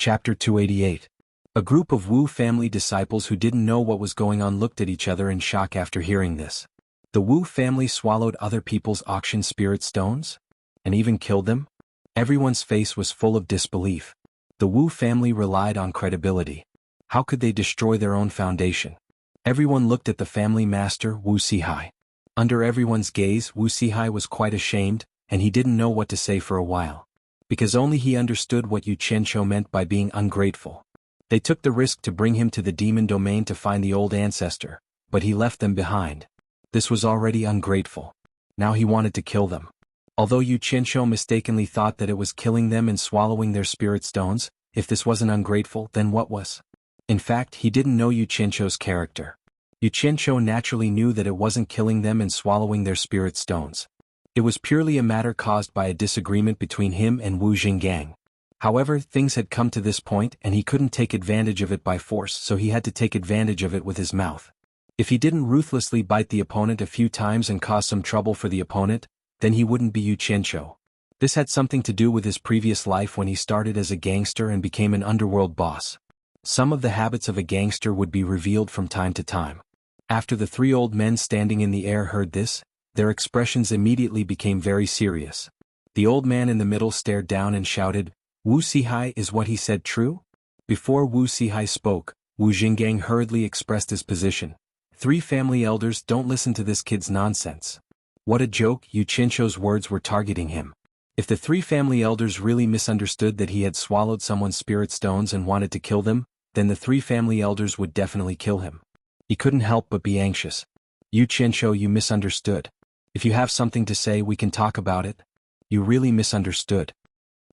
Chapter 288. A group of Wu family disciples who didn't know what was going on looked at each other in shock after hearing this. The Wu family swallowed other people's auction spirit stones? And even killed them? Everyone's face was full of disbelief. The Wu family relied on credibility. How could they destroy their own foundation? Everyone looked at the family master, Wuxia. Under everyone's gaze, Wuxia was quite ashamed, and he didn't know what to say for a while. Because only he understood what xianxia meant by being ungrateful. They took the risk to bring him to the demon domain to find the old ancestor, but he left them behind. This was already ungrateful. Now he wanted to kill them. Although xianxia mistakenly thought that it was killing them and swallowing their spirit stones, if this wasn't ungrateful, then what was? In fact, he didn't know xianxia's character. Xianxia naturally knew that it wasn't killing them and swallowing their spirit stones. It was purely a matter caused by a disagreement between him and Wu Jinggang. However, things had come to this point and he couldn't take advantage of it by force, so he had to take advantage of it with his mouth. If he didn't ruthlessly bite the opponent a few times and cause some trouble for the opponent, then he wouldn't be xianxia. This had something to do with his previous life when he started as a gangster and became an underworld boss. Some of the habits of a gangster would be revealed from time to time. After the three old men standing in the air heard this, their expressions immediately became very serious. The old man in the middle stared down and shouted, "Wu Sihai, is what he said true?" Before Wu Sihai spoke, Wu Jinggang hurriedly expressed his position. "Three family elders, don't listen to this kid's nonsense." What a joke, xianxia's words were targeting him. If the three family elders really misunderstood that he had swallowed someone's spirit stones and wanted to kill them, then the three family elders would definitely kill him. He couldn't help but be anxious. "Xianxia, you misunderstood. If you have something to say, we can talk about it." "You really misunderstood."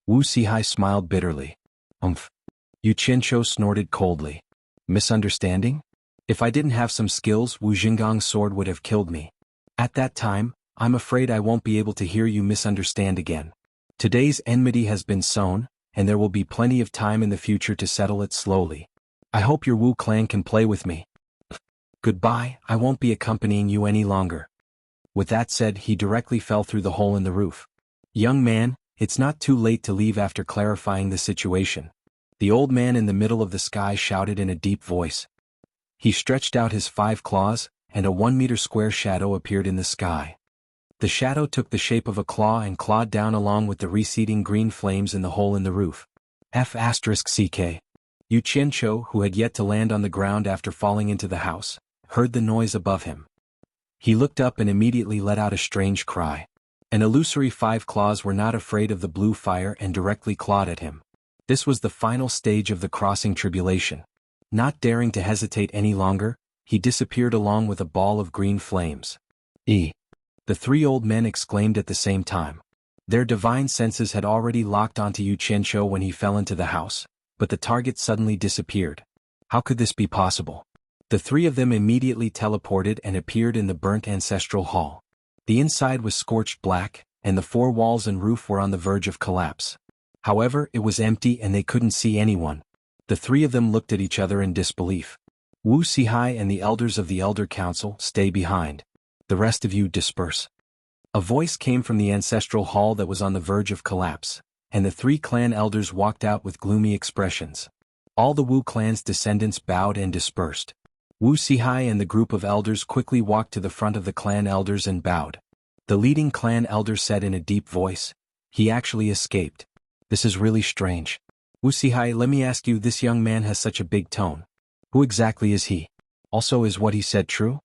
Wu Sihai smiled bitterly. Xianxia snorted coldly. "Misunderstanding? If I didn't have some skills, Wu Jinggang's sword would have killed me. At that time, I'm afraid I won't be able to hear you misunderstand again. Today's enmity has been sown, and there will be plenty of time in the future to settle it slowly. I hope your Wu clan can play with me. Goodbye, I won't be accompanying you any longer." With that said, he directly fell through the hole in the roof. "Young man, it's not too late to leave after clarifying the situation," the old man in the middle of the sky shouted in a deep voice. He stretched out his 5 claws, and a 1-meter square shadow appeared in the sky. The shadow took the shape of a claw and clawed down along with the receding green flames in the hole in the roof. F***ck. Xianxia, who had yet to land on the ground after falling into the house, heard the noise above him. He looked up and immediately let out a strange cry. An illusory 5 claws were not afraid of the blue fire and directly clawed at him. This was the final stage of the crossing tribulation. Not daring to hesitate any longer, he disappeared along with a ball of green flames. The 3 old men exclaimed at the same time. Their divine senses had already locked onto Xianxia when he fell into the house, but the target suddenly disappeared. How could this be possible? The 3 of them immediately teleported and appeared in the burnt ancestral hall. The inside was scorched black, and the 4 walls and roof were on the verge of collapse. However, it was empty and they couldn't see anyone. The 3 of them looked at each other in disbelief. Wu Sihai and the elders of the Elder Council, stay behind. The rest of you disperse. A voice came from the ancestral hall that was on the verge of collapse, and the 3 clan elders walked out with gloomy expressions. All the Wu clan's descendants bowed and dispersed. Wu Sihai and the group of elders quickly walked to the front of the clan elders and bowed. The leading clan elder said in a deep voice, "He actually escaped. This is really strange. Wu Sihai, let me ask you, this young man has such a big tone. Who exactly is he? Also, is what he said true?"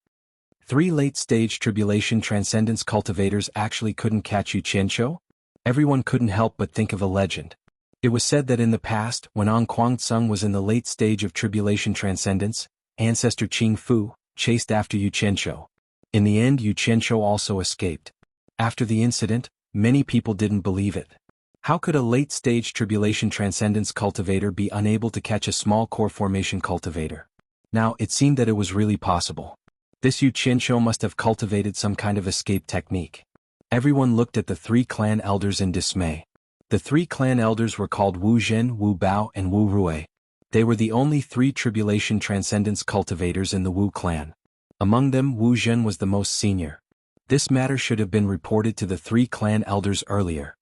3 late-stage tribulation transcendence cultivators actually couldn't catch Xianxia? Everyone couldn't help but think of a legend. It was said that in the past, when An Kuang-tsung was in the late stage of tribulation transcendence, Ancestor Qing Fu chased after Xianxia. In the end, Xianxia also escaped. After the incident, many people didn't believe it. How could a late-stage tribulation transcendence cultivator be unable to catch a small core formation cultivator? Now, it seemed that it was really possible. This Xianxia must have cultivated some kind of escape technique. Everyone looked at the 3 clan elders in dismay. The 3 clan elders were called Wu Zhen, Wu Bao, and Wu Rui. They were the only 3 tribulation transcendence cultivators in the Wu clan. Among them, Wu Zhen was the most senior. This matter should have been reported to the 3 clan elders earlier.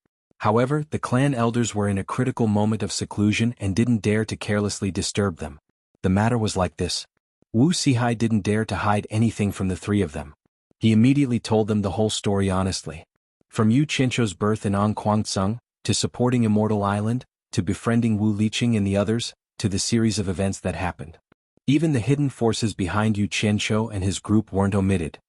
However, the clan elders were in a critical moment of seclusion and didn't dare to carelessly disturb them. The matter was like this. Wu Sihai didn't dare to hide anything from the three of them. He immediately told them the whole story honestly. From Yu Qianzhou's birth in Angquangceng, to supporting Immortal Island, to befriending Wu Liqing and the others, to the series of events that happened. Even the hidden forces behind Yu Qianzhou and his group weren't omitted.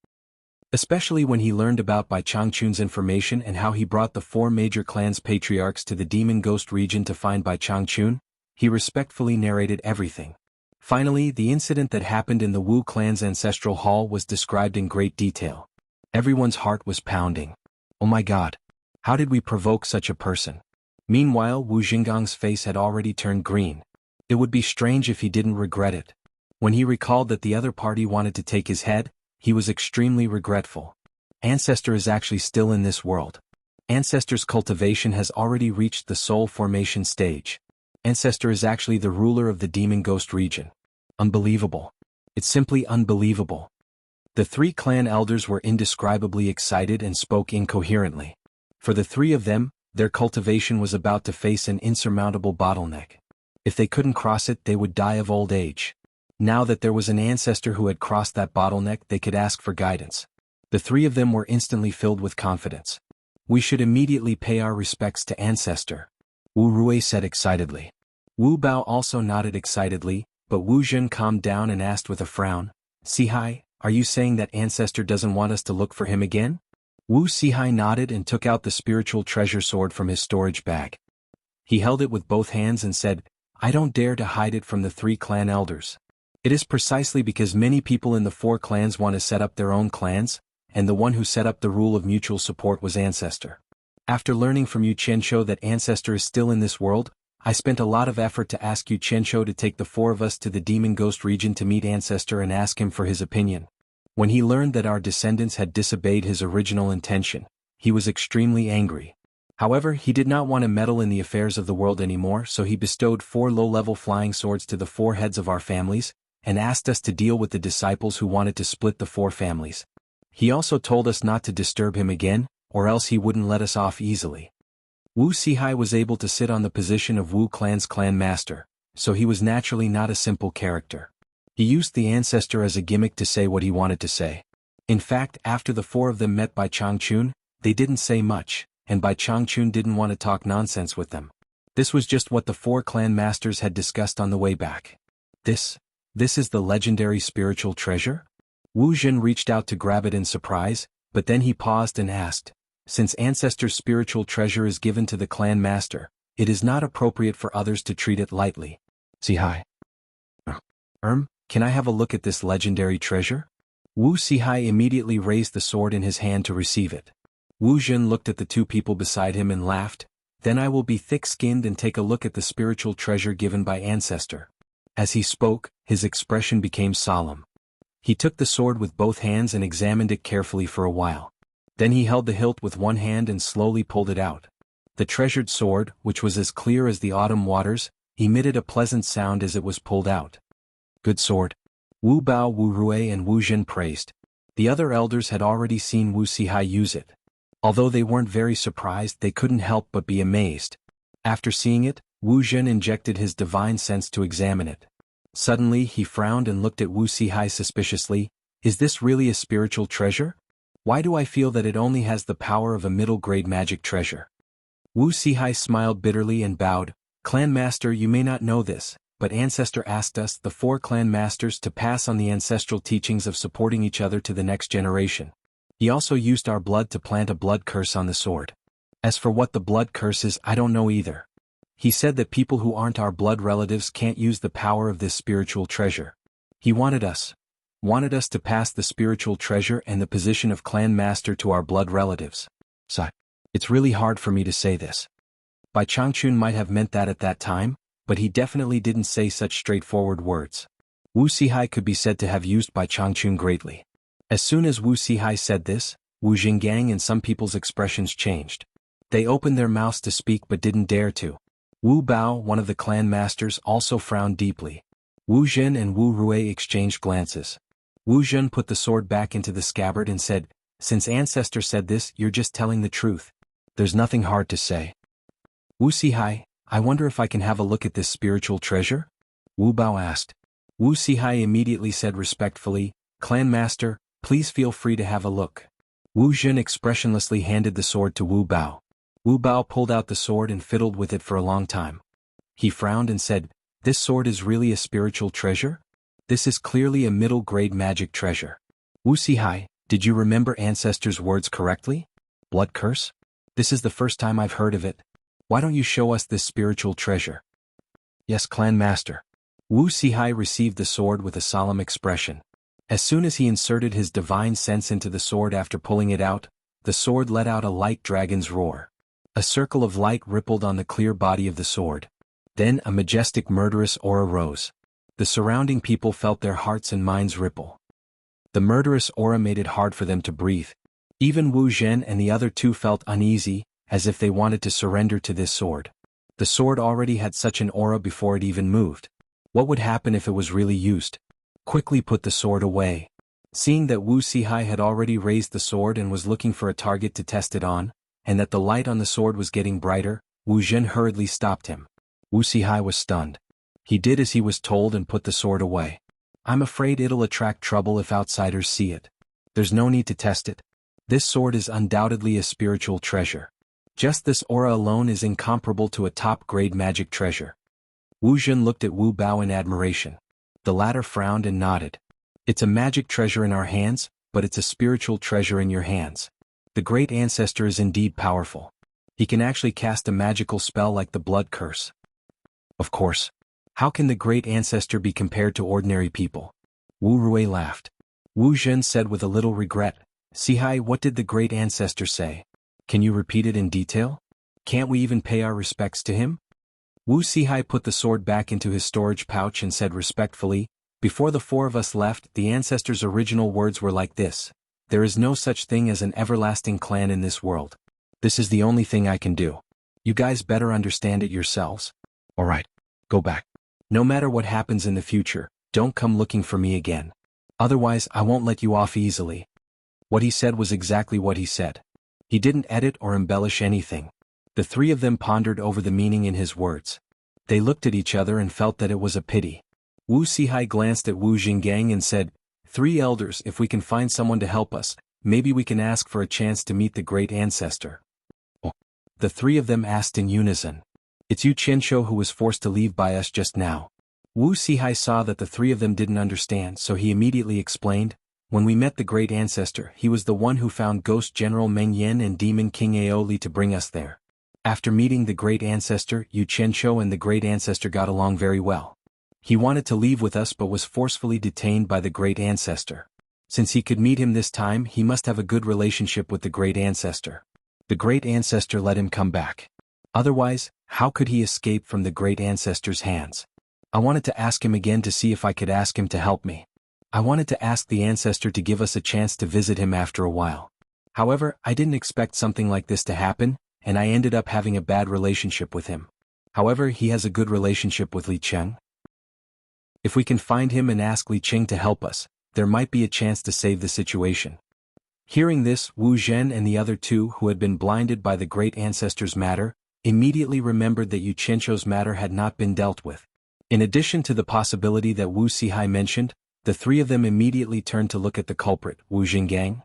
Especially when he learned about Bai Changchun's information and how he brought the four major clans' patriarchs to the Demon Ghost region to find Bai Changchun, he respectfully narrated everything. Finally, the incident that happened in the Wu clan's ancestral hall was described in great detail. Everyone's heart was pounding. Oh my God! How did we provoke such a person? Meanwhile, Wu Xinggang's face had already turned green. It would be strange if he didn't regret it. When he recalled that the other party wanted to take his head, he was extremely regretful. Ancestor is actually still in this world. Ancestor's cultivation has already reached the soul formation stage. Ancestor is actually the ruler of the Demon Ghost region. Unbelievable. It's simply unbelievable. The three clan elders were indescribably excited and spoke incoherently. For the three of them, their cultivation was about to face an insurmountable bottleneck. If they couldn't cross it, they would die of old age. Now that there was an ancestor who had crossed that bottleneck, they could ask for guidance. The three of them were instantly filled with confidence. We should immediately pay our respects to Ancestor, Wu Rui said excitedly. Wu Bao also nodded excitedly, but Wu Zhen calmed down and asked with a frown, Sihai, are you saying that Ancestor doesn't want us to look for him again? Wu Sihai nodded and took out the spiritual treasure sword from his storage bag. He held it with both hands and said, I don't dare to hide it from the three clan elders. It is precisely because many people in the four clans want to set up their own clans, and the one who set up the rule of mutual support was Ancestor. After learning from Yu Qianzhou that Ancestor is still in this world, I spent a lot of effort to ask Yu Qianzhou to take the four of us to the Demon Ghost region to meet Ancestor and ask him for his opinion. When he learned that our descendants had disobeyed his original intention, he was extremely angry. However, he did not want to meddle in the affairs of the world anymore, so he bestowed 4 low-level flying swords to the 4 heads of our families, and asked us to deal with the disciples who wanted to split the 4 families. He also told us not to disturb him again, or else he wouldn't let us off easily. Wu Sihai was able to sit on the position of Wu clan's clan master, so he was naturally not a simple character. He used the Ancestor as a gimmick to say what he wanted to say. In fact, after the 4 of them met Bai Changchun, they didn't say much, and Bai Changchun didn't want to talk nonsense with them. This was just what the 4 clan masters had discussed on the way back. This is the legendary spiritual treasure? Wu Zhen reached out to grab it in surprise, but then he paused and asked, since Ancestor's spiritual treasure is given to the clan master, it is not appropriate for others to treat it lightly. Sihai. Can I have a look at this legendary treasure? Wu Sihai immediately raised the sword in his hand to receive it. Wu Zhen looked at the 2 people beside him and laughed, then I will be thick-skinned and take a look at the spiritual treasure given by Ancestor. As he spoke, his expression became solemn. He took the sword with both hands and examined it carefully for a while. Then he held the hilt with one hand and slowly pulled it out. The treasured sword, which was as clear as the autumn waters, emitted a pleasant sound as it was pulled out. Good sword. Wu Bao, Wu Rui and Wu Zhen praised. The other elders had already seen Wu Sihai use it. Although they weren't very surprised, they couldn't help but be amazed. After seeing it, Wu Zhen injected his divine sense to examine it. Suddenly he frowned and looked at Wu Sihai suspiciously. Is this really a spiritual treasure? Why do I feel that it only has the power of a middle-grade magic treasure? Wu Sihai smiled bitterly and bowed. Clan Master, you may not know this, but Ancestor asked us, the 4 clan masters, to pass on the ancestral teachings of supporting each other to the next generation. He also used our blood to plant a blood curse on the sword. As for what the blood curse is, I don't know either. He said that people who aren't our blood relatives can't use the power of this spiritual treasure. He wanted us to pass the spiritual treasure and the position of clan master to our blood relatives. So, it's really hard for me to say this. Bai Changchun might have meant that at that time, but he definitely didn't say such straightforward words. Wu Sihai could be said to have used Bai Changchun greatly. As soon as Wu Sihai said this, Wu Xinggang and some people's expressions changed. They opened their mouths to speak but didn't dare to. Wu Bao, one of the clan masters, also frowned deeply. Wu Zhen and Wu Rui exchanged glances. Wu Zhen put the sword back into the scabbard and said, since Ancestor said this, you're just telling the truth. There's nothing hard to say. Wu Sihai, I wonder if I can have a look at this spiritual treasure? Wu Bao asked. Wu Sihai immediately said respectfully, Clan Master, please feel free to have a look. Wu Jin expressionlessly handed the sword to Wu Bao. Wu Bao pulled out the sword and fiddled with it for a long time. He frowned and said, This sword is really a spiritual treasure? This is clearly a middle-grade magic treasure. Wu Sihai, did you remember ancestors' words correctly? Blood curse? This is the first time I've heard of it. Why don't you show us this spiritual treasure? Yes, Clan Master. Wu Sihai received the sword with a solemn expression. As soon as he inserted his divine sense into the sword after pulling it out, the sword let out a light dragon's roar. A circle of light rippled on the clear body of the sword. Then a majestic murderous aura rose. The surrounding people felt their hearts and minds ripple. The murderous aura made it hard for them to breathe. Even Wu Zhen and the other two felt uneasy, as if they wanted to surrender to this sword. The sword already had such an aura before it even moved. What would happen if it was really used? Quickly put the sword away. Seeing that Wu Sihai had already raised the sword and was looking for a target to test it on, and that the light on the sword was getting brighter, Wu Zhen hurriedly stopped him. Wu Sihai was stunned. He did as he was told and put the sword away. I'm afraid it'll attract trouble if outsiders see it. There's no need to test it. This sword is undoubtedly a spiritual treasure. Just this aura alone is incomparable to a top-grade magic treasure. Wu Zhen looked at Wu Bao in admiration. The latter frowned and nodded. It's a magic treasure in our hands, but it's a spiritual treasure in your hands. The great ancestor is indeed powerful. He can actually cast a magical spell like the blood curse. Of course. How can the great ancestor be compared to ordinary people? Wu Rui laughed. Wu Zhen said with a little regret, Sihai, what did the great ancestor say? Can you repeat it in detail? Can't we even pay our respects to him? Wu Sihai put the sword back into his storage pouch and said respectfully, Before the four of us left, the ancestor's original words were like this. There is no such thing as an everlasting clan in this world. This is the only thing I can do. You guys better understand it yourselves. Alright, go back. No matter what happens in the future, don't come looking for me again. Otherwise, I won't let you off easily. What he said was exactly what he said. He didn't edit or embellish anything. The three of them pondered over the meaning in his words. They looked at each other and felt that it was a pity. Wu Sihai glanced at Wu Jinggang and said, 3 elders, if we can find someone to help us, maybe we can ask for a chance to meet the great ancestor. Oh. The three of them asked in unison. It's you Qianxia who was forced to leave by us just now. Wu Sihai saw that the three of them didn't understand, so he immediately explained, When we met the great ancestor, he was the one who found Ghost General Meng Yen and Demon King Aoli to bring us there. After meeting the great ancestor, Yu Qianxia and the great ancestor got along very well. He wanted to leave with us but was forcefully detained by the great ancestor. Since he could meet him this time, he must have a good relationship with the great ancestor. The great ancestor let him come back. Otherwise, how could he escape from the great ancestor's hands? I wanted to ask him again to see if I could ask him to help me. I wanted to ask the ancestor to give us a chance to visit him after a while. However, I didn't expect something like this to happen, and I ended up having a bad relationship with him. However, he has a good relationship with Li Cheng. If we can find him and ask Li Cheng to help us, there might be a chance to save the situation. Hearing this, Wu Zhen and the other two who had been blinded by the great ancestor's matter, immediately remembered that Yu Qianxia's matter had not been dealt with. In addition to the possibility that Wu Sihai mentioned, the three of them immediately turned to look at the culprit, Wu Jinggang.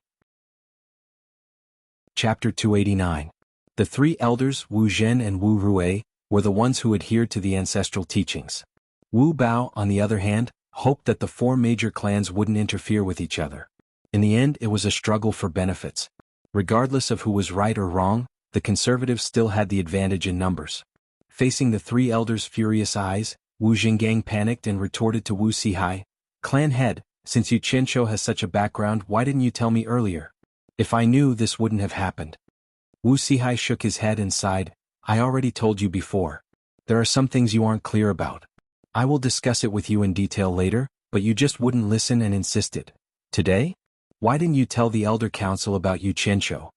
Chapter 289. The three elders, Wu Zhen and Wu Rui, were the ones who adhered to the ancestral teachings. Wu Bao, on the other hand, hoped that the 4 major clans wouldn't interfere with each other. In the end, it was a struggle for benefits. Regardless of who was right or wrong, the conservatives still had the advantage in numbers. Facing the 3 elders' furious eyes, Wu Jinggang panicked and retorted to Wu Sihai, Clan head, since Yu Qianxia has such a background, why didn't you tell me earlier? If I knew, this wouldn't have happened. Wu Sihai shook his head and sighed, I already told you before. There are some things you aren't clear about. I will discuss it with you in detail later, but you just wouldn't listen and insisted. Today? Why didn't you tell the Elder Council about Yu Qianxia?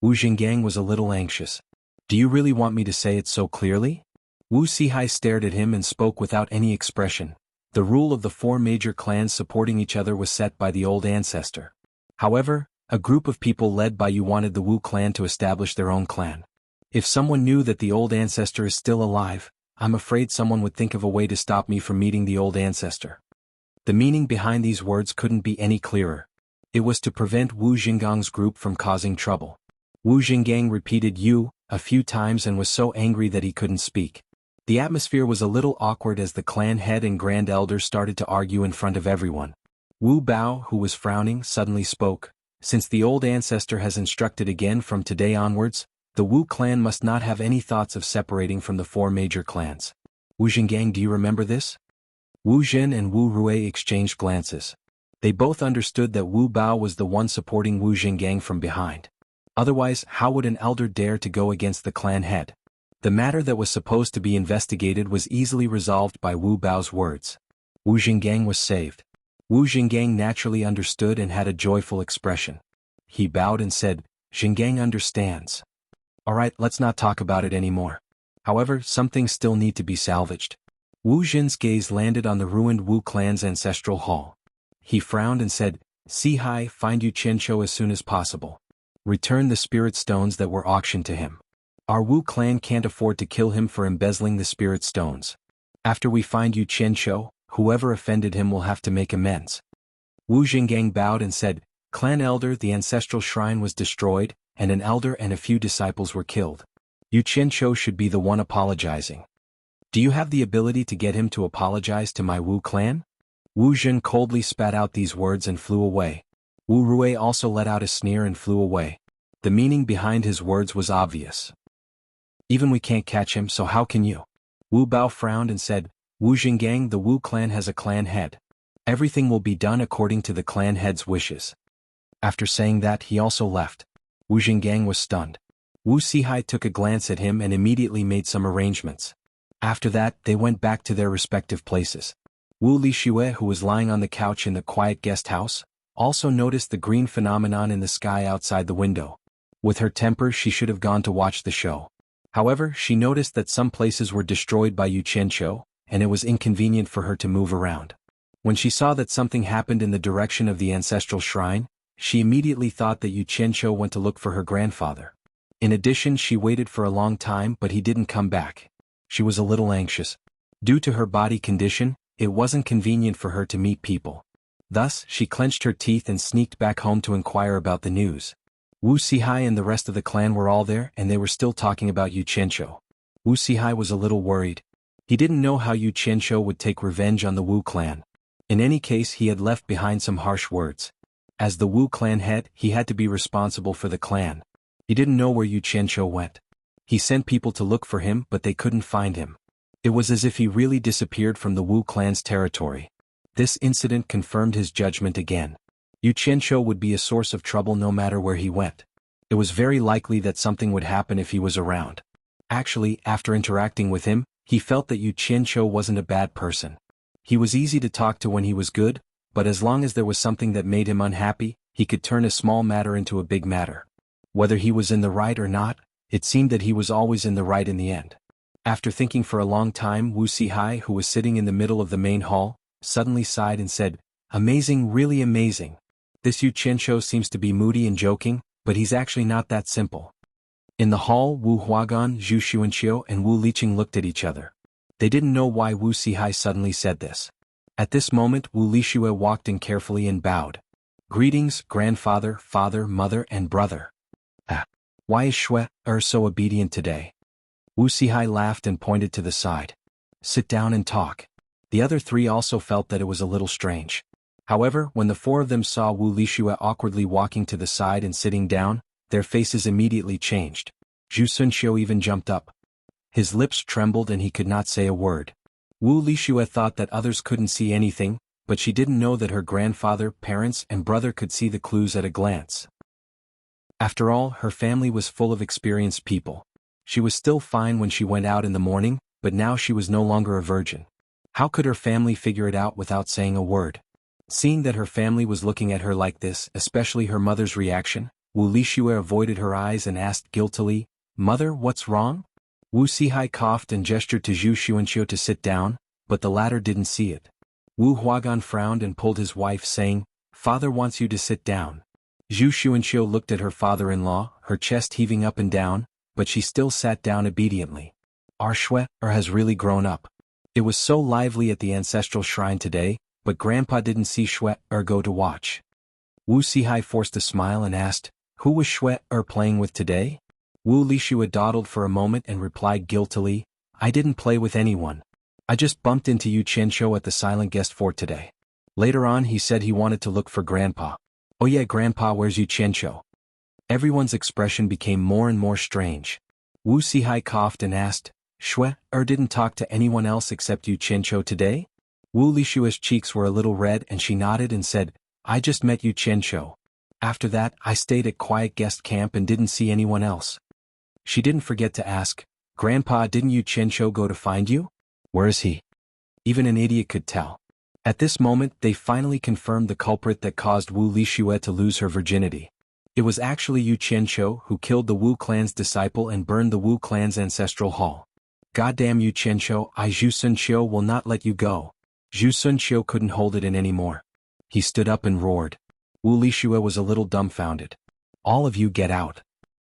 Wu Jinggang was a little anxious. Do you really want me to say it so clearly? Wu Sihai stared at him and spoke without any expression. The rule of the 4 major clans supporting each other was set by the old ancestor. However, a group of people led by Yu wanted the Wu clan to establish their own clan. If someone knew that the old ancestor is still alive, I'm afraid someone would think of a way to stop me from meeting the old ancestor. The meaning behind these words couldn't be any clearer. It was to prevent Wu Xinggang's group from causing trouble. Wu Xinggang repeated "you" a few times and was so angry that he couldn't speak. The atmosphere was a little awkward as the clan head and grand elder started to argue in front of everyone. Wu Bao, who was frowning, suddenly spoke. Since the old ancestor has instructed again from today onwards, the Wu clan must not have any thoughts of separating from the 4 major clans. Wu Xinggang, do you remember this? Wu Zhen and Wu Rui exchanged glances. They both understood that Wu Bao was the one supporting Wu Xinggang from behind. Otherwise, how would an elder dare to go against the clan head? The matter that was supposed to be investigated was easily resolved by Wu Bao's words. Wu Xinggang was saved. Wu Xinggang naturally understood and had a joyful expression. He bowed and said, "Xinggang understands. Alright, let's not talk about it anymore. However, some things still need to be salvaged." Wu Zhen's gaze landed on the ruined Wu clan's ancestral hall. He frowned and said, "See Hai, find Yu Qianzhou as soon as possible. Return the spirit stones that were auctioned to him. Our Wu clan can't afford to kill him for embezzling the spirit stones. After we find Yu Qianzhou, whoever offended him will have to make amends." Wu Xinggang bowed and said, "Clan elder, the ancestral shrine was destroyed, and an elder and a few disciples were killed. Yu Qianzhou should be the one apologizing. Do you have the ability to get him to apologize to my Wu clan?" Wu Zhen coldly spat out these words and flew away. Wu Rui also let out a sneer and flew away. The meaning behind his words was obvious. "Even we can't catch him, so how can you?" Wu Bao frowned and said, "Wu Xinggang, the Wu clan has a clan head. Everything will be done according to the clan head's wishes." After saying that, he also left. Wu Xinggang was stunned. Wu Sihai took a glance at him and immediately made some arrangements. After that, they went back to their respective places. Wu Lixue, who was lying on the couch in the quiet guest house, also noticed the green phenomenon in the sky outside the window. With her temper, she should have gone to watch the show. However, she noticed that some places were destroyed by Yu Qianzhou, and it was inconvenient for her to move around. When she saw that something happened in the direction of the ancestral shrine, she immediately thought that Yu Qianzhou went to look for her grandfather. In addition, she waited for a long time but he didn't come back. She was a little anxious. Due to her body condition, it wasn't convenient for her to meet people. Thus, she clenched her teeth and sneaked back home to inquire about the news. Wu Sihai and the rest of the clan were all there and they were still talking about Yu Qianzhou. Wu Sihai was a little worried. He didn't know how Yu Qianzhou would take revenge on the Wu clan. In any case, he had left behind some harsh words. As the Wu clan head, he had to be responsible for the clan. He didn't know where Yu Qianzhou went. He sent people to look for him but they couldn't find him. It was as if he really disappeared from the Wu clan's territory. This incident confirmed his judgment again. Yu Qianzhou would be a source of trouble no matter where he went. It was very likely that something would happen if he was around. Actually, after interacting with him, he felt that Yu Qianzhou wasn't a bad person. He was easy to talk to when he was good, but as long as there was something that made him unhappy, he could turn a small matter into a big matter. Whether he was in the right or not, it seemed that he was always in the right in the end. After thinking for a long time, Wu Sihai, who was sitting in the middle of the main hall, suddenly sighed and said, "Amazing, really amazing. This Yu Qianzhou seems to be moody and joking, but he's actually not that simple." In the hall, Wu Huagan, Zhu Xuanqiu and Wu Liqing looked at each other. They didn't know why Wu Sihai suddenly said this. At this moment, Wu Lixue walked in carefully and bowed. "Greetings, grandfather, father, mother and brother. Why is Shui so obedient today?" Wu Sihai laughed and pointed to the side. "Sit down and talk." The other three also felt that it was a little strange. However, when the four of them saw Wu Lixue awkwardly walking to the side and sitting down, their faces immediately changed. Zhu Sunqiu even jumped up. His lips trembled and he could not say a word. Wu Lixue thought that others couldn't see anything, but she didn't know that her grandfather, parents and brother could see the clues at a glance. After all, her family was full of experienced people. She was still fine when she went out in the morning, but now she was no longer a virgin. How could her family figure it out without saying a word? Seeing that her family was looking at her like this, especially her mother's reaction, Wu Lixue avoided her eyes and asked guiltily, "Mother, what's wrong?" Wu Sihai coughed and gestured to Zhu Xuanqiu to sit down, but the latter didn't see it. Wu Huagan frowned and pulled his wife, saying, "Father wants you to sit down." Zhu Xuanqiu looked at her father-in-law, her chest heaving up and down, but she still sat down obediently. Our Xue has really grown up. It was so lively at the ancestral shrine today, but Grandpa didn't see Xue go to watch. Wu Sihai forced a smile and asked, "Who was Xue playing with today?" Wu Lishua dawdled for a moment and replied guiltily, "I didn't play with anyone. I just bumped into Yu Qianqiu at the Silent Guest Fort today." Later on he said he wanted to look for Grandpa. "Oh yeah, Grandpa, where's Yu Qianqiu?" Everyone's expression became more and more strange. Wu Sihai coughed and asked, "Xue didn't talk to anyone else except Yu Qianqiu today?" Wu Lishua's cheeks were a little red and she nodded and said, "I just met Yu Qianqiu. After that I stayed at Quiet Guest Camp and didn't see anyone else." She didn't forget to ask, "Grandpa, didn't Yu Qianqiu go to find you? Where is he?" Even an idiot could tell. At this moment they finally confirmed the culprit that caused Wu Lishua to lose her virginity. It was actually Yu Qianqiu who killed the Wu clan's disciple and burned the Wu clan's ancestral hall. "Goddamn Yu Qianqiu, Zhu Sunqiu will not let you go." Zhu Sunqiu couldn't hold it in anymore. He stood up and roared. Wu Lishua was a little dumbfounded. "All of you get out."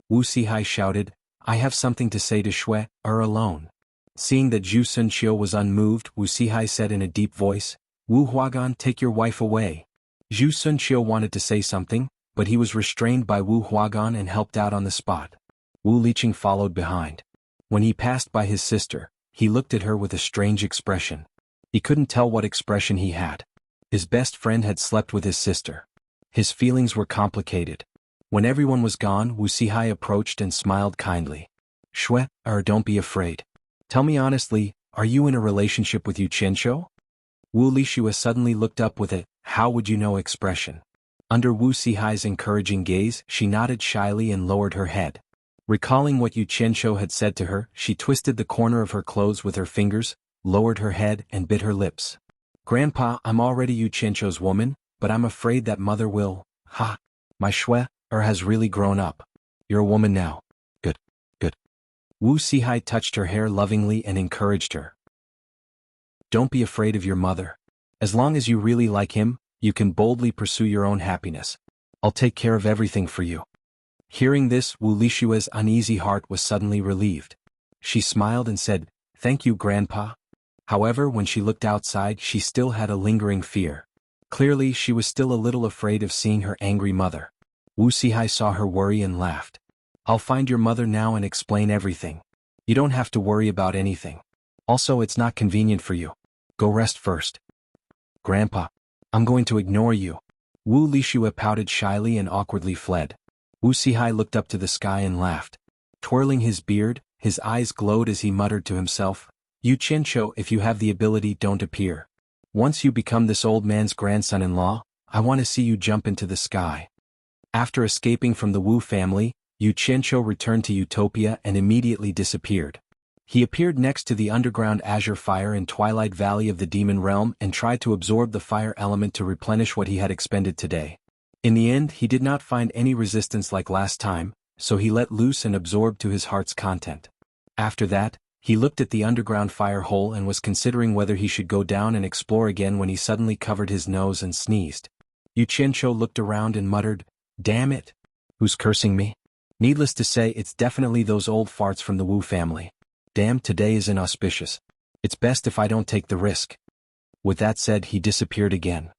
Wu Sihai shouted, "I have something to say to Xue alone." Seeing that Zhu Sunqiu was unmoved, Wu Sihai said in a deep voice, "Wu Huagan, take your wife away." Zhu Sunqiu wanted to say something, but he was restrained by Wu Huagan and helped out on the spot. Wu Liqing followed behind. When he passed by his sister, he looked at her with a strange expression. He couldn't tell what expression he had. His best friend had slept with his sister. His feelings were complicated. When everyone was gone, Wu Sihai approached and smiled kindly. "Xue, don't be afraid. Tell me honestly, are you in a relationship with Yu Qianqiu?" Wu Lishua suddenly looked up with a "how would you know" expression. Under Wu Sihai's encouraging gaze, she nodded shyly and lowered her head. Recalling what Yu Qianqiu had said to her, she twisted the corner of her clothes with her fingers, lowered her head and bit her lips. "Grandpa, I'm already Yu Qianqiu's woman, but I'm afraid that mother will, my Xue has really grown up. You're a woman now. Good, good." Wu Sihai touched her hair lovingly and encouraged her. "Don't be afraid of your mother. As long as you really like him, you can boldly pursue your own happiness. I'll take care of everything for you." Hearing this, Wu Lishua's uneasy heart was suddenly relieved. She smiled and said, "Thank you, Grandpa." However, when she looked outside, she still had a lingering fear. Clearly, she was still a little afraid of seeing her angry mother. Wu Sihai saw her worry and laughed. "I'll find your mother now and explain everything. You don't have to worry about anything. Also, it's not convenient for you. Go rest first." "Grandpa, I'm going to ignore you." Wu Lishua pouted shyly and awkwardly fled. Wu Sihai looked up to the sky and laughed. Twirling his beard, his eyes glowed as he muttered to himself, "Yu Qianqiu, if you have the ability, don't appear. Once you become this old man's grandson-in-law, I want to see you jump into the sky." After escaping from the Wu family, Yu Qianqiu returned to Utopia and immediately disappeared. He appeared next to the underground azure fire in Twilight Valley of the Demon Realm and tried to absorb the fire element to replenish what he had expended today. In the end, he did not find any resistance like last time, so he let loose and absorbed to his heart's content. After that, he looked at the underground fire hole and was considering whether he should go down and explore again when he suddenly covered his nose and sneezed. Yu Qianqiu looked around and muttered, "Damn it! Who's cursing me?" Needless to say, it's definitely those old farts from the Wu family. Damn, today is inauspicious. It's best if I don't take the risk. With that said, he disappeared again.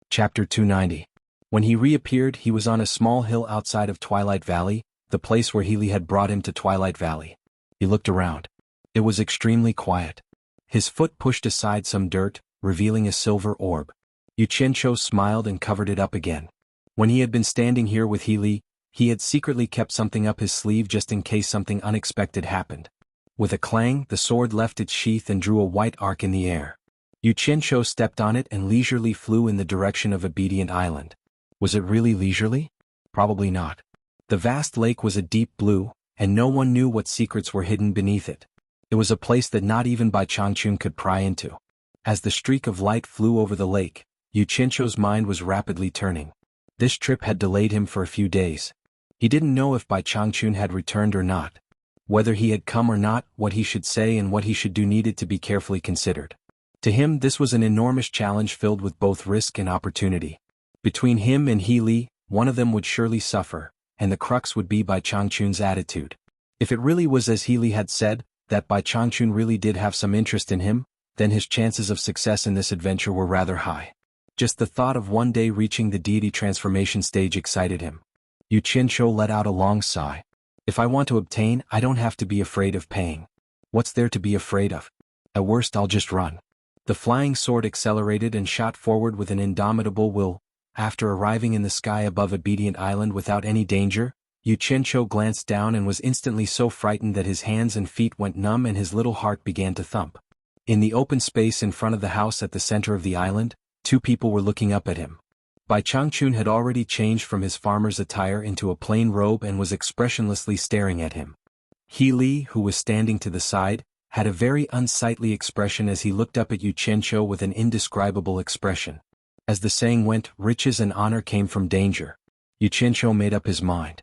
Chapter 290. When he reappeared, he was on a small hill outside of Twilight Valley, the place where Healy had brought him to Twilight Valley. He looked around. It was extremely quiet. His foot pushed aside some dirt, revealing a silver orb. Yu Qianqiu smiled and covered it up again. When he had been standing here with Healy, he had secretly kept something up his sleeve just in case something unexpected happened. With a clang, the sword left its sheath and drew a white arc in the air. Yu Qianqiu stepped on it and leisurely flew in the direction of Obedient Island. Was it really leisurely? Probably not. The vast lake was a deep blue, and no one knew what secrets were hidden beneath it. It was a place that not even Bai Changchun could pry into. As the streak of light flew over the lake, Yu Qianqiu's mind was rapidly turning. This trip had delayed him for a few days. He didn't know if Bai Changchun had returned or not. Whether he had come or not, what he should say and what he should do needed to be carefully considered. To him, this was an enormous challenge filled with both risk and opportunity. Between him and Healy, one of them would surely suffer, and the crux would be Bai Changchun's attitude. If it really was as He Li had said, that Bai Changchun really did have some interest in him, then his chances of success in this adventure were rather high. Just the thought of one day reaching the deity transformation stage excited him. Yu Qianzhou let out a long sigh. If I want to obtain, I don't have to be afraid of paying. What's there to be afraid of? At worst I'll just run. The flying sword accelerated and shot forward with an indomitable will. After arriving in the sky above Obedient Island without any danger, Yu Qianzhou glanced down and was instantly so frightened that his hands and feet went numb and his little heart began to thump. In the open space in front of the house at the center of the island, two people were looking up at him. Bai Changchun had already changed from his farmer's attire into a plain robe and was expressionlessly staring at him. He Li, who was standing to the side, had a very unsightly expression as he looked up at Yu Qianzhou with an indescribable expression. As the saying went, riches and honor came from danger. Yu Qianzhou made up his mind.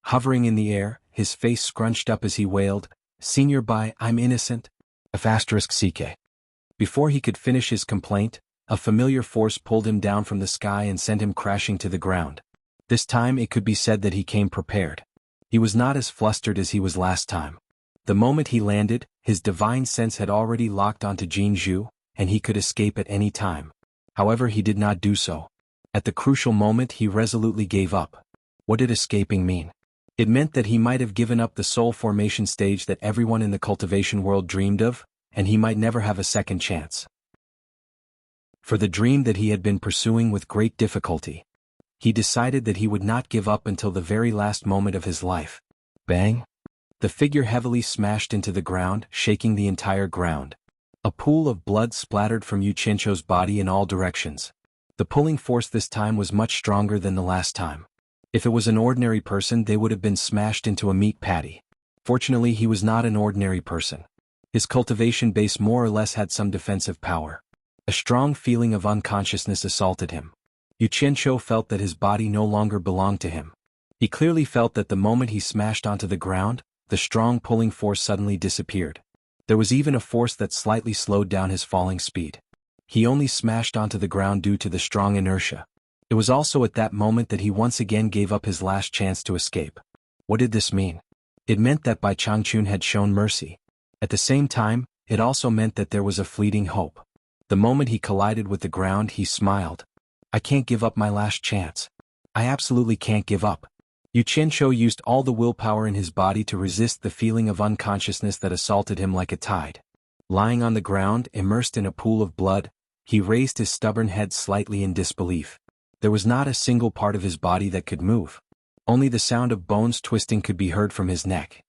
Hovering in the air, his face scrunched up as he wailed, "Senior Bai, I'm innocent." *CK. Before he could finish his complaint, a familiar force pulled him down from the sky and sent him crashing to the ground. This time it could be said that he came prepared. He was not as flustered as he was last time. The moment he landed, his divine sense had already locked onto jianghu, and he could escape at any time. However, he did not do so. At the crucial moment he resolutely gave up. What did escaping mean? It meant that he might have given up the soul formation stage that everyone in the cultivation world dreamed of, and he might never have a second chance. For the dream that he had been pursuing with great difficulty, he decided that he would not give up until the very last moment of his life. Bang! The figure heavily smashed into the ground, shaking the entire ground. A pool of blood splattered from Yu Qianzhou's body in all directions. The pulling force this time was much stronger than the last time. If it was an ordinary person, they would have been smashed into a meat patty. Fortunately, he was not an ordinary person. His cultivation base more or less had some defensive power. A strong feeling of unconsciousness assaulted him. Yu Qianzhou felt that his body no longer belonged to him. He clearly felt that the moment he smashed onto the ground, the strong pulling force suddenly disappeared. There was even a force that slightly slowed down his falling speed. He only smashed onto the ground due to the strong inertia. It was also at that moment that he once again gave up his last chance to escape. What did this mean? It meant that Bai Changchun had shown mercy. At the same time, it also meant that there was a fleeting hope. The moment he collided with the ground, he smiled. I can't give up my last chance. I absolutely can't give up. Yu Qianzhou used all the willpower in his body to resist the feeling of unconsciousness that assaulted him like a tide. Lying on the ground, immersed in a pool of blood, he raised his stubborn head slightly in disbelief. There was not a single part of his body that could move. Only the sound of bones twisting could be heard from his neck.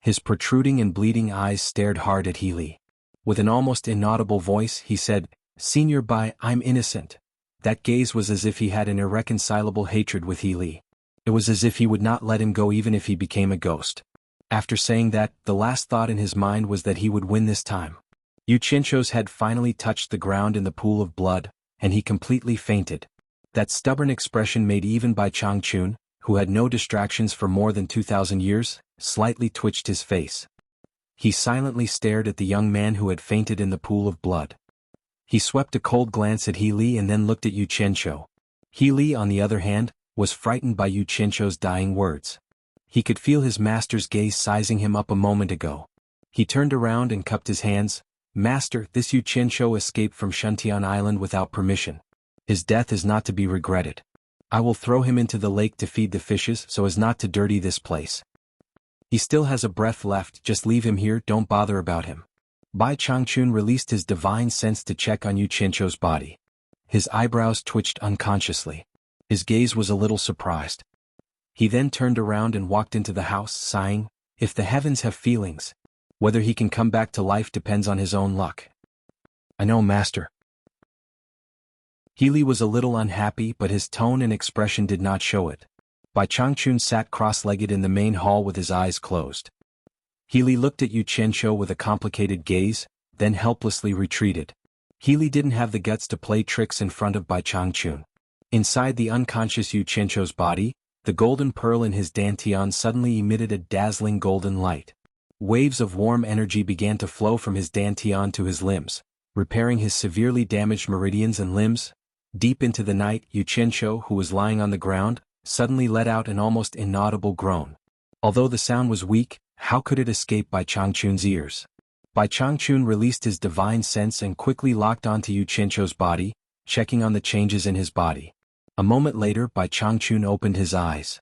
His protruding and bleeding eyes stared hard at He Li. With an almost inaudible voice, he said, "Senior Bai, I'm innocent." That gaze was as if he had an irreconcilable hatred with He Li. It was as if he would not let him go even if he became a ghost. After saying that, the last thought in his mind was that he would win this time. Yu Qianzhou's head finally touched the ground in the pool of blood, and he completely fainted. That stubborn expression made even Bai Changchun, who had no distractions for more than 2,000 years, slightly twitched his face. He silently stared at the young man who had fainted in the pool of blood. He swept a cold glance at He Li and then looked at Yu Qianzhou. He Li, on the other hand, was frightened by Yu Qianzhou's dying words. He could feel his master's gaze sizing him up a moment ago. He turned around and cupped his hands. "Master, this Yu Qianzhou escaped from Shuntian Island without permission. His death is not to be regretted. I will throw him into the lake to feed the fishes so as not to dirty this place. He still has a breath left, just leave him here, don't bother about him." Bai Changchun released his divine sense to check on Yu Qianzhou's body. His eyebrows twitched unconsciously. His gaze was a little surprised. He then turned around and walked into the house, sighing, "If the heavens have feelings, whether he can come back to life depends on his own luck." "I know, master." He Li was a little unhappy, but his tone and expression did not show it. Bai Changchun sat cross-legged in the main hall with his eyes closed. He Li looked at Yu Qianzhou with a complicated gaze, then helplessly retreated. He Li didn't have the guts to play tricks in front of Bai Changchun. Inside the unconscious Yu Qianzhou's body, the golden pearl in his dantian suddenly emitted a dazzling golden light. Waves of warm energy began to flow from his dantian to his limbs, repairing his severely damaged meridians and limbs. Deep into the night, Yu Qianzhou, who was lying on the ground, suddenly let out an almost inaudible groan. Although the sound was weak, how could it escape Bai Changchun's ears? Bai Changchun released his divine sense and quickly locked onto Yu Qianzhou's body, checking on the changes in his body. A moment later Bai Changchun opened his eyes.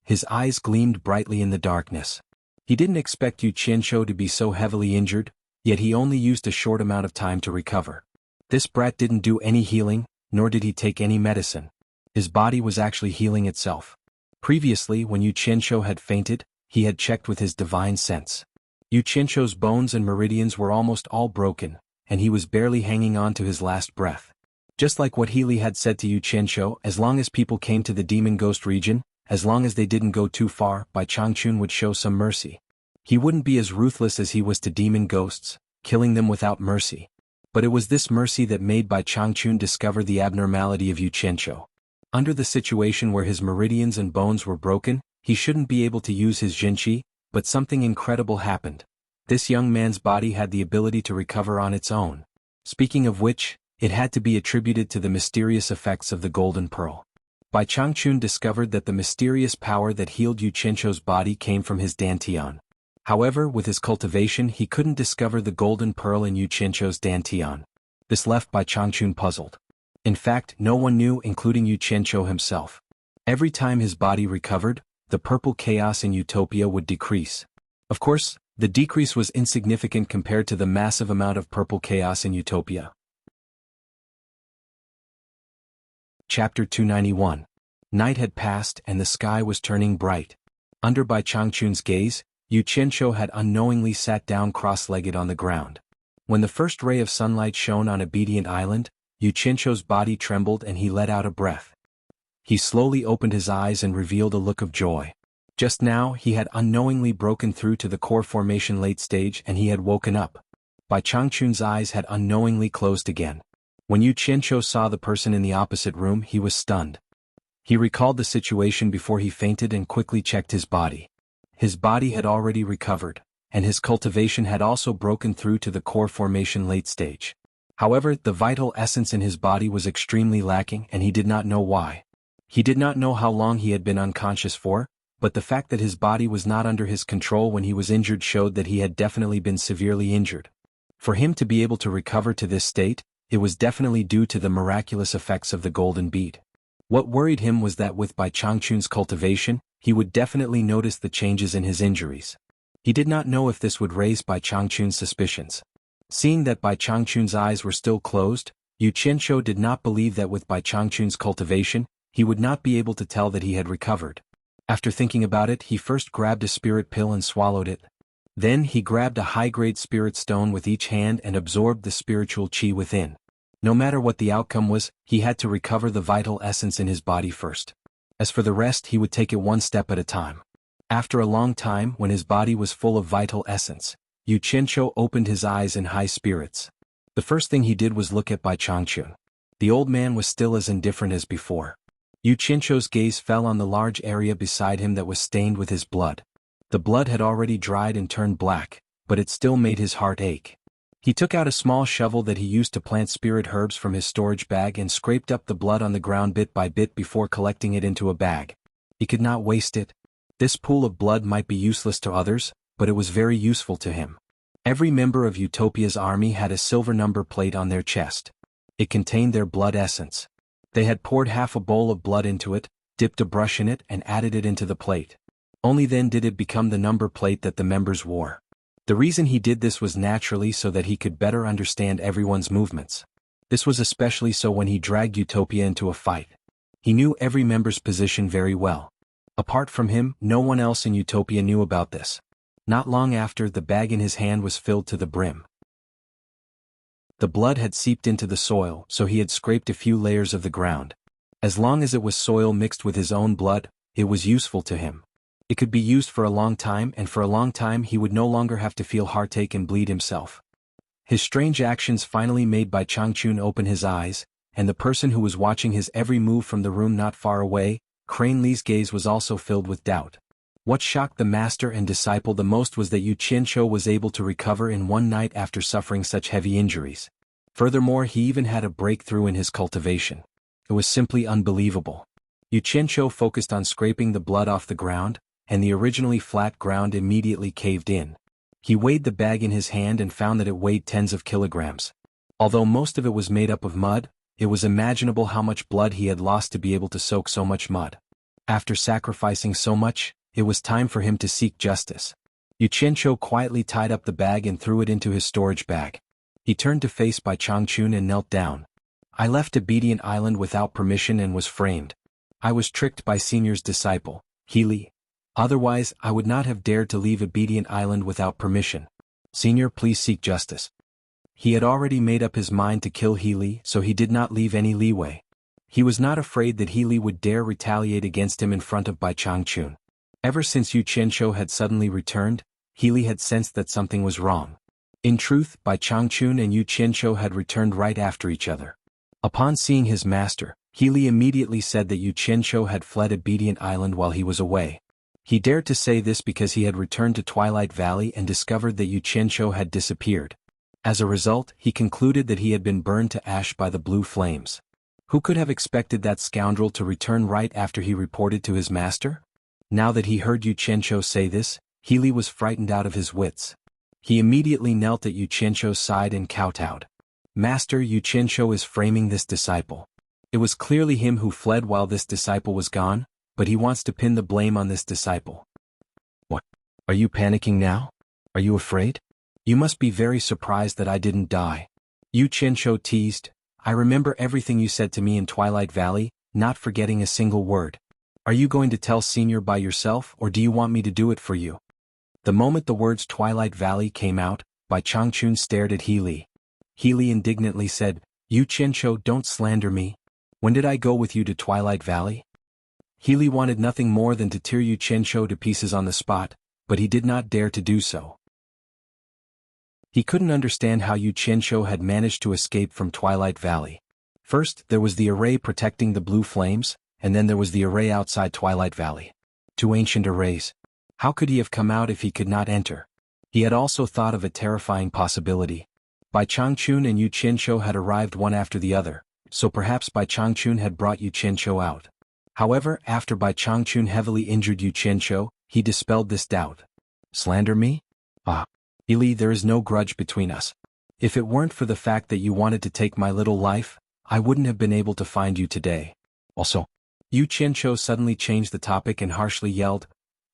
His eyes gleamed brightly in the darkness. He didn't expect Yu Qianzhou to be so heavily injured, yet he only used a short amount of time to recover. This brat didn't do any healing, nor did he take any medicine. His body was actually healing itself. Previously, when Yu Qianzhou had fainted, he had checked with his divine sense. Yu Qianzhou's bones and meridians were almost all broken, and he was barely hanging on to his last breath. Just like what Healy had said to Yu Qianzhou, as long as people came to the demon ghost region, as long as they didn't go too far, Bai Changchun would show some mercy. He wouldn't be as ruthless as he was to demon ghosts, killing them without mercy. But it was this mercy that made Bai Changchun discover the abnormality of Yu Qianzhou. Under the situation where his meridians and bones were broken, he shouldn't be able to use his jinqi, but something incredible happened. This young man's body had the ability to recover on its own. Speaking of which, it had to be attributed to the mysterious effects of the golden pearl. Bai Changchun discovered that the mysterious power that healed Yu Qianzhou's body came from his dantian. However, with his cultivation he couldn't discover the golden pearl in Yu Qianzhou's dantian. This left Bai Changchun puzzled. In fact, no one knew, including Yu Qianzhou himself. Every time his body recovered, the purple chaos in Utopia would decrease. Of course, the decrease was insignificant compared to the massive amount of purple chaos in Utopia. Chapter 291. Night had passed and the sky was turning bright. Under Bai Changchun's gaze, Yu Qianzhou had unknowingly sat down cross-legged on the ground. When the first ray of sunlight shone on Obedient Island, Yu Qianzhou's body trembled and he let out a breath. He slowly opened his eyes and revealed a look of joy. Just now he had unknowingly broken through to the core formation late stage and he had woken up. Bai Changchun's eyes had unknowingly closed again. When Yu Qianzhou saw the person in the opposite room he was stunned. He recalled the situation before he fainted and quickly checked his body. His body had already recovered, and his cultivation had also broken through to the core formation late stage. However, the vital essence in his body was extremely lacking and he did not know why. He did not know how long he had been unconscious for, but the fact that his body was not under his control when he was injured showed that he had definitely been severely injured. For him to be able to recover to this state, it was definitely due to the miraculous effects of the golden bead. What worried him was that with Bai Changchun's cultivation, he would definitely notice the changes in his injuries. He did not know if this would raise Bai Changchun's suspicions. Seeing that Bai Changchun's eyes were still closed, Yu Qianzhou did not believe that with Bai Changchun's cultivation, he would not be able to tell that he had recovered. After thinking about it, he first grabbed a spirit pill and swallowed it. Then he grabbed a high-grade spirit stone with each hand and absorbed the spiritual qi within. No matter what the outcome was, he had to recover the vital essence in his body first. As for the rest, he would take it one step at a time. After a long time, when his body was full of vital essence, Yu Qianzhou opened his eyes in high spirits. The first thing he did was look at Bai Changchun. The old man was still as indifferent as before. Yu Qianzhou's gaze fell on the large area beside him that was stained with his blood. The blood had already dried and turned black, but it still made his heart ache. He took out a small shovel that he used to plant spirit herbs from his storage bag and scraped up the blood on the ground bit by bit before collecting it into a bag. He could not waste it. This pool of blood might be useless to others, but it was very useful to him. Every member of Utopia's army had a silver number plate on their chest. It contained their blood essence. They had poured half a bowl of blood into it, dipped a brush in it and added it into the plate. Only then did it become the number plate that the members wore. The reason he did this was naturally so that he could better understand everyone's movements. This was especially so when he dragged Utopia into a fight. He knew every member's position very well. Apart from him, no one else in Utopia knew about this. Not long after, the bag in his hand was filled to the brim. The blood had seeped into the soil, so he had scraped a few layers of the ground. As long as it was soil mixed with his own blood, it was useful to him. It could be used for a long time, and for a long time he would no longer have to feel heartache and bleed himself. His strange actions finally made Bai Changchun open his eyes, and the person who was watching his every move from the room not far away, Crane Li's gaze was also filled with doubt. What shocked the master and disciple the most was that Yu Qianzhou was able to recover in one night after suffering such heavy injuries. Furthermore, he even had a breakthrough in his cultivation. It was simply unbelievable. Yu Qianzhou focused on scraping the blood off the ground, and the originally flat ground immediately caved in. He weighed the bag in his hand and found that it weighed tens of kilograms. Although most of it was made up of mud, it was imaginable how much blood he had lost to be able to soak so much mud. After sacrificing so much, it was time for him to seek justice. Yu Qianzhou quietly tied up the bag and threw it into his storage bag. He turned to face Bai Changchun and knelt down. I left Obedient Island without permission and was framed. I was tricked by Senior's disciple, Healy. Otherwise, I would not have dared to leave Obedient Island without permission. Senior, please seek justice. He had already made up his mind to kill Healy, so he did not leave any leeway. He was not afraid that Healy would dare retaliate against him in front of Bai Changchun. Ever since Yu Qianzhou had suddenly returned, Healy had sensed that something was wrong. In truth, Bai Changchun and Yu Qianzhou had returned right after each other. Upon seeing his master, Healy immediately said that Yu Qianzhou had fled Obedient Island while he was away. He dared to say this because he had returned to Twilight Valley and discovered that Yu Qianzhou had disappeared. As a result, he concluded that he had been burned to ash by the blue flames. Who could have expected that scoundrel to return right after he reported to his master? Now that he heard Yu Qianzhou say this, Healy was frightened out of his wits. He immediately knelt at Yu Qianzhou's side and kowtowed. Master, Yu Qianzhou is framing this disciple. It was clearly him who fled while this disciple was gone, but he wants to pin the blame on this disciple. What? Are you panicking now? Are you afraid? You must be very surprised that I didn't die. Yu Qianzhou teased. I remember everything you said to me in Twilight Valley, not forgetting a single word. Are you going to tell Senior by yourself or do you want me to do it for you? The moment the words Twilight Valley came out, Bai Changchun stared at Healy. Healy indignantly said, Yu Qianzhou, don't slander me. When did I go with you to Twilight Valley? Healy wanted nothing more than to tear Yu Qianzhou to pieces on the spot, but he did not dare to do so. He couldn't understand how Yu Qianzhou had managed to escape from Twilight Valley. First, there was the array protecting the blue flames, and then there was the array outside Twilight Valley. Two ancient arrays. How could he have come out if he could not enter? He had also thought of a terrifying possibility. Bai Changchun and Yu Qianzhou had arrived one after the other, so perhaps Bai Changchun had brought Yu Qianzhou out. However, after Bai Changchun heavily injured Yu Qianzhou, he dispelled this doubt. Slander me? Healy, there is no grudge between us. If it weren't for the fact that you wanted to take my little life, I wouldn't have been able to find you today. Also, Yu Qianzhou suddenly changed the topic and harshly yelled,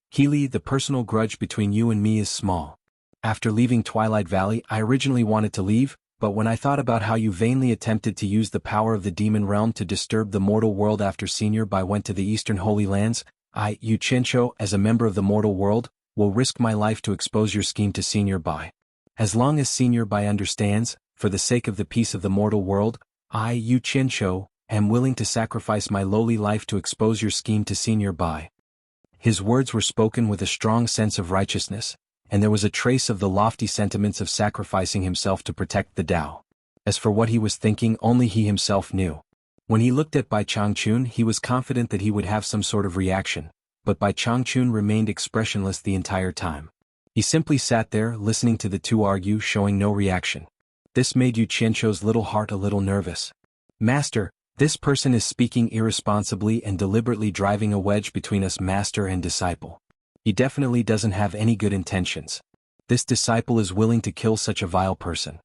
Healy, the personal grudge between you and me is small. After leaving Twilight Valley, I originally wanted to leave, but when I thought about how you vainly attempted to use the power of the demon realm to disturb the mortal world after Senior Bai went to the Eastern Holy Lands, I, Yu Qianzhou, as a member of the mortal world, will risk my life to expose your scheme to Senior Bai. As long as Senior Bai understands, for the sake of the peace of the mortal world, I, Yu Qianzhou, am willing to sacrifice my lowly life to expose your scheme to Senior Bai. His words were spoken with a strong sense of righteousness, and there was a trace of the lofty sentiments of sacrificing himself to protect the Tao. As for what he was thinking, only he himself knew. When he looked at Bai Changchun, he was confident that he would have some sort of reaction, but Bai Changchun remained expressionless the entire time. He simply sat there, listening to the two argue, showing no reaction. This made Yu Qianzhou's little heart a little nervous. Master, this person is speaking irresponsibly and deliberately driving a wedge between us, master and disciple. He definitely doesn't have any good intentions. This disciple is willing to kill such a vile person.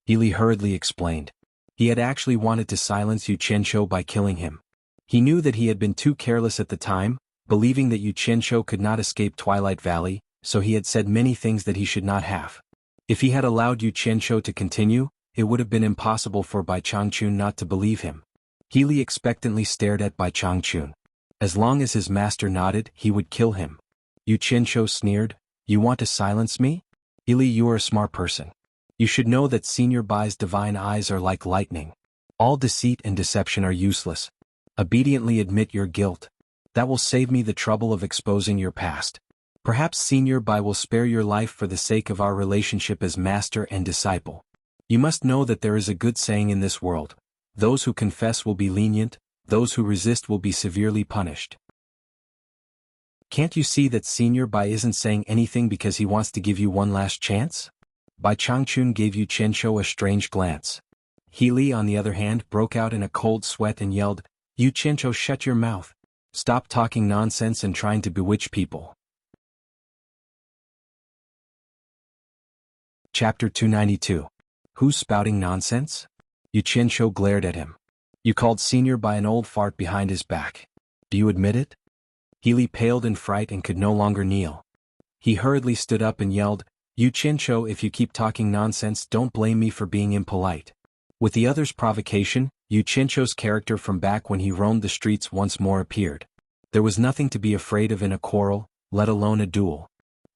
Healy hurriedly explained. He had actually wanted to silence Yu Qianzhou by killing him. He knew that he had been too careless at the time, believing that Yu Qianzhou could not escape Twilight Valley, so he had said many things that he should not have. If he had allowed Yu Qianzhou to continue, it would have been impossible for Bai Changchun not to believe him. Healy expectantly stared at Bai Changchun. As long as his master nodded, he would kill him. Yu Qianzhou sneered, You want to silence me? Healy, you are a smart person. You should know that Senior Bai's divine eyes are like lightning. All deceit and deception are useless. Obediently admit your guilt. That will save me the trouble of exposing your past. Perhaps Senior Bai will spare your life for the sake of our relationship as master and disciple. You must know that there is a good saying in this world. Those who confess will be lenient, those who resist will be severely punished. Can't you see that Senior Bai isn't saying anything because he wants to give you one last chance? Bai Changchun gave Yu Qianzhou a strange glance. Healy, on the other hand, broke out in a cold sweat and yelled, Yu Qianzhou, shut your mouth. Stop talking nonsense and trying to bewitch people. Chapter 292. Who's spouting nonsense? Xianxia glared at him. You called Senior by an old fart behind his back. Do you admit it? Healy paled in fright and could no longer kneel. He hurriedly stood up and yelled, Xianxia, if you keep talking nonsense, don't blame me for being impolite. With the other's provocation, Xianxia's character from back when he roamed the streets once more appeared. There was nothing to be afraid of in a quarrel, let alone a duel.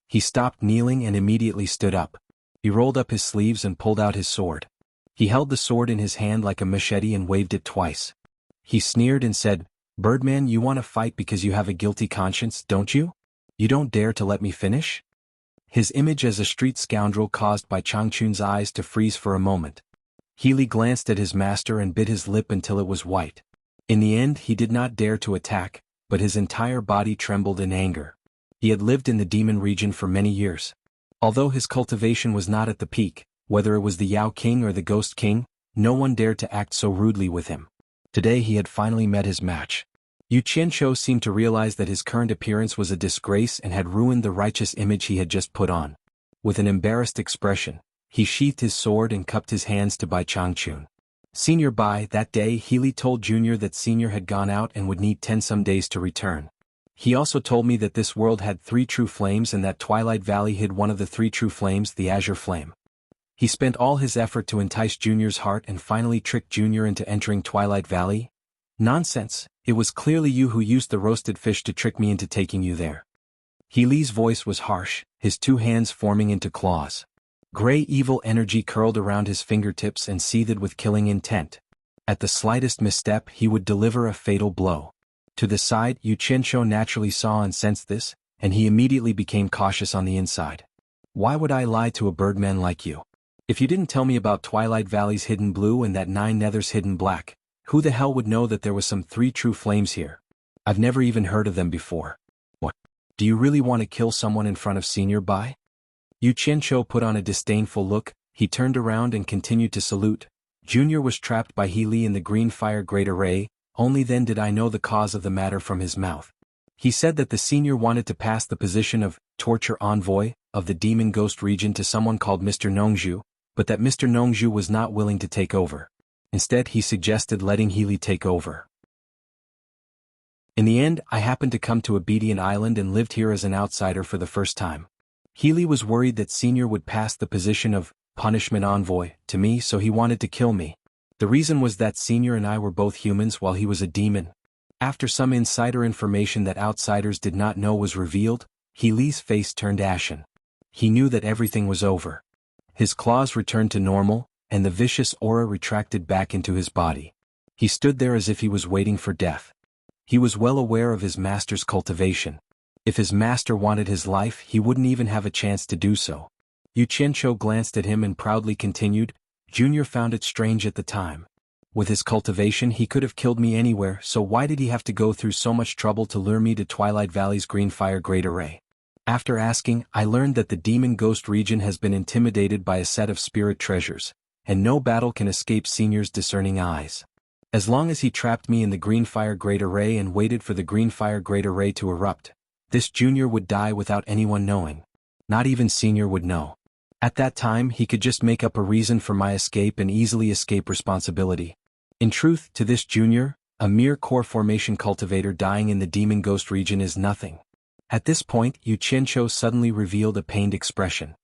He stopped kneeling and immediately stood up. He rolled up his sleeves and pulled out his sword. He held the sword in his hand like a machete and waved it twice. He sneered and said, Birdman, you want to fight because you have a guilty conscience, don't you? You don't dare to let me finish? His image as a street scoundrel caused by Changchun's eyes to freeze for a moment. Healy glanced at his master and bit his lip until it was white. In the end he did not dare to attack, but his entire body trembled in anger. He had lived in the demon region for many years. Although his cultivation was not at the peak, whether it was the Yao King or the Ghost King, no one dared to act so rudely with him. Today he had finally met his match. Xianxia seemed to realize that his current appearance was a disgrace and had ruined the righteous image he had just put on. With an embarrassed expression, he sheathed his sword and cupped his hands to Bai Changchun. Senior Bai, that day Healy told Junior that Senior had gone out and would need 10 some days to return. He also told me that this world had 3 true flames and that Twilight Valley hid one of the 3 true flames, the Azure Flame. He spent all his effort to entice Junior's heart and finally tricked Junior into entering Twilight Valley? Nonsense, it was clearly you who used the roasted fish to trick me into taking you there. Healy's voice was harsh, his 2 hands forming into claws. Gray evil energy curled around his fingertips and seethed with killing intent. At the slightest misstep he would deliver a fatal blow. To the side, Xianxia naturally saw and sensed this, and he immediately became cautious on the inside. Why would I lie to a birdman like you? If you didn't tell me about Twilight Valley's hidden blue and that 9 nethers hidden black, who the hell would know that there was some 3 true flames here? I've never even heard of them before. What? Do you really want to kill someone in front of Senior Bai? Xianxia put on a disdainful look. He turned around and continued to salute. Junior was trapped by Healy in the green fire great array. Only then did I know the cause of the matter from his mouth. He said that the senior wanted to pass the position of torture envoy of the demon ghost region to someone called Mr. Nongzhu, but that Mr. Nongzhu was not willing to take over. Instead he suggested letting Healy take over. In the end, I happened to come to Obedient Island and lived here as an outsider for the first time. Healy was worried that Senior would pass the position of punishment envoy to me, so he wanted to kill me. The reason was that Senior and I were both humans while he was a demon. After some insider information that outsiders did not know was revealed, Healy's face turned ashen. He knew that everything was over. His claws returned to normal, and the vicious aura retracted back into his body. He stood there as if he was waiting for death. He was well aware of his master's cultivation. If his master wanted his life, he wouldn't even have a chance to do so. Xianxia glanced at him and proudly continued, Junior found it strange at the time. With his cultivation he could have killed me anywhere, so why did he have to go through so much trouble to lure me to Twilight Valley's green fire great array? After asking, I learned that the demon ghost region has been intimidated by a set of spirit treasures, and no battle can escape Senior's discerning eyes. As long as he trapped me in the green fire great array and waited for the green fire great array to erupt, this Junior would die without anyone knowing. Not even Senior would know. At that time he could just make up a reason for my escape and easily escape responsibility. In truth, to this Junior, a mere core formation cultivator dying in the demon ghost region is nothing. At this point, Xianxia suddenly revealed a pained expression.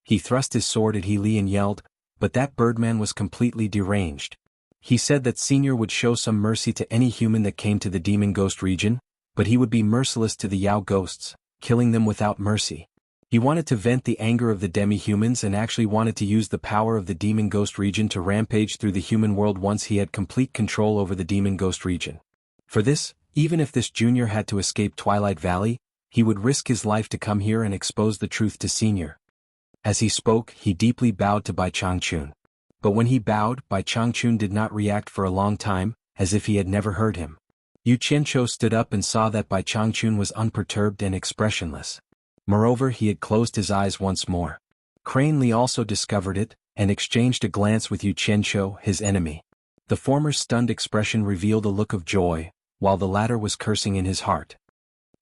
He thrust his sword at Healy and yelled, but that birdman was completely deranged. He said that Senior would show some mercy to any human that came to the demon ghost region, but he would be merciless to the Yao ghosts, killing them without mercy. He wanted to vent the anger of the demi-humans and actually wanted to use the power of the demon ghost region to rampage through the human world once he had complete control over the demon ghost region. For this, even if this Junior had to escape Twilight Valley, he would risk his life to come here and expose the truth to Senior. As he spoke, he deeply bowed to Bai Changchun. But when he bowed, Bai Changchun did not react for a long time, as if he had never heard him. Xianxia stood up and saw that Bai Changchun was unperturbed and expressionless. Moreover, he had closed his eyes once more. Crane Li also discovered it, and exchanged a glance with Xianxia, his enemy. The former's stunned expression revealed a look of joy, while the latter was cursing in his heart.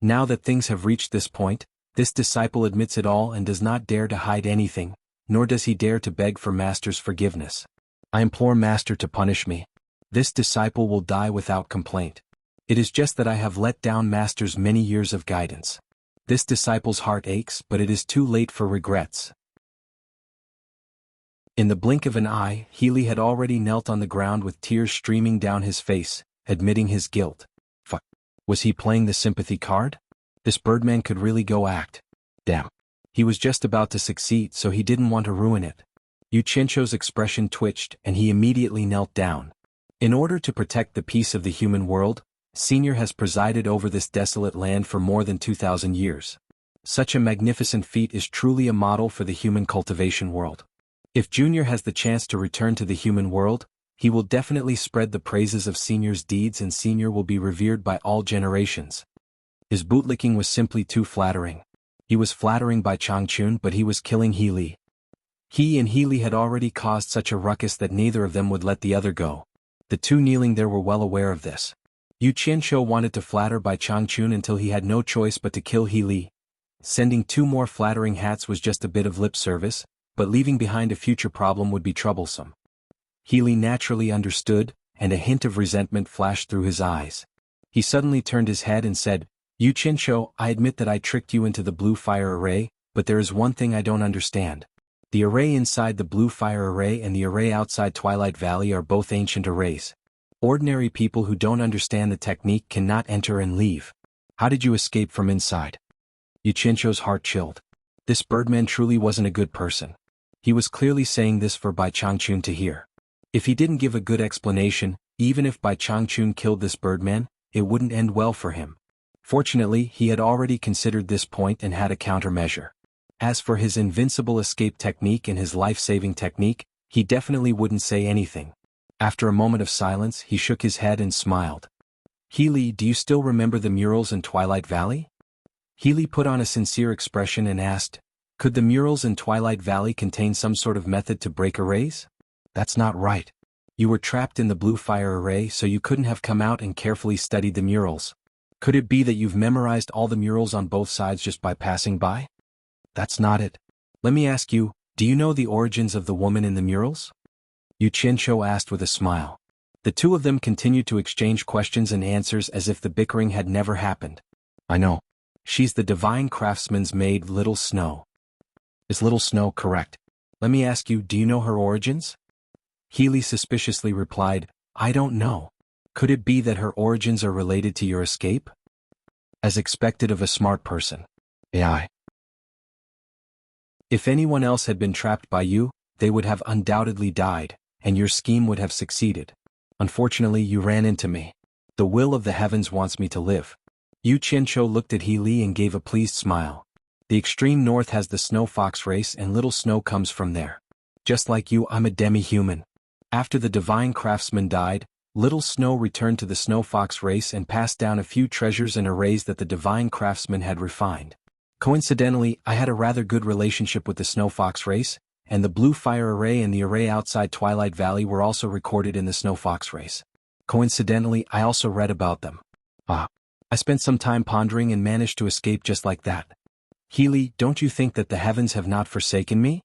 Now that things have reached this point, this disciple admits it all and does not dare to hide anything, nor does he dare to beg for Master's forgiveness. I implore Master to punish me. This disciple will die without complaint. It is just that I have let down Master's many years of guidance. This disciple's heart aches, but it is too late for regrets. In the blink of an eye, Healy had already knelt on the ground with tears streaming down his face, admitting his guilt. Fuck. Was he playing the sympathy card? This Birdman could really go act. Damn. He was just about to succeed, so he didn't want to ruin it. Xianxia's expression twitched, and he immediately knelt down. In order to protect the peace of the human world, Senior has presided over this desolate land for more than 2,000 years. Such a magnificent feat is truly a model for the human cultivation world. If Junior has the chance to return to the human world, he will definitely spread the praises of Senior's deeds, and Senior will be revered by all generations. His bootlicking was simply too flattering. He was flattering by Changchun, but he was killing Healy. He and Healy had already caused such a ruckus that neither of them would let the other go. The two kneeling there were well aware of this. Xianxia wanted to flatter by Changchun until he had no choice but to kill Healy. Sending two more flattering hats was just a bit of lip service, but leaving behind a future problem would be troublesome. Healy naturally understood, and a hint of resentment flashed through his eyes. He suddenly turned his head and said, Xianxia, I admit that I tricked you into the blue fire array, but there is one thing I don't understand. The array inside the blue fire array and the array outside Twilight Valley are both ancient arrays. Ordinary people who don't understand the technique cannot enter and leave. How did you escape from inside? Xianxia's heart chilled. This Birdman truly wasn't a good person. He was clearly saying this for Bai Changchun to hear. If he didn't give a good explanation, even if Bai Changchun killed this Birdman, it wouldn't end well for him. Fortunately, he had already considered this point and had a countermeasure. As for his invincible escape technique and his life-saving technique, he definitely wouldn't say anything. After a moment of silence, he shook his head and smiled. Healy, do you still remember the murals in Twilight Valley? Healy put on a sincere expression and asked, could the murals in Twilight Valley contain some sort of method to break arrays? That's not right. You were trapped in the blue fire array, so you couldn't have come out and carefully studied the murals. Could it be that you've memorized all the murals on both sides just by passing by? That's not it. Let me ask you, do you know the origins of the woman in the murals? Xianxia asked with a smile. The two of them continued to exchange questions and answers as if the bickering had never happened. I know. She's the divine craftsman's maid, Little Snow. Is Little Snow correct? Let me ask you, do you know her origins? Healy suspiciously replied, I don't know. Could it be that her origins are related to your escape? As expected of a smart person. AI. If anyone else had been trapped by you, they would have undoubtedly died, and your scheme would have succeeded. Unfortunately, you ran into me. The will of the heavens wants me to live. Xianxia looked at Healy and gave a pleased smile. The extreme north has the snow fox race, and Little Snow comes from there. Just like you, I'm a demi-human. After the divine craftsman died, Little Snow returned to the snow fox race and passed down a few treasures and arrays that the divine craftsman had refined. Coincidentally, I had a rather good relationship with the snow fox race, and the blue fire array and the array outside Twilight Valley were also recorded in the snow fox race. Coincidentally, I also read about them. I spent some time pondering and managed to escape just like that. Healy, don't you think that the heavens have not forsaken me?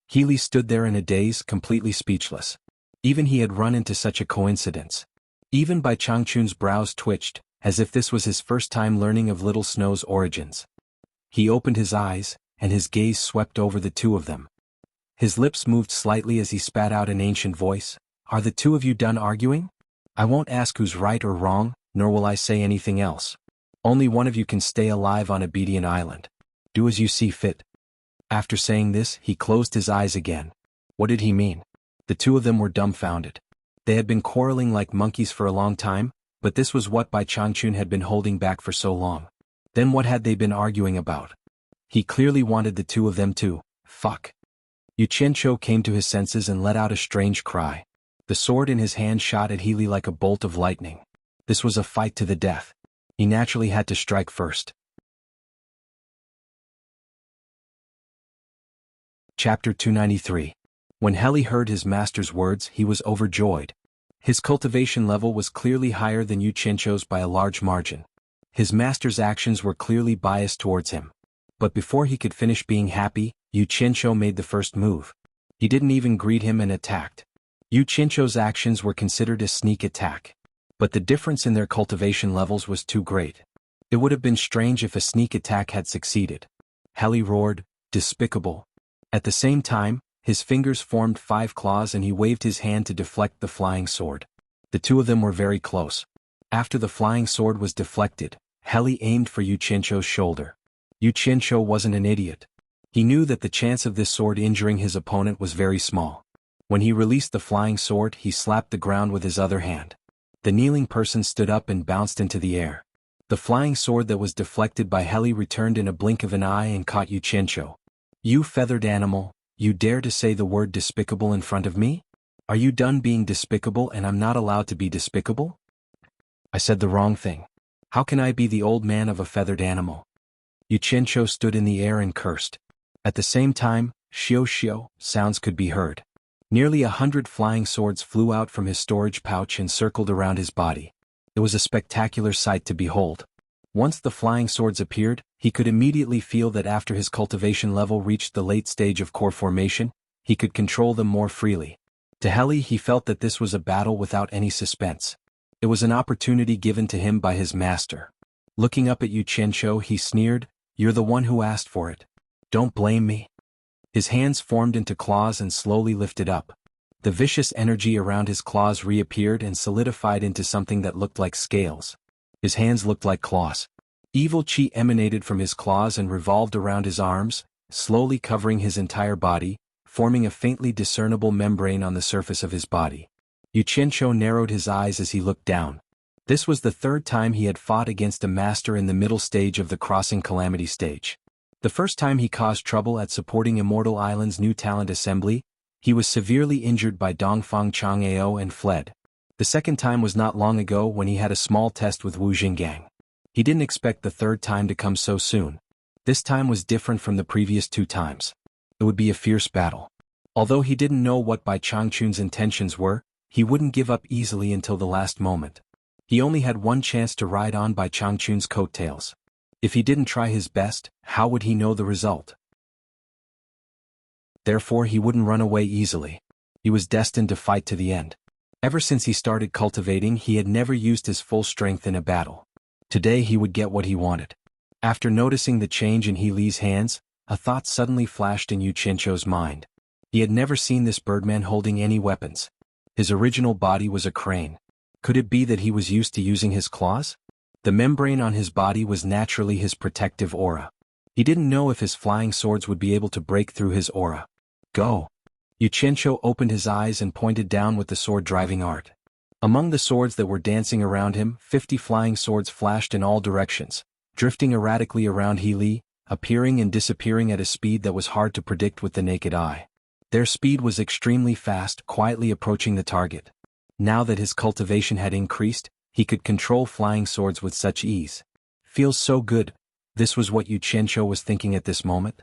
Healy stood there in a daze, completely speechless. Even he had run into such a coincidence. Even Bai Changchun's brows twitched, as if this was his first time learning of Little Snow's origins. He opened his eyes, and his gaze swept over the two of them. His lips moved slightly as he spat out an ancient voice. Are the two of you done arguing? I won't ask who's right or wrong, nor will I say anything else. Only one of you can stay alive on Obedient Island. Do as you see fit. After saying this, he closed his eyes again. What did he mean? The two of them were dumbfounded. They had been quarreling like monkeys for a long time, but this was what Bai Changchun had been holding back for so long. Then what had they been arguing about? He clearly wanted the two of them to fuck. Xianxia came to his senses and let out a strange cry. The sword in his hand shot at Healy like a bolt of lightning. This was a fight to the death. He naturally had to strike first. Chapter 293. When Healy heard his master's words, he was overjoyed. His cultivation level was clearly higher than Xianxia's by a large margin. His master's actions were clearly biased towards him. But before he could finish being happy, Xianxia made the first move. He didn't even greet him and attacked. Xianxia's actions were considered a sneak attack. But the difference in their cultivation levels was too great. It would have been strange if a sneak attack had succeeded. Heli roared, "Despicable." At the same time, his fingers formed 5 claws and he waved his hand to deflect the flying sword. The two of them were very close. After the flying sword was deflected, Heli aimed for Xianxia's shoulder. Xianxia wasn't an idiot. He knew that the chance of this sword injuring his opponent was very small. When he released the flying sword, he slapped the ground with his other hand. The kneeling person stood up and bounced into the air. The flying sword that was deflected by Heli returned in a blink of an eye and caught Xianxia. "You feathered animal, you dare to say the word despicable in front of me? Are you done being despicable and I'm not allowed to be despicable? I said the wrong thing. How can I be the old man of a feathered animal?" Xianxia stood in the air and cursed. At the same time, "Xiao" sounds could be heard. Nearly 100 flying swords flew out from his storage pouch and circled around his body. It was a spectacular sight to behold. Once the flying swords appeared, he could immediately feel that after his cultivation level reached the late stage of core formation, he could control them more freely. To Heli, he felt that this was a battle without any suspense. It was an opportunity given to him by his master. Looking up at Xianxia, he sneered, "You're the one who asked for it. Don't blame me." His hands formed into claws and slowly lifted up. The vicious energy around his claws reappeared and solidified into something that looked like scales. His hands looked like claws. Evil chi emanated from his claws and revolved around his arms, slowly covering his entire body, forming a faintly discernible membrane on the surface of his body. Xianxia narrowed his eyes as he looked down. This was the 3rd time he had fought against a master in the middle stage of the crossing calamity stage. The first time he caused trouble at supporting Immortal Island's new talent assembly, he was severely injured by Dongfang Chang'ao and fled. The second time was not long ago when he had a small test with Wu Jinggang. He didn't expect the 3rd time to come so soon. This time was different from the previous 2 times. It would be a fierce battle. Although he didn't know what Bai Changchun's intentions were, he wouldn't give up easily until the last moment. He only had one chance to ride on Bai Changchun's coattails. If he didn't try his best, how would he know the result? Therefore he wouldn't run away easily. He was destined to fight to the end. Ever since he started cultivating, he had never used his full strength in a battle. Today he would get what he wanted. After noticing the change in He Li's hands, a thought suddenly flashed in Xianxia's mind. He had never seen this birdman holding any weapons. His original body was a crane. Could it be that he was used to using his claws? The membrane on his body was naturally his protective aura. He didn't know if his flying swords would be able to break through his aura. "Go!" Xianxia opened his eyes and pointed down with the sword-driving art. Among the swords that were dancing around him, 50 flying swords flashed in all directions, drifting erratically around He Li, appearing and disappearing at a speed that was hard to predict with the naked eye. Their speed was extremely fast, quietly approaching the target. Now that his cultivation had increased, he could control flying swords with such ease. "Feels so good." This was what Xianxia was thinking at this moment.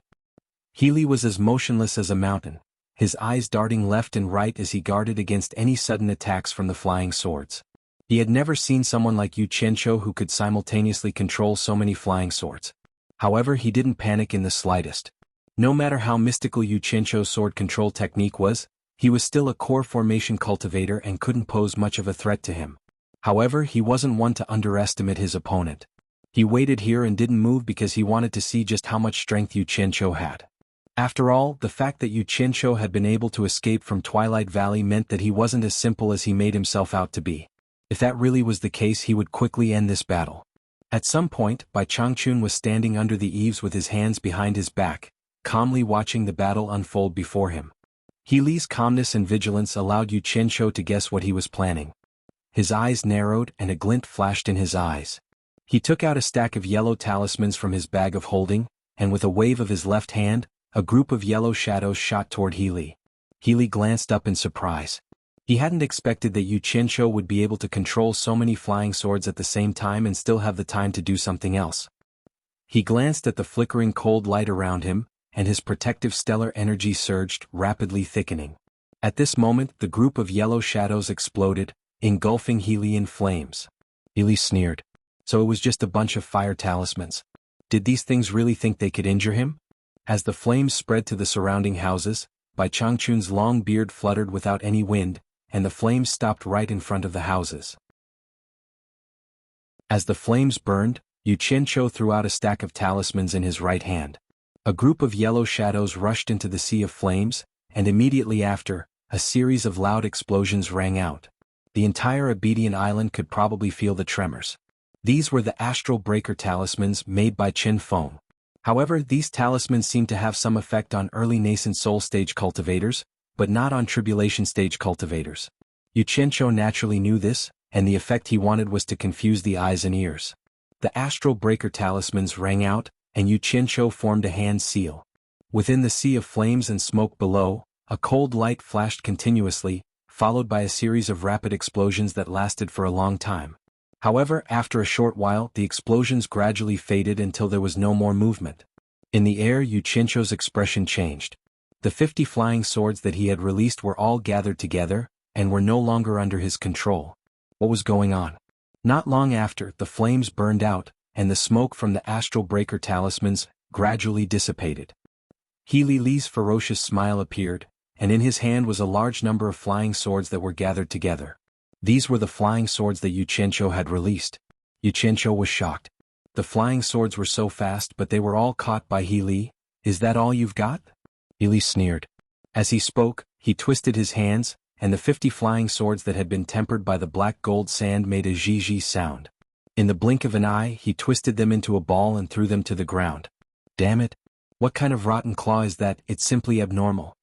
He Li was as motionless as a mountain, his eyes darting left and right as he guarded against any sudden attacks from the flying swords. He had never seen someone like Xianxia who could simultaneously control so many flying swords. However, he didn't panic in the slightest. No matter how mystical Xianxia's sword control technique was, he was still a core formation cultivator and couldn't pose much of a threat to him. However, he wasn't one to underestimate his opponent. He waited here and didn't move because he wanted to see just how much strength Xianxia had. After all, the fact that Xianxia had been able to escape from Twilight Valley meant that he wasn't as simple as he made himself out to be. If that really was the case, he would quickly end this battle. At some point, Bai Changchun was standing under the eaves with his hands behind his back, calmly watching the battle unfold before him. He Li's calmness and vigilance allowed Xianxia to guess what he was planning. His eyes narrowed and a glint flashed in his eyes. He took out a stack of yellow talismans from his bag of holding, and with a wave of his left hand, a group of yellow shadows shot toward He Li. He Li glanced up in surprise. He hadn't expected that Xianxia would be able to control so many flying swords at the same time and still have the time to do something else. He glanced at the flickering cold light around him, and his protective stellar energy surged, rapidly thickening. At this moment, the group of yellow shadows exploded, engulfing Healy in flames. Healy sneered. So it was just a bunch of fire talismans. Did these things really think they could injure him? As the flames spread to the surrounding houses, Bai Changchun's long beard fluttered without any wind, and the flames stopped right in front of the houses. As the flames burned, Yu Qianqiu threw out a stack of talismans in his right hand. A group of yellow shadows rushed into the sea of flames, and immediately after, a series of loud explosions rang out. The entire Obedient Island could probably feel the tremors. These were the astral breaker talismans made by Qin Feng. However, these talismans seemed to have some effect on early nascent soul stage cultivators, but not on tribulation stage cultivators. Yu Qianqiu naturally knew this, and the effect he wanted was to confuse the eyes and ears. The astral breaker talismans rang out, and Yu Qianqiu formed a hand seal. Within the sea of flames and smoke below, a cold light flashed continuously, followed by a series of rapid explosions that lasted for a long time. However, after a short while, the explosions gradually faded until there was no more movement. In the air, Yu Qianqiu's expression changed. The 50 flying swords that he had released were all gathered together, and were no longer under his control. What was going on? Not long after, the flames burned out, and the smoke from the astral breaker talismans gradually dissipated. Healy Li's ferocious smile appeared, and in his hand was a large number of flying swords that were gathered together. These were the flying swords that Yu Qianqiu had released. Yu Qianqiu was shocked. The flying swords were so fast, but they were all caught by Healy. Is that all you've got? Healy sneered. As he spoke, he twisted his hands, and the 50 flying swords that had been tempered by the black gold sand made a zhi sound. In the blink of an eye, he twisted them into a ball and threw them to the ground. Damn it! What kind of rotten claw is that? It's simply abnormal.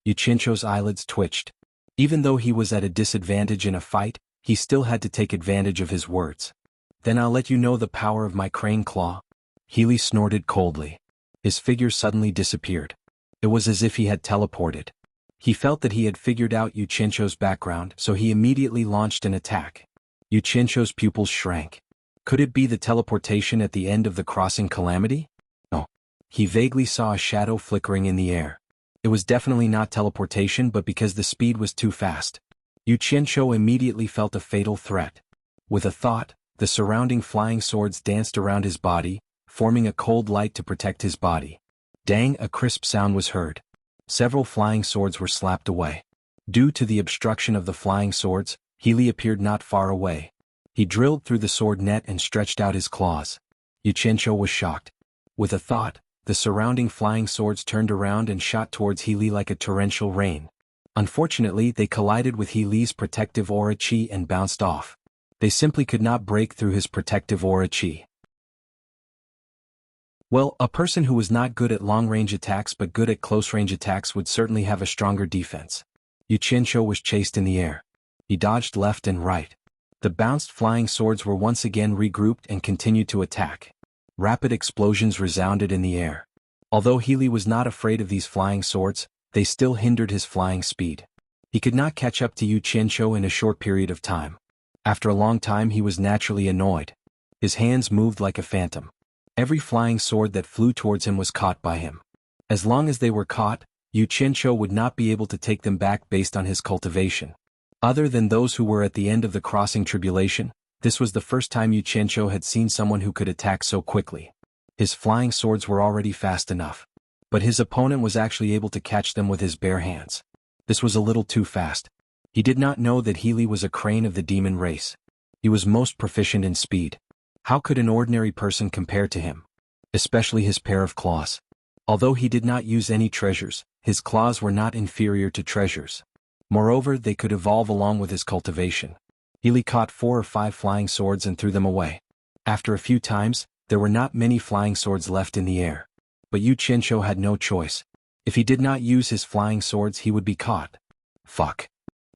Yu Qianqiu's eyelids twitched. Even though he was at a disadvantage in a fight, he still had to take advantage of his words. Then I'll let you know the power of my crane claw. Healy snorted coldly. His figure suddenly disappeared. It was as if he had teleported. He felt that he had figured out Yu Qianqiu's background, so he immediately launched an attack. Yu Qianqiu's pupils shrank. Could it be the teleportation at the end of the crossing calamity? No. He vaguely saw a shadow flickering in the air. It was definitely not teleportation, but because the speed was too fast. Yu Qianqiu immediately felt a fatal threat. With a thought, the surrounding flying swords danced around his body, forming a cold light to protect his body. Dang, a crisp sound was heard. Several flying swords were slapped away. Due to the obstruction of the flying swords, Healy appeared not far away. He drilled through the sword net and stretched out his claws. Yu Qianqiu was shocked. With a thought, the surrounding flying swords turned around and shot towards Healy like a torrential rain. Unfortunately, they collided with Healy's protective aura chi and bounced off. They simply could not break through his protective aura chi. Well, a person who was not good at long-range attacks but good at close-range attacks would certainly have a stronger defense. Yu Qianqiu was chased in the air. He dodged left and right. The bounced flying swords were once again regrouped and continued to attack. Rapid explosions resounded in the air. Although Healy was not afraid of these flying swords, they still hindered his flying speed. He could not catch up to Yu Qianqiu in a short period of time. After a long time he was naturally annoyed. His hands moved like a phantom. Every flying sword that flew towards him was caught by him. As long as they were caught, Yu Qianqiu would not be able to take them back based on his cultivation. Other than those who were at the end of the crossing tribulation, this was the first time Yu Qianqiu had seen someone who could attack so quickly. His flying swords were already fast enough. But his opponent was actually able to catch them with his bare hands. This was a little too fast. He did not know that Healy was a crane of the demon race. He was most proficient in speed. How could an ordinary person compare to him? Especially his pair of claws. Although he did not use any treasures, his claws were not inferior to treasures. Moreover, they could evolve along with his cultivation. Healy caught 4 or 5 flying swords and threw them away. After a few times, there were not many flying swords left in the air. But Yu Qianqiu had no choice. If he did not use his flying swords, he would be caught. Fuck.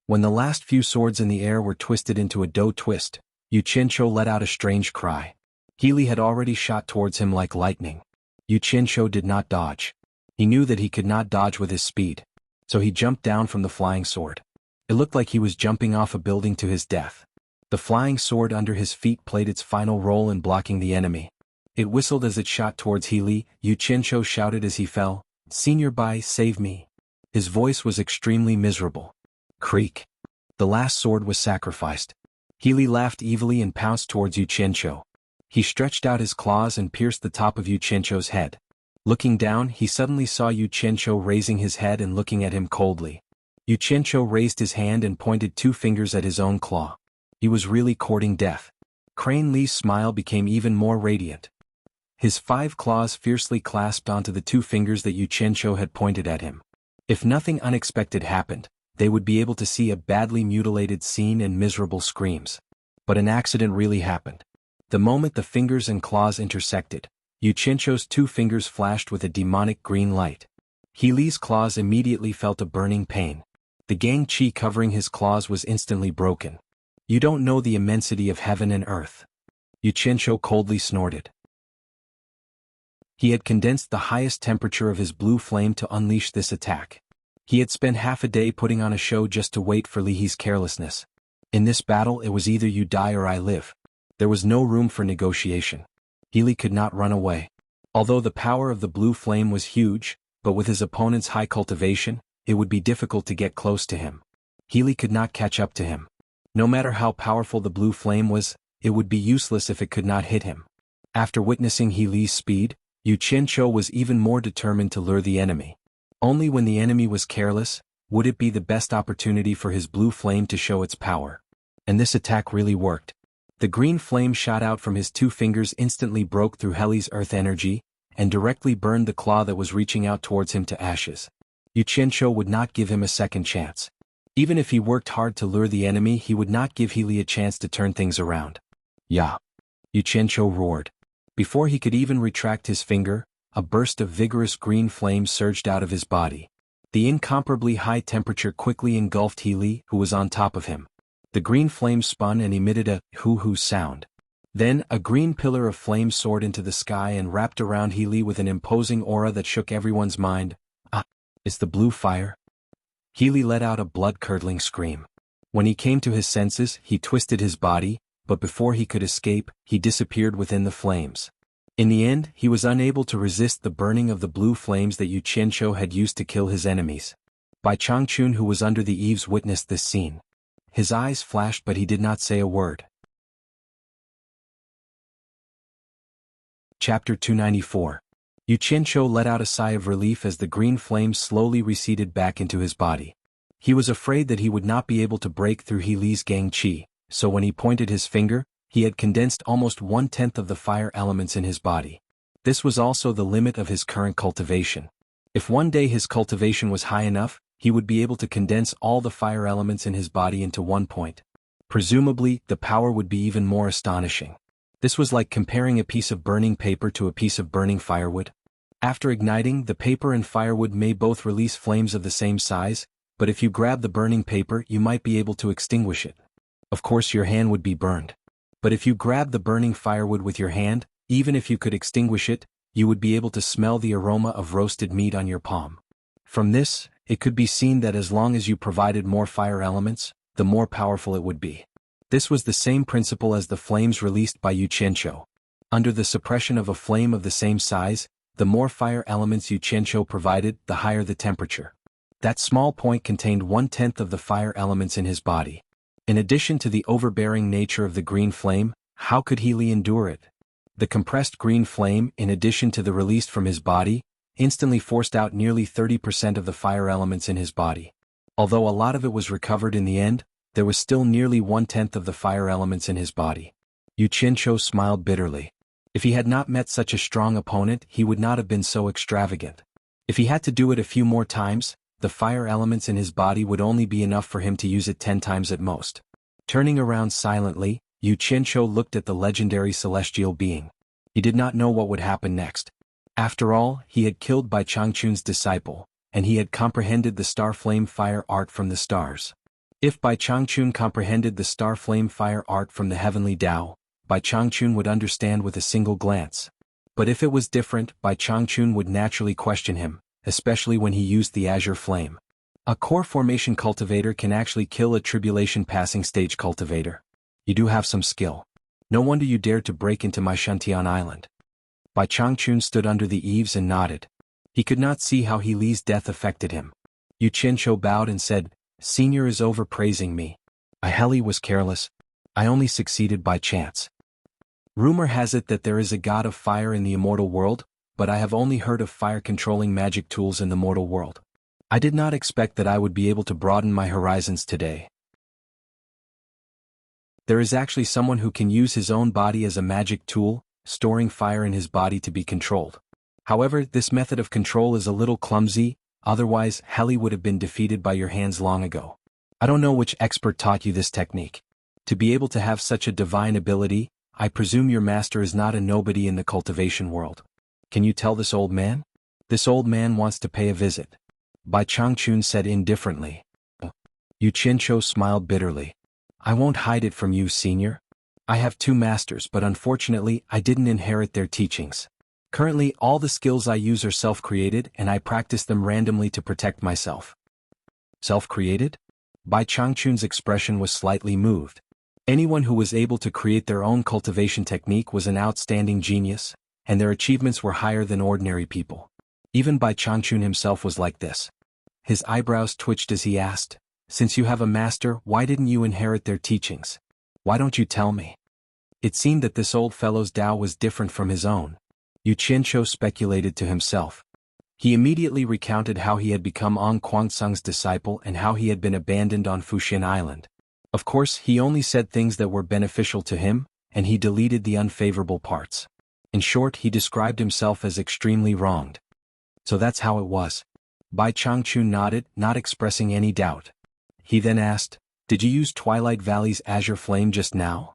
When the last few swords in the air were twisted into a dough twist, Yu Qianqiu let out a strange cry. Healy had already shot towards him like lightning. Yu Qianqiu did not dodge. He knew that he could not dodge with his speed. So he jumped down from the flying sword. It looked like he was jumping off a building to his death. The flying sword under his feet played its final role in blocking the enemy. It whistled as it shot towards Healy. Yu Qianqiu shouted as he fell, "Senior Bai, save me." His voice was extremely miserable. Creak. The last sword was sacrificed. He Li laughed evilly and pounced towards Xianxia. He stretched out his claws and pierced the top of Xianxia's head. Looking down, he suddenly saw Xianxia raising his head and looking at him coldly. Xianxia raised his hand and pointed 2 fingers at his own claw. He was really courting death. Crane Li's smile became even more radiant. His 5 claws fiercely clasped onto the 2 fingers that Xianxia had pointed at him. If nothing unexpected happened, they would be able to see a badly mutilated scene and miserable screams. But an accident really happened. The moment the fingers and claws intersected, Xianxia's 2 fingers flashed with a demonic green light. He Li's claws immediately felt a burning pain. The gang chi covering his claws was instantly broken. You don't know the immensity of heaven and earth. Xianxia coldly snorted. He had condensed the highest temperature of his blue flame to unleash this attack. He had spent half a day putting on a show just to wait for Li He's carelessness. In this battle it was either you die or I live. There was no room for negotiation. He Li could not run away. Although the power of the blue flame was huge, but with his opponent's high cultivation, it would be difficult to get close to him. He Li could not catch up to him. No matter how powerful the blue flame was, it would be useless if it could not hit him. After witnessing He Li's speed, Xianxia was even more determined to lure the enemy. Only when the enemy was careless, would it be the best opportunity for his blue flame to show its power. And this attack really worked. The green flame shot out from his 2 fingers instantly broke through Heli's earth energy, and directly burned the claw that was reaching out towards him to ashes. Xianxia would not give him a second chance. Even if he worked hard to lure the enemy, he would not give He Li a chance to turn things around. "Ya!" Xianxia roared. Before he could even retract his finger, a burst of vigorous green flame surged out of his body. The incomparably high temperature quickly engulfed He Li, who was on top of him. The green flame spun and emitted a hoo-hoo sound. Then, a green pillar of flame soared into the sky and wrapped around He Li with an imposing aura that shook everyone's mind. "Ah, it's the blue fire?" He Li let out a blood-curdling scream. When he came to his senses, he twisted his body, but before he could escape, he disappeared within the flames. In the end, he was unable to resist the burning of the blue flames that Xianxia had used to kill his enemies. Bai Changchun, who was under the eaves, witnessed this scene. His eyes flashed, but he did not say a word. Chapter 294. Xianxia let out a sigh of relief as the green flames slowly receded back into his body. He was afraid that he would not be able to break through He Li's gang chi, so when he pointed his finger, he had condensed almost 1/10 of the fire elements in his body. This was also the limit of his current cultivation. If one day his cultivation was high enough, he would be able to condense all the fire elements in his body into one point. Presumably, the power would be even more astonishing. This was like comparing a piece of burning paper to a piece of burning firewood. After igniting, the paper and firewood may both release flames of the same size, but if you grab the burning paper, you might be able to extinguish it. Of course, your hand would be burned. But if you grab the burning firewood with your hand, even if you could extinguish it, you would be able to smell the aroma of roasted meat on your palm. From this, it could be seen that as long as you provided more fire elements, the more powerful it would be. This was the same principle as the flames released by Xianxia. Under the suppression of a flame of the same size, the more fire elements Xianxia provided, the higher the temperature. That small point contained 1/10 of the fire elements in his body. In addition to the overbearing nature of the green flame, how could He Li endure it? The compressed green flame, in addition to the released from his body, instantly forced out nearly 30% of the fire elements in his body. Although a lot of it was recovered in the end, there was still nearly 1/10 of the fire elements in his body. Xianxia smiled bitterly. If he had not met such a strong opponent, he would not have been so extravagant. If he had to do it a few more times, the fire elements in his body would only be enough for him to use it 10 times at most. Turning around silently, Xianxia looked at the legendary celestial being. He did not know what would happen next. After all, he had killed Bai Changchun's disciple, and he had comprehended the star flame fire art from the stars. If Bai Changchun comprehended the star flame fire art from the heavenly Tao, Bai Changchun would understand with a single glance. But if it was different, Bai Changchun would naturally question him, especially when he used the azure flame. A core formation cultivator can actually kill a tribulation passing stage cultivator. You do have some skill. No wonder you dared to break into my Shantian island. Bai Changchun stood under the eaves and nodded. He could not see how He Li's death affected him. Xianxia bowed and said, "Senior is overpraising me. Heli was careless. I only succeeded by chance. Rumor has it that there is a god of fire in the immortal world, but I have only heard of fire-controlling magic tools in the mortal world. I did not expect that I would be able to broaden my horizons today. There is actually someone who can use his own body as a magic tool, storing fire in his body to be controlled. However, this method of control is a little clumsy, otherwise Heli would have been defeated by your hands long ago. I don't know which expert taught you this technique. To be able to have such a divine ability, I presume your master is not a nobody in the cultivation world. Can you tell this old man? This old man wants to pay a visit. Bai Changchun said indifferently. Yu Qianzhou smiled bitterly. I won't hide it from you, senior. I have 2 masters, but unfortunately I didn't inherit their teachings. Currently all the skills I use are self-created and I practice them randomly to protect myself. Self-created? Bai Changchun's expression was slightly moved. Anyone who was able to create their own cultivation technique was an outstanding genius, and their achievements were higher than ordinary people. Even Bai Changchun himself was like this. His eyebrows twitched as he asked, since you have a master, why didn't you inherit their teachings? Why don't you tell me? It seemed that this old fellow's Tao was different from his own. Yu Qianzhou speculated to himself. He immediately recounted how he had become Ong Guangsang's disciple and how he had been abandoned on Fuxian Island. Of course, he only said things that were beneficial to him, and he deleted the unfavorable parts. In short, he described himself as extremely wronged. So that's how it was. Bai Changchun nodded, not expressing any doubt. He then asked, did you use Twilight Valley's azure flame just now?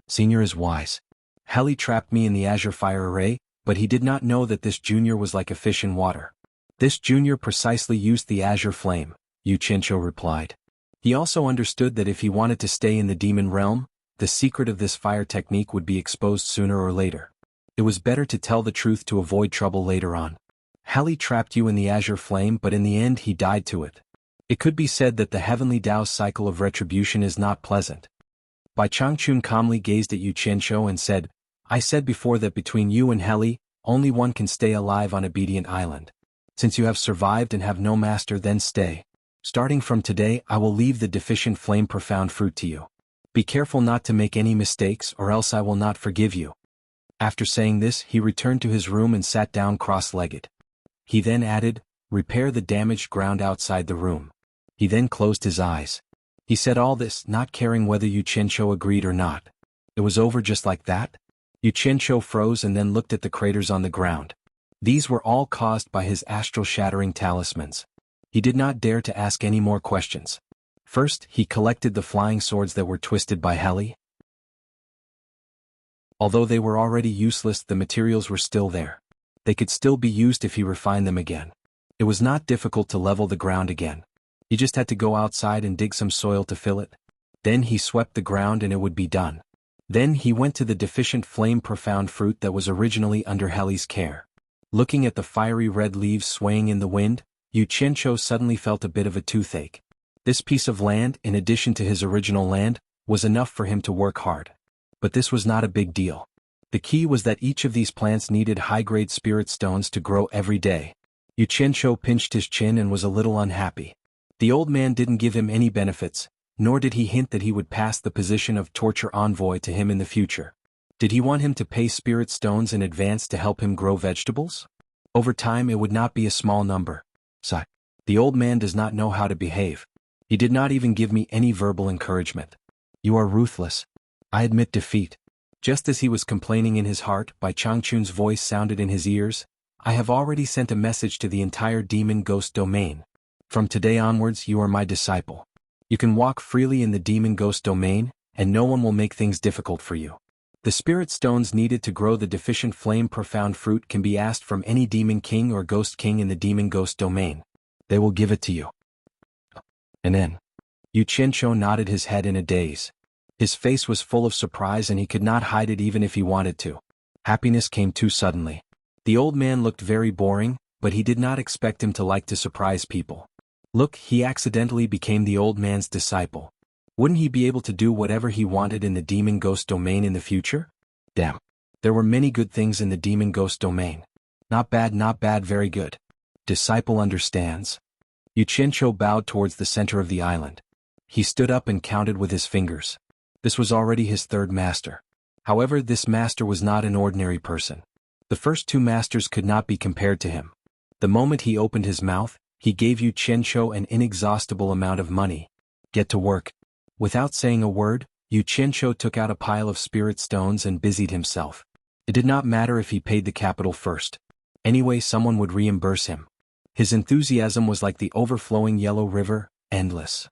Senior is wise. Heli trapped me in the azure fire array, but he did not know that this junior was like a fish in water. This junior precisely used the azure flame, Yu Qianzhou replied. He also understood that if he wanted to stay in the demon realm, the secret of this fire technique would be exposed sooner or later. It was better to tell the truth to avoid trouble later on. Heli trapped you in the azure flame, but in the end he died to it. It could be said that the heavenly Tao's cycle of retribution is not pleasant. Bai Changchun calmly gazed at Yu Qianzhou and said, I said before that between you and Heli, only one can stay alive on Obedient Island. Since you have survived and have no master, then stay. Starting from today, I will leave the deficient flame profound fruit to you. Be careful not to make any mistakes or else I will not forgive you. After saying this, he returned to his room and sat down cross-legged. He then added, repair the damaged ground outside the room. He then closed his eyes. He said all this, not caring whether Yu Qianzhou agreed or not. It was over just like that? Yu Qianzhou froze and then looked at the craters on the ground. These were all caused by his astral-shattering talismans. He did not dare to ask any more questions. First, he collected the flying swords that were twisted by Heli. Although they were already useless, the materials were still there. They could still be used if he refined them again. It was not difficult to level the ground again. He just had to go outside and dig some soil to fill it. Then he swept the ground and it would be done. Then he went to the deficient flame profound fruit that was originally under Heli's care. Looking at the fiery red leaves swaying in the wind, Yu Qianzhou suddenly felt a bit of a toothache. This piece of land, in addition to his original land, was enough for him to work hard. But this was not a big deal. The key was that each of these plants needed high-grade spirit stones to grow every day. Yu Qianzhou pinched his chin and was a little unhappy. The old man didn't give him any benefits, nor did he hint that he would pass the position of torture envoy to him in the future. Did he want him to pay spirit stones in advance to help him grow vegetables? Over time it would not be a small number. Sigh. The old man does not know how to behave. He did not even give me any verbal encouragement. You are ruthless. I admit defeat. Just as he was complaining in his heart, Bai Changchun's voice sounded in his ears. I have already sent a message to the entire demon ghost domain. From today onwards you are my disciple. You can walk freely in the demon ghost domain, and no one will make things difficult for you. The spirit stones needed to grow the deficient flame profound fruit can be asked from any demon king or ghost king in the demon ghost domain. They will give it to you. And then, Yu Qianzhou nodded his head in a daze. His face was full of surprise and he could not hide it even if he wanted to. Happiness came too suddenly. The old man looked very boring, but he did not expect him to like to surprise people. Look, he accidentally became the old man's disciple. Wouldn't he be able to do whatever he wanted in the demon ghost domain in the future? Damn. There were many good things in the demon ghost domain. Not bad, very good. Disciple understands. Yu Qianzhou bowed towards the center of the island. He stood up and counted with his fingers. This was already his third master. However, this master was not an ordinary person. The first two masters could not be compared to him. The moment he opened his mouth, he gave xianxia an inexhaustible amount of money. Get to work. Without saying a word, xianxia took out a pile of spirit stones and busied himself. It did not matter if he paid the capital first. Anyway, someone would reimburse him. His enthusiasm was like the overflowing yellow river, endless.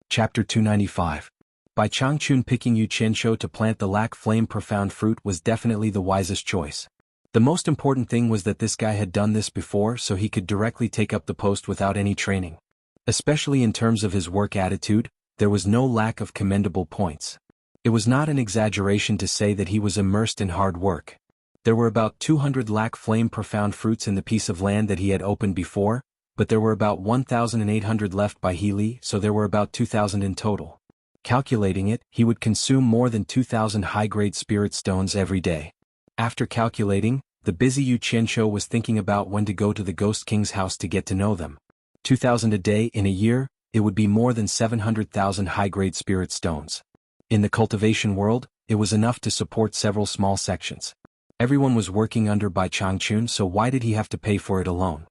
Chapter 295. By Changchun, picking xianxia to plant the lac flame profound fruit was definitely the wisest choice. The most important thing was that this guy had done this before, so he could directly take up the post without any training. Especially in terms of his work attitude, there was no lack of commendable points. It was not an exaggeration to say that he was immersed in hard work. There were about 200 lac flame profound fruits in the piece of land that he had opened before, but there were about 1,800 left by Healy, so there were about 2,000 in total. Calculating it, he would consume more than 2,000 high-grade spirit stones every day. After calculating, the busy xianxia was thinking about when to go to the Ghost King's house to get to know them. 2,000 a day in a year, it would be more than 700,000 high-grade spirit stones. In the cultivation world, it was enough to support several small sections. Everyone was working under by Changchun, so why did he have to pay for it alone?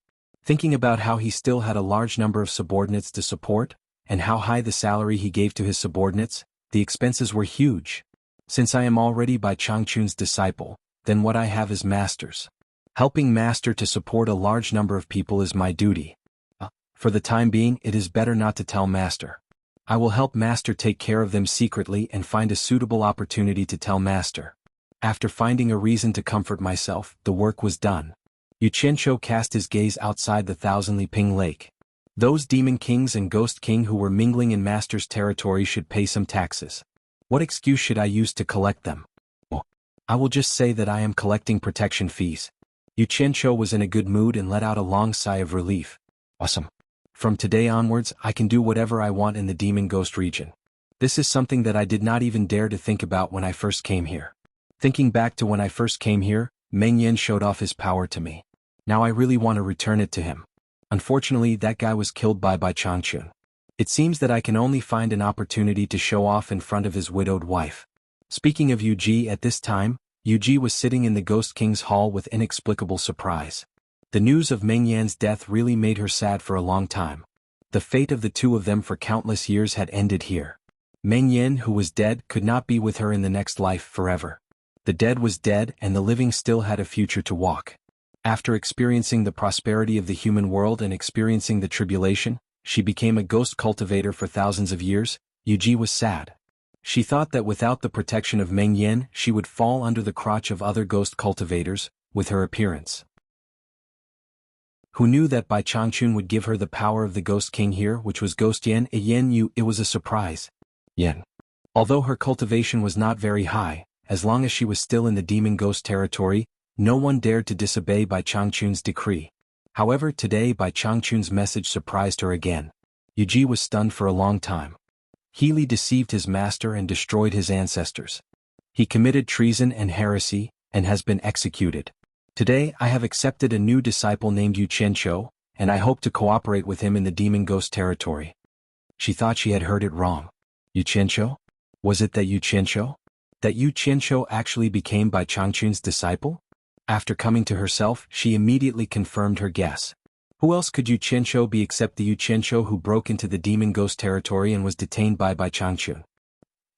Thinking about how he still had a large number of subordinates to support, and how high the salary he gave to his subordinates, the expenses were huge. Since I am already by Changchun's disciple, then what I have is masters. Helping master to support a large number of people is my duty. For the time being, it is better not to tell master. I will help master take care of them secretly and find a suitable opportunity to tell master. After finding a reason to comfort myself, the work was done. Xianxia cast his gaze outside the Thousand Ping Lake. Those demon kings and ghost king who were mingling in master's territory should pay some taxes. What excuse should I use to collect them? Well, I will just say that I am collecting protection fees. Xianxia was in a good mood and let out a long sigh of relief. Awesome. From today onwards, I can do whatever I want in the demon ghost region. This is something that I did not even dare to think about when I first came here. Thinking back to when I first came here, Meng Yan showed off his power to me. Now I really want to return it to him. Unfortunately, that guy was killed by Changchun. It seems that I can only find an opportunity to show off in front of his widowed wife. Speaking of Yu at this time, Yu was sitting in the Ghost King's hall with inexplicable surprise. The news of Meng Yan's death really made her sad for a long time. The fate of the two of them for countless years had ended here. Meng Yan, who was dead, could not be with her in the next life forever. The dead was dead and the living still had a future to walk. After experiencing the prosperity of the human world and experiencing the tribulation, she became a ghost cultivator for thousands of years. Yu was sad. She thought that without the protection of Meng Yan, she would fall under the crotch of other ghost cultivators, with her appearance. Who knew that Bai Changchun would give her the power of the Ghost King here, which was Ghost Yan? It was a surprise. Yan. Although her cultivation was not very high, as long as she was still in the demon ghost territory, no one dared to disobey Bai Changchun's decree. However, today Bai Changchun's message surprised her again. Yu was stunned for a long time. Healy deceived his master and destroyed his ancestors. He committed treason and heresy, and has been executed. Today I have accepted a new disciple named Xianxia, and I hope to cooperate with him in the demon ghost territory. She thought she had heard it wrong. Xianxia? Was it that Xianxia? That Xianxia actually became Bai Changchun's disciple? After coming to herself, she immediately confirmed her guess. Who else could Xianxia be except the Xianxia who broke into the demon ghost territory and was detained by Bai Changchun?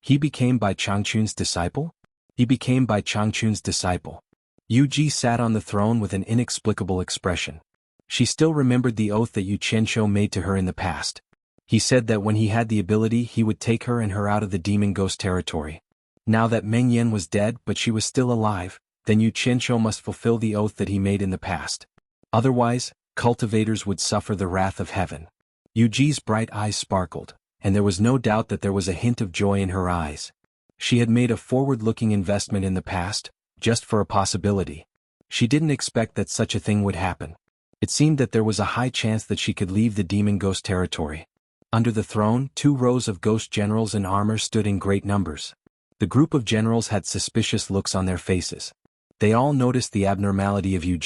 He became Bai Changchun's disciple? He became Bai Changchun's disciple. Yu sat on the throne with an inexplicable expression. She still remembered the oath that Xianxia made to her in the past. He said that when he had the ability he would take her and her out of the demon ghost territory. Now that Meng Yan was dead but she was still alive, then Xianxia must fulfill the oath that he made in the past. Otherwise, cultivators would suffer the wrath of heaven. Yuji's bright eyes sparkled, and there was no doubt that there was a hint of joy in her eyes. She had made a forward-looking investment in the past, just for a possibility. She didn't expect that such a thing would happen. It seemed that there was a high chance that she could leave the demon ghost territory. Under the throne, 2 rows of ghost generals in armor stood in great numbers. The group of generals had suspicious looks on their faces. They all noticed the abnormality of Yu.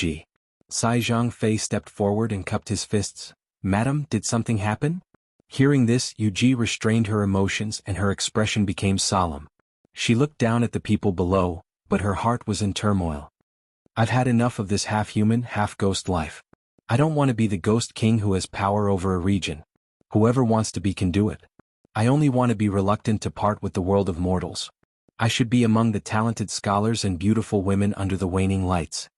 Sai Zhangfei stepped forward and cupped his fists. "Madam, did something happen?" Hearing this, Yuji restrained her emotions and her expression became solemn. She looked down at the people below, but her heart was in turmoil. "I've had enough of this half-human, half-ghost life. I don't want to be the ghost king who has power over a region. Whoever wants to be can do it. I only want to be reluctant to part with the world of mortals. I should be among the talented scholars and beautiful women under the waning lights."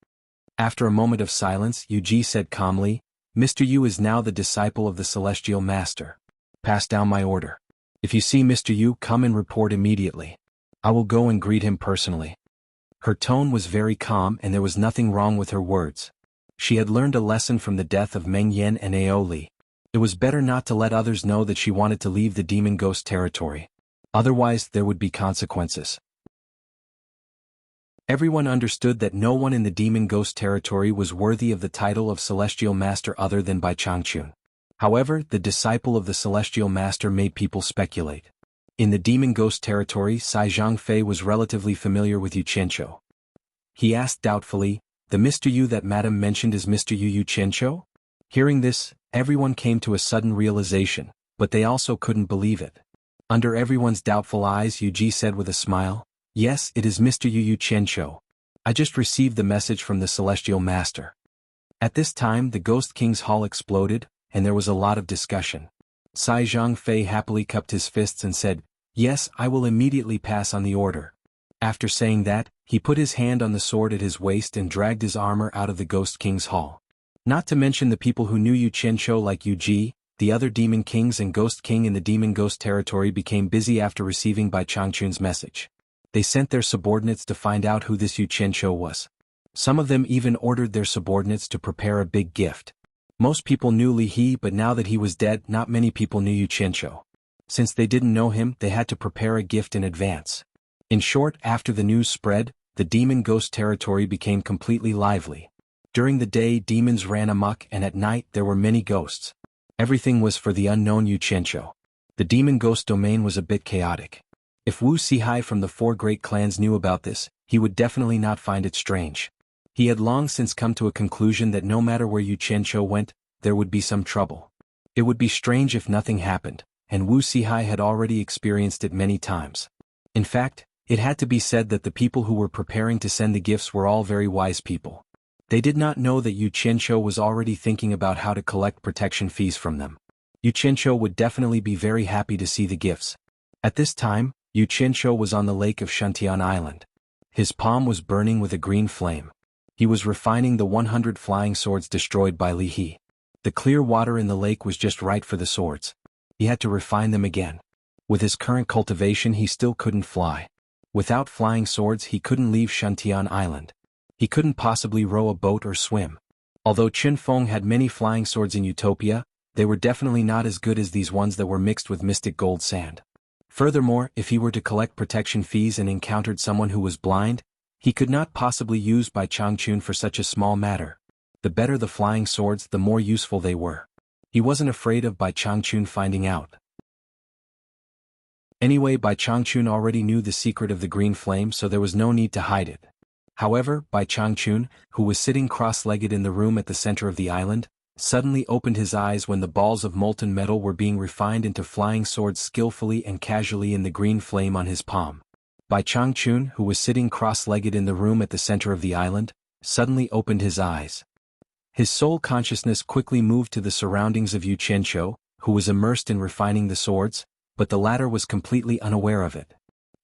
After a moment of silence, Yuji said calmly, "Mr. Yu is now the disciple of the celestial master. Pass down my order. If you see Mr. Yu, come and report immediately. I will go and greet him personally." Her tone was very calm and there was nothing wrong with her words. She had learned a lesson from the death of Meng Yan and Aoli. It was better not to let others know that she wanted to leave the demon ghost territory. Otherwise, there would be consequences. Everyone understood that no one in the demon ghost territory was worthy of the title of celestial master other than Bai Changchun. However, the disciple of the celestial master made people speculate. In the demon ghost territory, Sai Zhangfei was relatively familiar with Yu Qianqiu. He asked doubtfully, "The Mr. Yu that Madam mentioned is Mr. Yu Qianqiu?" Hearing this, everyone came to a sudden realization, but they also couldn't believe it. Under everyone's doubtful eyes, Yuji said with a smile, "Yes, it is Mr. Yu Qianqiu. I just received the message from the celestial master." At this time, the Ghost King's hall exploded, and there was a lot of discussion. Sai Zhangfei happily cupped his fists and said, "Yes, I will immediately pass on the order." After saying that, he put his hand on the sword at his waist and dragged his armor out of the Ghost King's hall. Not to mention the people who knew Yu Qianqiu like Yuji, the other demon kings and Ghost King in the demon ghost territory became busy after receiving Bai Changchun's message. They sent their subordinates to find out who this Yu Qianqiu was. Some of them even ordered their subordinates to prepare a big gift. Most people knew Li He, but now that he was dead, not many people knew Yu Qianqiu. Since they didn't know him, they had to prepare a gift in advance. In short, after the news spread, the demon ghost territory became completely lively. During the day, demons ran amok, and at night there were many ghosts. Everything was for the unknown Yu Qianqiu. The demon ghost domain was a bit chaotic. If Wu Sihai from the four great clans knew about this, he would definitely not find it strange. He had long since come to a conclusion that no matter where Yu Qianqiu went, there would be some trouble. It would be strange if nothing happened, and Wu Sihai had already experienced it many times. In fact, it had to be said that the people who were preparing to send the gifts were all very wise people. They did not know that Yu Qianqiu was already thinking about how to collect protection fees from them. Yu Qianqiu would definitely be very happy to see the gifts. At this time, Yu Qianqiu was on the lake of Xuanhuan Island. His palm was burning with a green flame. He was refining the 100 flying swords destroyed by Li He. The clear water in the lake was just right for the swords. He had to refine them again. With his current cultivation, he still couldn't fly. Without flying swords, he couldn't leave Xuanhuan Island. He couldn't possibly row a boat or swim. Although Qin Feng had many flying swords in Utopia, they were definitely not as good as these ones that were mixed with mystic gold sand. Furthermore, if he were to collect protection fees and encountered someone who was blind, he could not possibly use Bai Changchun for such a small matter. The better the flying swords, the more useful they were. He wasn't afraid of Bai Changchun finding out. Anyway, Bai Changchun already knew the secret of the green flame, so there was no need to hide it. However, Bai Changchun, who was sitting cross-legged in the room at the center of the island, suddenly opened his eyes when the balls of molten metal were being refined into flying swords skillfully and casually in the green flame on his palm. Bai Changchun, who was sitting cross-legged in the room at the center of the island, suddenly opened his eyes. His soul consciousness quickly moved to the surroundings of Yu Qianqiu, who was immersed in refining the swords, but the latter was completely unaware of it.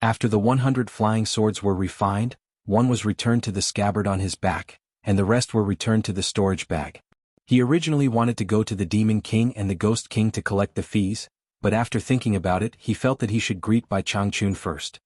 After the 100 flying swords were refined, one was returned to the scabbard on his back, and the rest were returned to the storage bag. He originally wanted to go to the Demon King and the Ghost King to collect the fees, but after thinking about it, he felt that he should greet Bai Changchun first.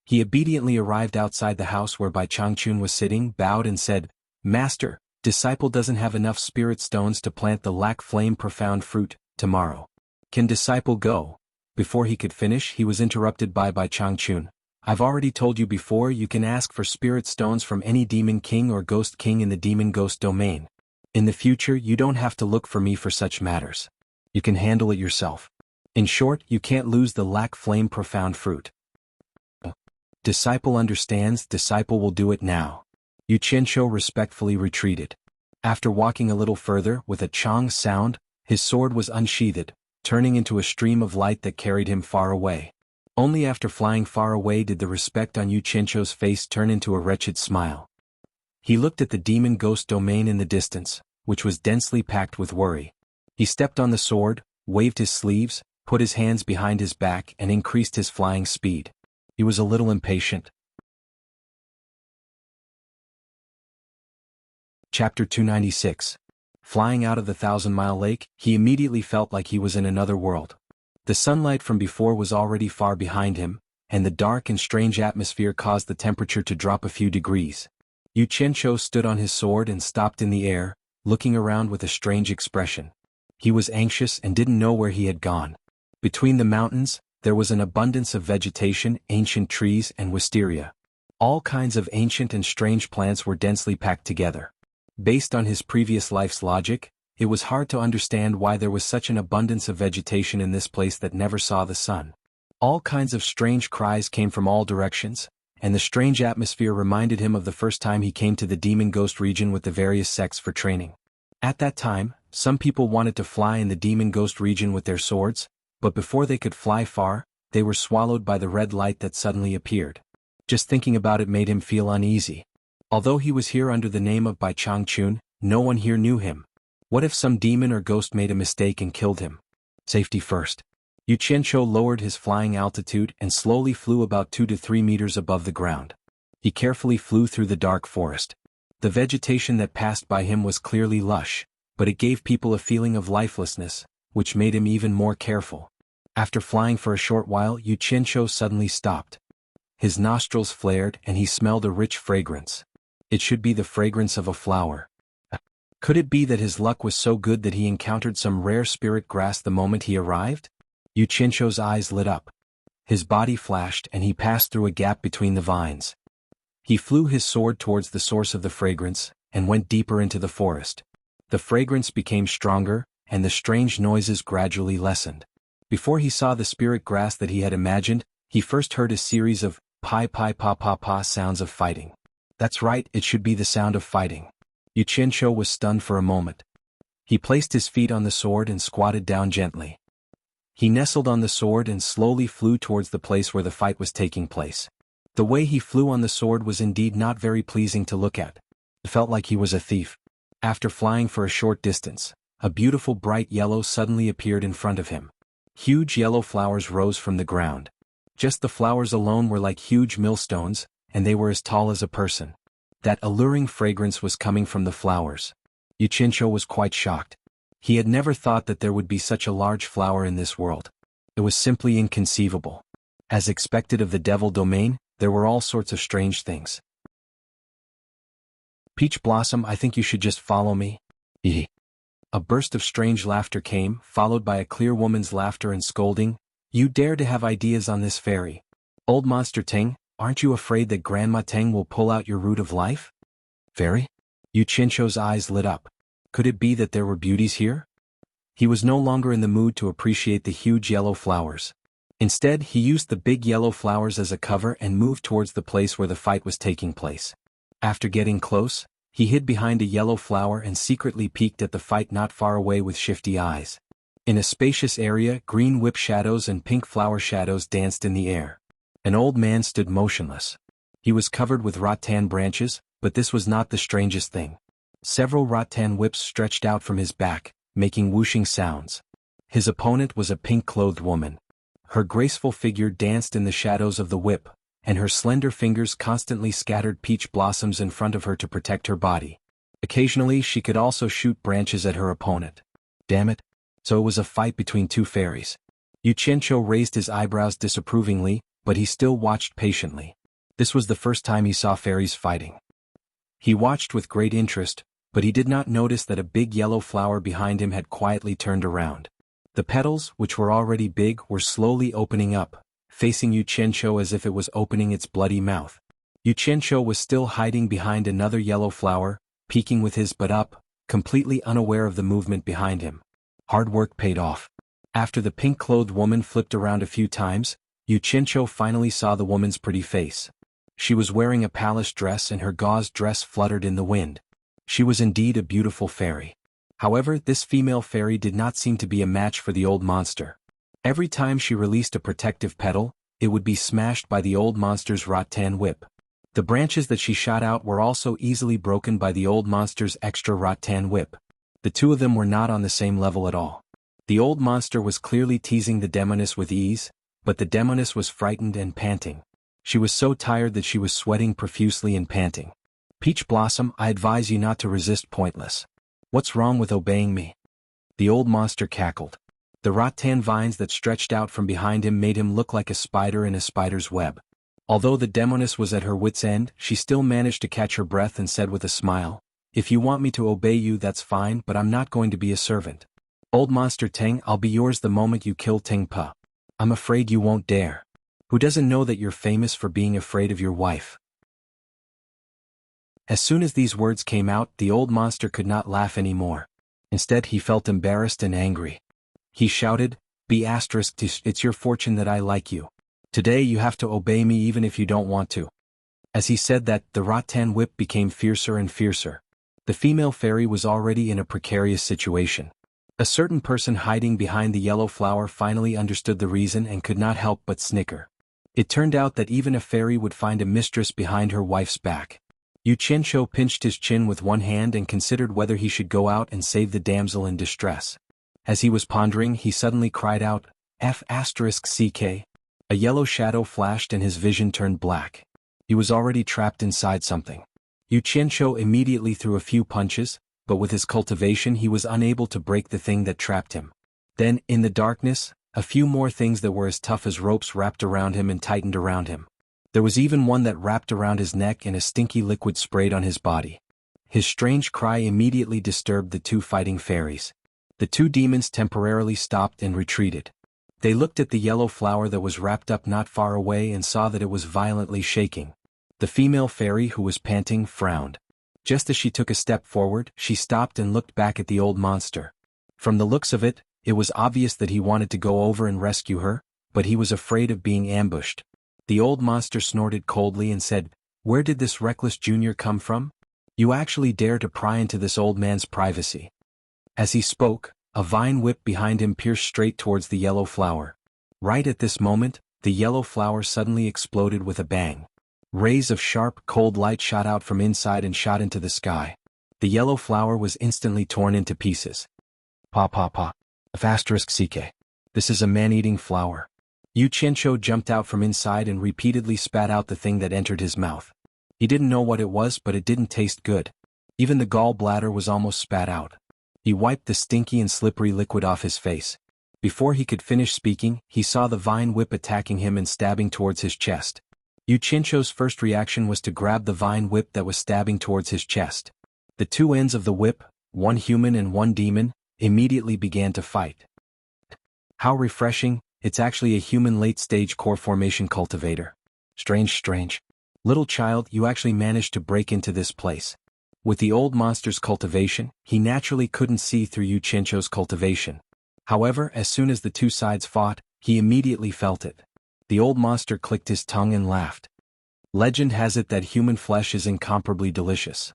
He obediently arrived outside the house where Bai Changchun was sitting, bowed and said, "Master, disciple doesn't have enough spirit stones to plant the lac flame profound fruit, tomorrow. Can disciple go?" Before he could finish, he was interrupted by Bai Changchun. "I've already told you before, you can ask for spirit stones from any Demon King or Ghost King in the Demon Ghost domain. In the future, you don't have to look for me for such matters. You can handle it yourself. In short, you can't lose the lac flame profound fruit." Disciple understands, disciple will do it now. Yu Qianqiu respectfully retreated. After walking a little further, with a chong sound, His sword was unsheathed, turning into a stream of light that carried him far away. Only after flying far away did the respect on Yu Qianzhou's face turn into a wretched smile. He looked at the demon ghost domain in the distance, which was densely packed with worry. He stepped on the sword, waved his sleeves, put his hands behind his back and increased his flying speed. He was a little impatient. Chapter 296. Flying out of the 1,000-mile lake, he immediately felt like he was in another world. The sunlight from before was already far behind him, and the dark and strange atmosphere caused the temperature to drop a few degrees. Yu Qianzhou stood on his sword and stopped in the air, looking around with a strange expression. He was anxious and didn't know where he had gone. Between the mountains, there was an abundance of vegetation, ancient trees and wisteria. All kinds of ancient and strange plants were densely packed together. Based on his previous life's logic, it was hard to understand why there was such an abundance of vegetation in this place that never saw the sun. All kinds of strange cries came from all directions, and the strange atmosphere reminded him of the first time he came to the demon ghost region with the various sects for training. At that time, some people wanted to fly in the demon ghost region with their swords, but before they could fly far, they were swallowed by the red light that suddenly appeared. Just thinking about it made him feel uneasy. Although he was here under the name of Bai Changchun, no one here knew him. What if some demon or ghost made a mistake and killed him? Safety first. Yu Qianzhou lowered his flying altitude and slowly flew about 2 to 3 meters above the ground. He carefully flew through the dark forest. The vegetation that passed by him was clearly lush, but it gave people a feeling of lifelessness, which made him even more careful. After flying for a short while, Yu Qianzhou suddenly stopped. His nostrils flared and he smelled a rich fragrance. It should be the fragrance of a flower. Could it be that his luck was so good that he encountered some rare spirit grass the moment he arrived? Yu Qianzhou's eyes lit up. His body flashed and he passed through a gap between the vines. He flew his sword towards the source of the fragrance, and went deeper into the forest. The fragrance became stronger, and the strange noises gradually lessened. Before he saw the spirit grass that he had imagined, he first heard a series of pi pi pa pa pa sounds of fighting. That's right, it should be the sound of fighting. Yu Qianzhou was stunned for a moment. He placed his feet on the sword and squatted down gently. He nestled on the sword and slowly flew towards the place where the fight was taking place. The way he flew on the sword was indeed not very pleasing to look at. It felt like he was a thief. After flying for a short distance, a beautiful bright yellow suddenly appeared in front of him. Huge yellow flowers rose from the ground. Just the flowers alone were like huge millstones, and they were as tall as a person. That alluring fragrance was coming from the flowers. Yu Qianzhou was quite shocked. He had never thought that there would be such a large flower in this world. It was simply inconceivable. As expected of the devil domain, there were all sorts of strange things. Peach Blossom, I think you should just follow me. A burst of strange laughter came, followed by a clear woman's laughter and scolding. You dare to have ideas on this fairy. Old Monster Teng, aren't you afraid that Grandma Teng will pull out your root of life? Fairy? Yu Qianzhou's eyes lit up. Could it be that there were beauties here? He was no longer in the mood to appreciate the huge yellow flowers. Instead, he used the big yellow flowers as a cover and moved towards the place where the fight was taking place. After getting close, he hid behind a yellow flower and secretly peeked at the fight not far away with shifty eyes. In a spacious area, green whip shadows and pink flower shadows danced in the air. An old man stood motionless. He was covered with rattan branches, but this was not the strangest thing. Several rattan whips stretched out from his back, making whooshing sounds. His opponent was a pink-clothed woman. Her graceful figure danced in the shadows of the whip, and her slender fingers constantly scattered peach blossoms in front of her to protect her body. Occasionally she could also shoot branches at her opponent. Damn it. So it was a fight between two fairies. Yu Qianzhou raised his eyebrows disapprovingly, but he still watched patiently. This was the first time he saw fairies fighting. He watched with great interest, but he did not notice that a big yellow flower behind him had quietly turned around. The petals, which were already big, were slowly opening up, facing Yu Qianzhou as if it was opening its bloody mouth. Yu Qianzhou was still hiding behind another yellow flower, peeking with his butt up, completely unaware of the movement behind him. Hard work paid off. After the pink-clothed woman flipped around a few times, Yu Qianzhou finally saw the woman's pretty face. She was wearing a palace dress and her gauze dress fluttered in the wind. She was indeed a beautiful fairy. However, this female fairy did not seem to be a match for the old monster. Every time she released a protective petal, it would be smashed by the old monster's rattan whip. The branches that she shot out were also easily broken by the old monster's extra rattan whip. The two of them were not on the same level at all. The old monster was clearly teasing the demoness with ease, but the demoness was frightened and panting. She was so tired that she was sweating profusely and panting. Peach Blossom, I advise you not to resist pointless. What's wrong with obeying me? The old monster cackled. The rattan vines that stretched out from behind him made him look like a spider in a spider's web. Although the demoness was at her wit's end, she still managed to catch her breath and said with a smile, "If you want me to obey you, that's fine, but I'm not going to be a servant. Old monster Teng, I'll be yours the moment you kill Teng Pa. I'm afraid you won't dare. Who doesn't know that you're famous for being afraid of your wife?" As soon as these words came out, the old monster could not laugh anymore. Instead, he felt embarrassed and angry. He shouted, "It's your fortune that I like you. Today you have to obey me even if you don't want to." As he said that, the rattan whip became fiercer and fiercer. The female fairy was already in a precarious situation. A certain person hiding behind the yellow flower finally understood the reason and could not help but snicker. It turned out that even a fairy would find a mistress behind her wife's back. Xianxia pinched his chin with one hand and considered whether he should go out and save the damsel in distress. As he was pondering, he suddenly cried out, "F***CK." A yellow shadow flashed and his vision turned black. He was already trapped inside something. Xianxia immediately threw a few punches, but with his cultivation he was unable to break the thing that trapped him. Then, in the darkness, a few more things that were as tough as ropes wrapped around him and tightened around him. There was even one that wrapped around his neck and a stinky liquid sprayed on his body. His strange cry immediately disturbed the two fighting fairies. The two demons temporarily stopped and retreated. They looked at the yellow flower that was wrapped up not far away and saw that it was violently shaking. The female fairy, who was panting, frowned. Just as she took a step forward, she stopped and looked back at the old monster. From the looks of it, it was obvious that he wanted to go over and rescue her, but he was afraid of being ambushed. The old monster snorted coldly and said, "Where did this reckless junior come from? You actually dare to pry into this old man's privacy." As he spoke, a vine whip behind him pierced straight towards the yellow flower. Right at this moment, the yellow flower suddenly exploded with a bang. Rays of sharp, cold light shot out from inside and shot into the sky. The yellow flower was instantly torn into pieces. Pa pa pa. **CK. This is a man-eating flower. Xianxia jumped out from inside and repeatedly spat out the thing that entered his mouth. He didn't know what it was, but it didn't taste good. Even the gallbladder was almost spat out. He wiped the stinky and slippery liquid off his face. Before he could finish speaking, he saw the vine whip attacking him and stabbing towards his chest. Xianxia's first reaction was to grab the vine whip that was stabbing towards his chest. The two ends of the whip, one human and one demon, immediately began to fight. How refreshing, it's actually a human late-stage core formation cultivator. Strange. Little child, you actually managed to break into this place. With the old monster's cultivation, he naturally couldn't see through Xianxia's cultivation. However, as soon as the two sides fought, he immediately felt it. The old monster clicked his tongue and laughed. Legend has it that human flesh is incomparably delicious.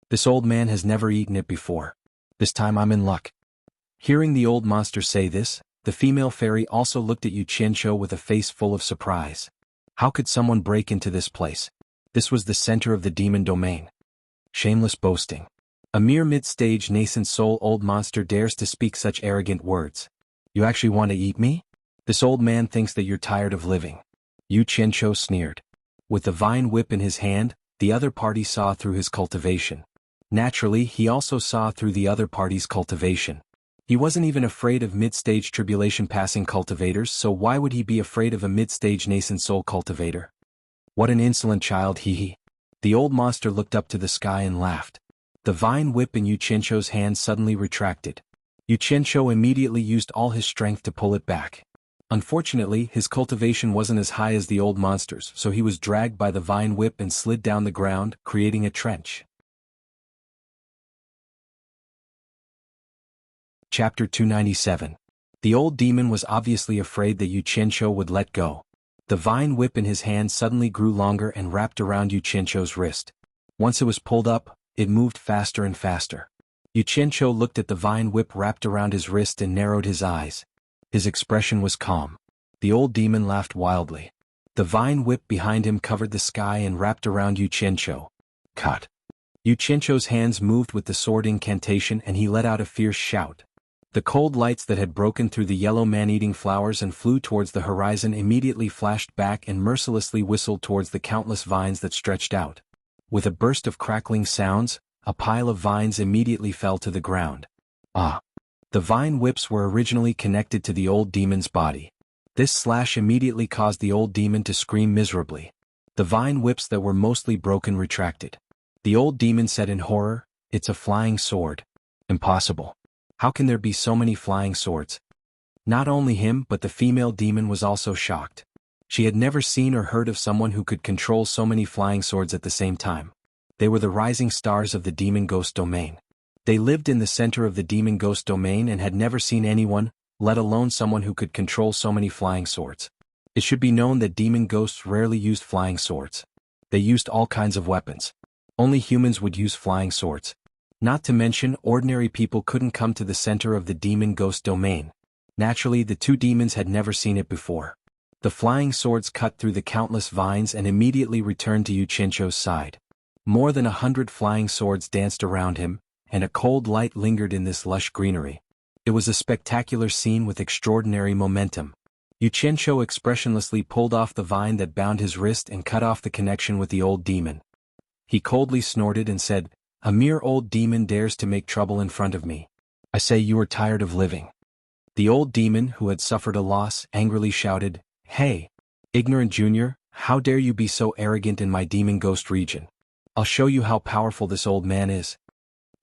This old man has never eaten it before. This time I'm in luck. Hearing the old monster say this, the female fairy also looked at Xianxia with a face full of surprise. How could someone break into this place? This was the center of the demon domain. Shameless boasting. A mere mid-stage nascent soul old monster dares to speak such arrogant words. You actually want to eat me? This old man thinks that you're tired of living. Xianxia sneered. With the vine whip in his hand, the other party saw through his cultivation. Naturally, he also saw through the other party's cultivation. He wasn't even afraid of mid-stage tribulation-passing cultivators, so why would he be afraid of a mid-stage nascent soul cultivator? What an insolent child, he. The old monster looked up to the sky and laughed. The vine whip in Xianxia's hand suddenly retracted. Xianxia immediately used all his strength to pull it back. Unfortunately, his cultivation wasn't as high as the old monster's, so he was dragged by the vine whip and slid down the ground, creating a trench. Chapter 297. The old demon was obviously afraid that Xianxia would let go. The vine whip in his hand suddenly grew longer and wrapped around Xianxia's wrist. Once it was pulled up, it moved faster and faster. Xianxia looked at the vine whip wrapped around his wrist and narrowed his eyes. His expression was calm. The old demon laughed wildly. The vine whip behind him covered the sky and wrapped around Xianxia. Cut. Xianxia's hands moved with the sword incantation and he let out a fierce shout. The cold lights that had broken through the yellow man-eating flowers and flew towards the horizon immediately flashed back and mercilessly whistled towards the countless vines that stretched out. With a burst of crackling sounds, a pile of vines immediately fell to the ground. Ah! The vine whips were originally connected to the old demon's body. This slash immediately caused the old demon to scream miserably. The vine whips that were mostly broken retracted. The old demon said in horror, "It's a flying sword. Impossible. How can there be so many flying swords?" Not only him but the female demon was also shocked. She had never seen or heard of someone who could control so many flying swords at the same time. They were the rising stars of the demon ghost domain. They lived in the center of the demon ghost domain and had never seen anyone, let alone someone who could control so many flying swords. It should be known that demon ghosts rarely used flying swords. They used all kinds of weapons. Only humans would use flying swords. Not to mention, ordinary people couldn't come to the center of the demon ghost domain. Naturally, the two demons had never seen it before. The flying swords cut through the countless vines and immediately returned to Xianxia's side. More than 100 flying swords danced around him, and a cold light lingered in this lush greenery. It was a spectacular scene with extraordinary momentum. Xianxia expressionlessly pulled off the vine that bound his wrist and cut off the connection with the old demon. He coldly snorted and said, "A mere old demon dares to make trouble in front of me. I say you are tired of living." The old demon, who had suffered a loss, angrily shouted, "Hey! Ignorant junior, how dare you be so arrogant in my demon ghost region? I'll show you how powerful this old man is."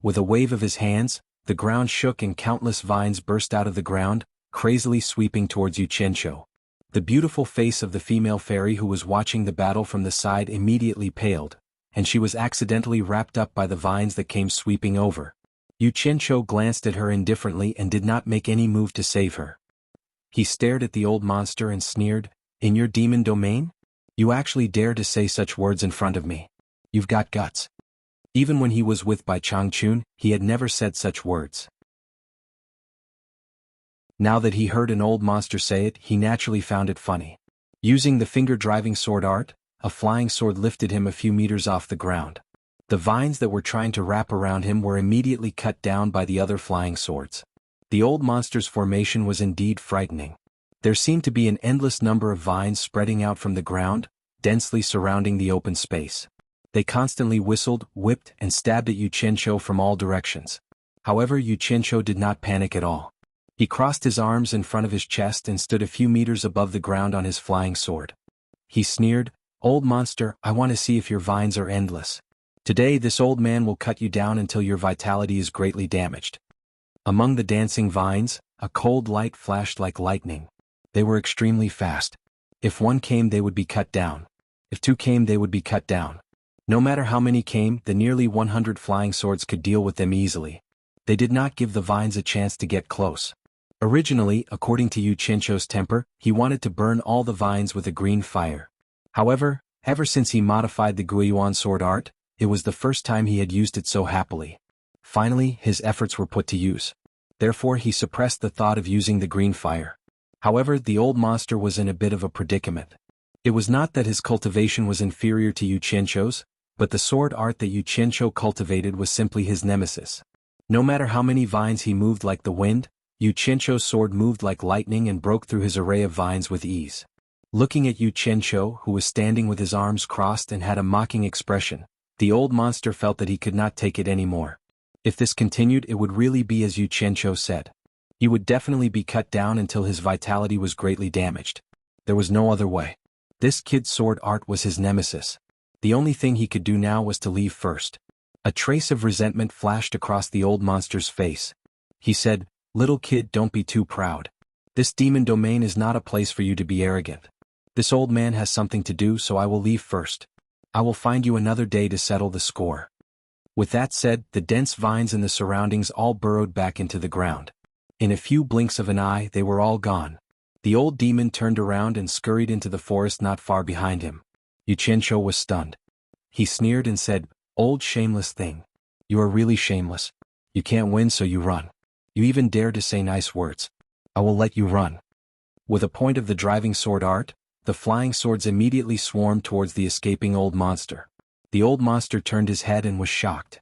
With a wave of his hands, the ground shook and countless vines burst out of the ground, crazily sweeping towards Xianxia. The beautiful face of the female fairy who was watching the battle from the side immediately paled, and she was accidentally wrapped up by the vines that came sweeping over. Xianxia glanced at her indifferently and did not make any move to save her. He stared at the old monster and sneered, "In your demon domain? You actually dare to say such words in front of me? You've got guts." Even when he was with Bai Changchun, he had never said such words. Now that he heard an old monster say it, he naturally found it funny. Using the finger-driving sword art, a flying sword lifted him a few meters off the ground. The vines that were trying to wrap around him were immediately cut down by the other flying swords. The old monster's formation was indeed frightening. There seemed to be an endless number of vines spreading out from the ground, densely surrounding the open space. They constantly whistled, whipped, and stabbed at Xianxia from all directions. However, Xianxia did not panic at all. He crossed his arms in front of his chest and stood a few meters above the ground on his flying sword. He sneered, "Old monster, I want to see if your vines are endless. Today this old man will cut you down until your vitality is greatly damaged." Among the dancing vines, a cold light flashed like lightning. They were extremely fast. If one came, they would be cut down. If two came, they would be cut down. No matter how many came, the nearly 100 flying swords could deal with them easily. They did not give the vines a chance to get close. Originally, according to Xianxia's temper, he wanted to burn all the vines with a green fire. However, ever since he modified the Guiyuan sword art, it was the first time he had used it so happily. Finally, his efforts were put to use. Therefore, he suppressed the thought of using the green fire. However, the old monster was in a bit of a predicament. It was not that his cultivation was inferior to Xianxia's, but the sword art that Xianxia cultivated was simply his nemesis. No matter how many vines he moved like the wind, Xianxia's sword moved like lightning and broke through his array of vines with ease. Looking at Xianxia, who was standing with his arms crossed and had a mocking expression, the old monster felt that he could not take it anymore. If this continued, it would really be as Xianxia said. He would definitely be cut down until his vitality was greatly damaged. There was no other way. This kid's sword art was his nemesis. The only thing he could do now was to leave first. A trace of resentment flashed across the old monster's face. He said, "Little kid, don't be too proud. This demon domain is not a place for you to be arrogant. This old man has something to do, so I will leave first. I will find you another day to settle the score." With that said, the dense vines in the surroundings all burrowed back into the ground. In a few blinks of an eye, they were all gone. The old demon turned around and scurried into the forest not far behind him. Xianxia was stunned. He sneered and said, "Old shameless thing. You are really shameless." You can't win, so you run. You even dare to say nice words. I will let you run." With a point of the driving sword art, the flying swords immediately swarmed towards the escaping old monster. The old monster turned his head and was shocked.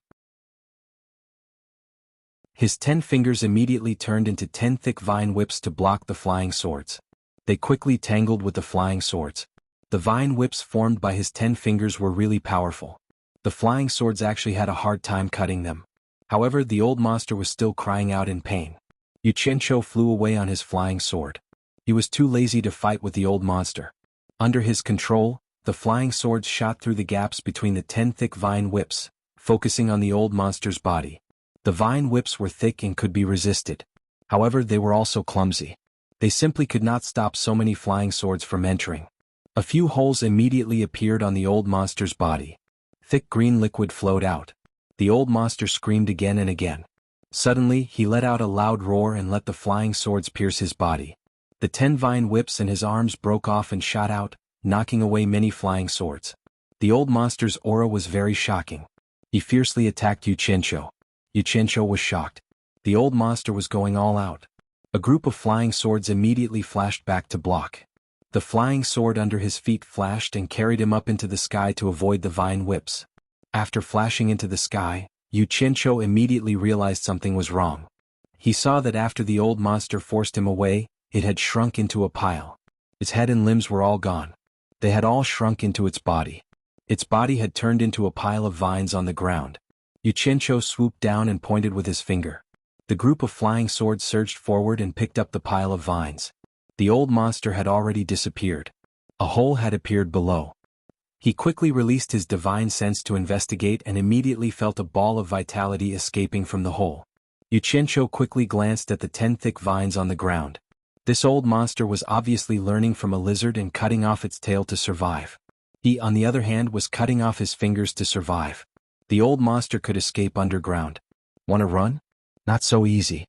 His 10 fingers immediately turned into 10 thick vine whips to block the flying swords. They quickly tangled with the flying swords. The vine whips formed by his 10 fingers were really powerful. The flying swords actually had a hard time cutting them. However, the old monster was still crying out in pain. Xianxia flew away on his flying sword. He was too lazy to fight with the old monster. Under his control, the flying swords shot through the gaps between the 10 thick vine whips, focusing on the old monster's body. The vine whips were thick and could be resisted. However, they were also clumsy. They simply could not stop so many flying swords from entering. A few holes immediately appeared on the old monster's body. Thick green liquid flowed out. The old monster screamed again and again. Suddenly, he let out a loud roar and let the flying swords pierce his body. The 10 vine whips in his arms broke off and shot out, knocking away many flying swords. The old monster's aura was very shocking. He fiercely attacked Xianxia. Xianxia was shocked. The old monster was going all out. A group of flying swords immediately flashed back to block. The flying sword under his feet flashed and carried him up into the sky to avoid the vine whips. After flashing into the sky, Xianxia immediately realized something was wrong. He saw that after the old monster forced him away, it had shrunk into a pile. Its head and limbs were all gone. They had all shrunk into its body. Its body had turned into a pile of vines on the ground. Xianxia swooped down and pointed with his finger. The group of flying swords surged forward and picked up the pile of vines. The old monster had already disappeared. A hole had appeared below. He quickly released his divine sense to investigate and immediately felt a ball of vitality escaping from the hole. Xianxia quickly glanced at the 10 thick vines on the ground. This old monster was obviously learning from a lizard and cutting off its tail to survive. He, on the other hand, was cutting off his fingers to survive. The old monster could escape underground. "Wanna run? Not so easy."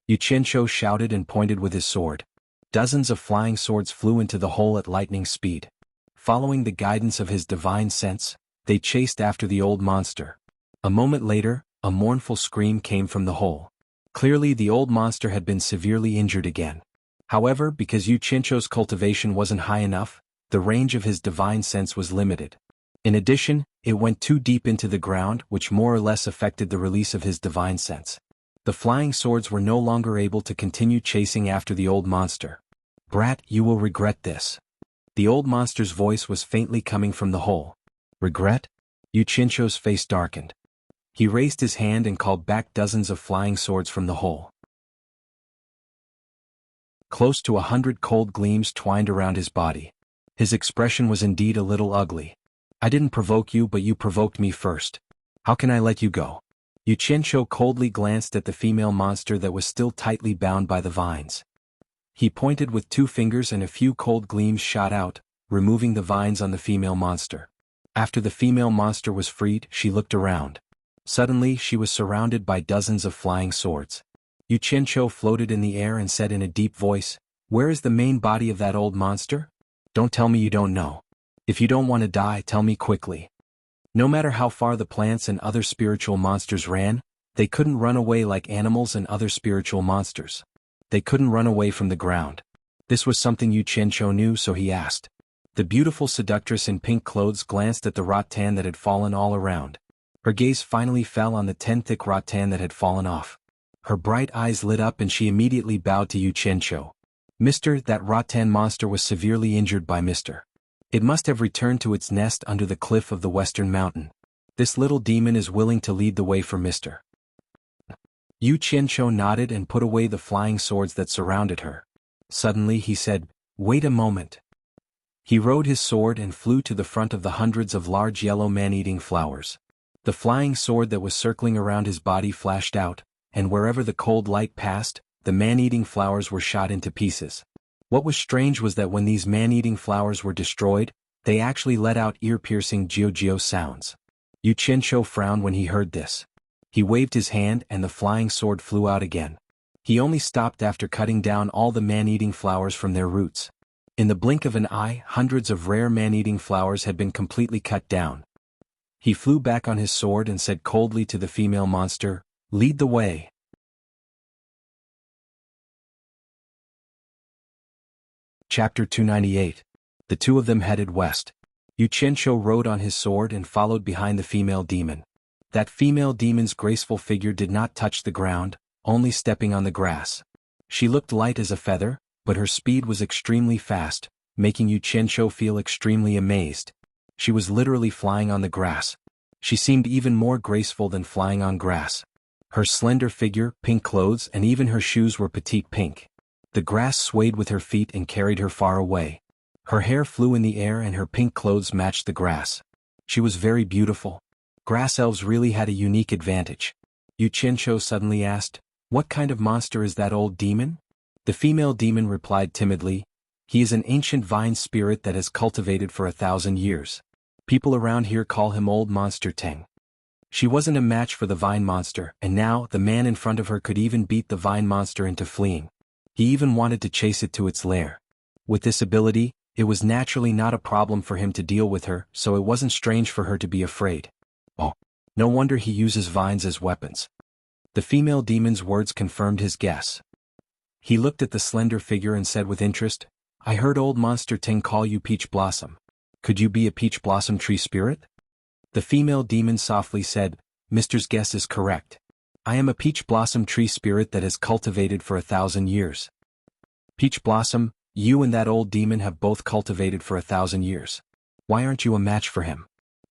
Xianxia shouted and pointed with his sword. Dozens of flying swords flew into the hole at lightning speed. Following the guidance of his divine sense, they chased after the old monster. A moment later, a mournful scream came from the hole. Clearly, the old monster had been severely injured again. However, because Xianxia's cultivation wasn't high enough, the range of his divine sense was limited. In addition, it went too deep into the ground, which more or less affected the release of his divine sense. The flying swords were no longer able to continue chasing after the old monster. "Brat, you will regret this." The old monster's voice was faintly coming from the hole. "Regret?" Xianxia's face darkened. He raised his hand and called back dozens of flying swords from the hole. Close to 100 cold gleams twined around his body. His expression was indeed a little ugly. "I didn't provoke you, but you provoked me first. How can I let you go?" Xianxia coldly glanced at the female monster that was still tightly bound by the vines. He pointed with 2 fingers and a few cold gleams shot out, removing the vines on the female monster. After the female monster was freed, she looked around. Suddenly, she was surrounded by dozens of flying swords. Xianxia floated in the air and said in a deep voice, "Where is the main body of that old monster? Don't tell me you don't know. If you don't want to die, tell me quickly." No matter how far the plants and other spiritual monsters ran, they couldn't run away like animals and other spiritual monsters. They couldn't run away from the ground. This was something Xianxia knew, so he asked. The beautiful seductress in pink clothes glanced at the rattan that had fallen all around. Her gaze finally fell on the 10 thick rattan that had fallen off. Her bright eyes lit up and she immediately bowed to Xianxia. "Mister, that rattan monster was severely injured by Mr. It must have returned to its nest under the cliff of the western mountain. This little demon is willing to lead the way for Mr. Xianxia nodded and put away the flying swords that surrounded her. Suddenly he said, "Wait a moment." He rode his sword and flew to the front of the hundreds of large yellow man-eating flowers. The flying sword that was circling around his body flashed out, and wherever the cold light passed, the man-eating flowers were shot into pieces. What was strange was that when these man-eating flowers were destroyed, they actually let out ear-piercing geo sounds. Xianxia frowned when he heard this. He waved his hand and the flying sword flew out again. He only stopped after cutting down all the man-eating flowers from their roots. In the blink of an eye, hundreds of rare man-eating flowers had been completely cut down. He flew back on his sword and said coldly to the female monster, Lead the way. Chapter 298. The two of them headed west. Xianxia rode on his sword and followed behind the female demon. That female demon's graceful figure did not touch the ground, only stepping on the grass. She looked light as a feather, but her speed was extremely fast, making Xianxia feel extremely amazed. She was literally flying on the grass. She seemed even more graceful than flying on grass. Her slender figure, pink clothes, and even her shoes were petite pink. The grass swayed with her feet and carried her far away. Her hair flew in the air and her pink clothes matched the grass. She was very beautiful. Grass elves really had a unique advantage. Xianxia suddenly asked, "What kind of monster is that old demon?" The female demon replied timidly, "He is an ancient vine spirit that has cultivated for 1,000 years. People around here call him Old Monster Teng." She wasn't a match for the vine monster, and now the man in front of her could even beat the vine monster into fleeing. He even wanted to chase it to its lair. With this ability, it was naturally not a problem for him to deal with her, so it wasn't strange for her to be afraid. Oh, no wonder he uses vines as weapons. The female demon's words confirmed his guess. He looked at the slender figure and said with interest, "I heard Old Monster Teng call you Peach Blossom. Could you be a peach blossom tree spirit?" The female demon softly said, "Mister's guess is correct. I am a peach blossom tree spirit that has cultivated for 1,000 years. Peach Blossom, you and that old demon have both cultivated for 1,000 years. Why aren't you a match for him?"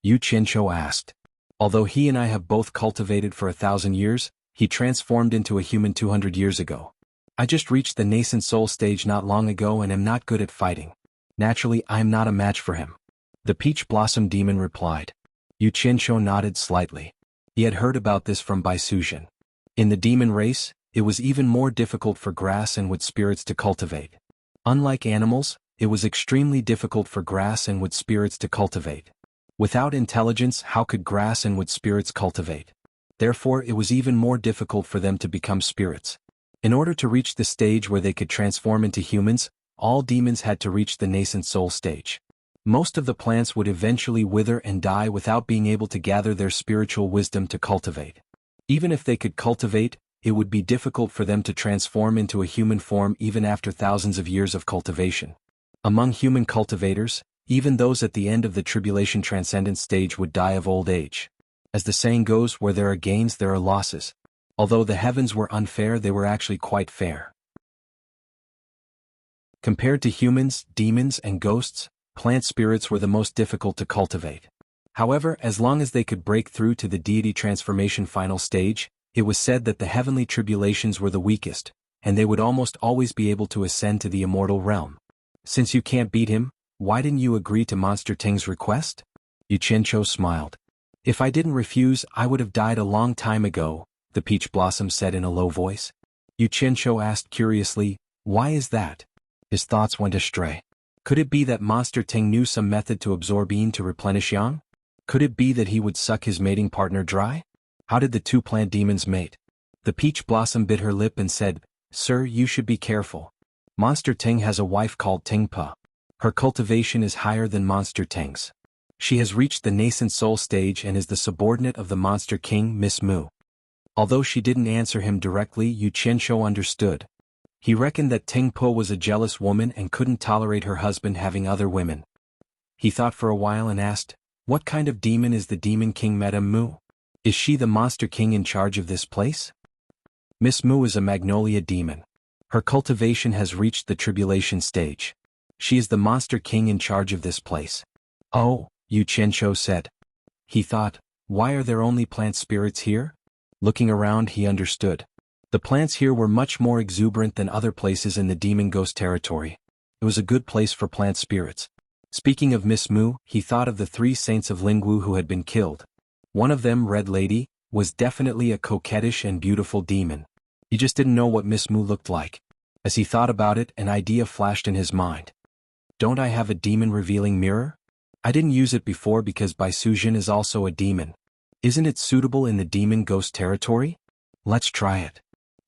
Xianxia asked. "Although he and I have both cultivated for 1,000 years, he transformed into a human 200 years ago. I just reached the nascent soul stage not long ago and am not good at fighting. Naturally, I am not a match for him." The Peach Blossom demon replied. Xianxia nodded slightly. He had heard about this from Baisujian. In the demon race, it was even more difficult for grass and wood spirits to cultivate. Unlike animals, it was extremely difficult for grass and wood spirits to cultivate. Without intelligence, how could grass and wood spirits cultivate? Therefore, it was even more difficult for them to become spirits. In order to reach the stage where they could transform into humans, all demons had to reach the nascent soul stage. Most of the plants would eventually wither and die without being able to gather their spiritual wisdom to cultivate. Even if they could cultivate, it would be difficult for them to transform into a human form even after thousands of years of cultivation. Among human cultivators, even those at the end of the tribulation transcendence stage would die of old age. As the saying goes, where there are gains there are losses. Although the heavens were unfair, they were actually quite fair. Compared to humans, demons, and ghosts, plant spirits were the most difficult to cultivate. However, as long as they could break through to the deity transformation final stage, it was said that the heavenly tribulations were the weakest, and they would almost always be able to ascend to the immortal realm. "Since you can't beat him, why didn't you agree to Monster Teng's request?" Xianxia smiled. "If I didn't refuse, I would have died a long time ago," the Peach Blossom said in a low voice. Xianxia asked curiously, "Why is that?" His thoughts went astray. Could it be that Monster Teng knew some method to absorb Yin to replenish Yang? Could it be that he would suck his mating partner dry? How did the two plant demons mate? The Peach Blossom bit her lip and said, "Sir, you should be careful. Monster Teng has a wife called Tengpa. Her cultivation is higher than Monster Teng's. She has reached the nascent soul stage and is the subordinate of the Monster King, Miss Mu." Although she didn't answer him directly, Xianxia understood. He reckoned that Tengpa was a jealous woman and couldn't tolerate her husband having other women. He thought for a while and asked, "What kind of demon is the Demon King Madame Mu? Is she the Monster King in charge of this place?" Miss Mu is a magnolia demon. Her cultivation has reached the tribulation stage. She is the Monster King in charge of this place. "Oh," Xianxia said. He thought, why are there only plant spirits here? Looking around, he understood. The plants here were much more exuberant than other places in the demon ghost territory. It was a good place for plant spirits. Speaking of Miss Mu, he thought of the 3 saints of Lingwu who had been killed. One of them, Red Lady, was definitely a coquettish and beautiful demon. He just didn't know what Miss Mu looked like. As he thought about it, an idea flashed in his mind. Don't I have a demon-revealing mirror? I didn't use it before because Baisujian is also a demon. Isn't it suitable in the demon ghost territory? Let's try it.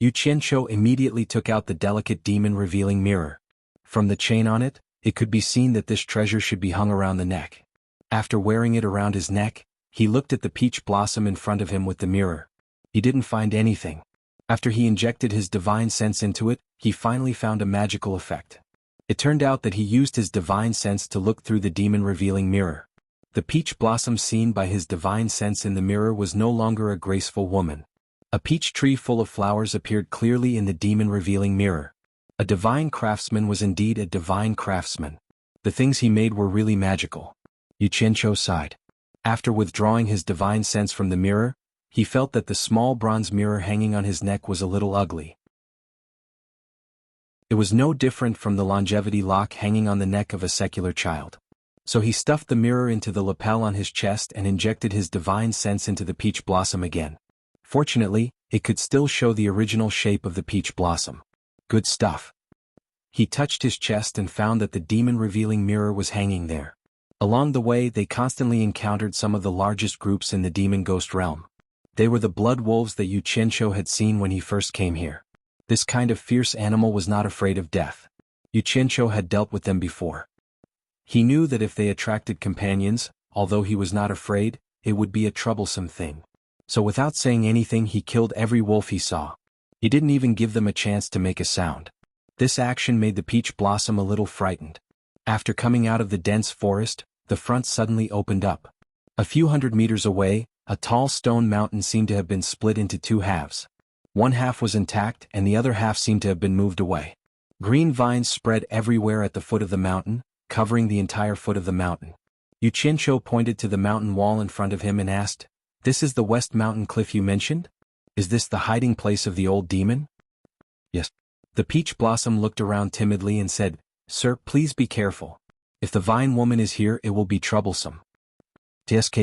Xianxia immediately took out the delicate demon-revealing mirror. From the chain on it, it could be seen that this treasure should be hung around the neck. After wearing it around his neck, he looked at the peach blossom in front of him with the mirror. He didn't find anything. After he injected his divine sense into it, he finally found a magical effect. It turned out that he used his divine sense to look through the demon-revealing mirror. The peach blossom seen by his divine sense in the mirror was no longer a graceful woman. A peach tree full of flowers appeared clearly in the demon-revealing mirror. A divine craftsman was indeed a divine craftsman. The things he made were really magical. Xianxia sighed. After withdrawing his divine sense from the mirror, he felt that the small bronze mirror hanging on his neck was a little ugly. It was no different from the longevity lock hanging on the neck of a secular child. So he stuffed the mirror into the lapel on his chest and injected his divine sense into the peach blossom again. Fortunately, it could still show the original shape of the peach blossom. Good stuff. He touched his chest and found that the demon-revealing mirror was hanging there. Along the way they constantly encountered some of the largest groups in the demon ghost realm. They were the blood wolves that Xianxia had seen when he first came here. This kind of fierce animal was not afraid of death. Xianxia had dealt with them before. He knew that if they attracted companions, although he was not afraid, it would be a troublesome thing. So without saying anything he killed every wolf he saw. He didn't even give them a chance to make a sound. This action made the peach blossom a little frightened. After coming out of the dense forest, the front suddenly opened up. A few hundred meters away, a tall stone mountain seemed to have been split into two halves. One half was intact and the other half seemed to have been moved away. Green vines spread everywhere at the foot of the mountain, covering the entire foot of the mountain. Xianxia pointed to the mountain wall in front of him and asked, "This is the West Mountain cliff you mentioned? Is this the hiding place of the old demon?" "Yes." The peach blossom looked around timidly and said, "Sir, please be careful. If the vine woman is here it will be troublesome." Tsk.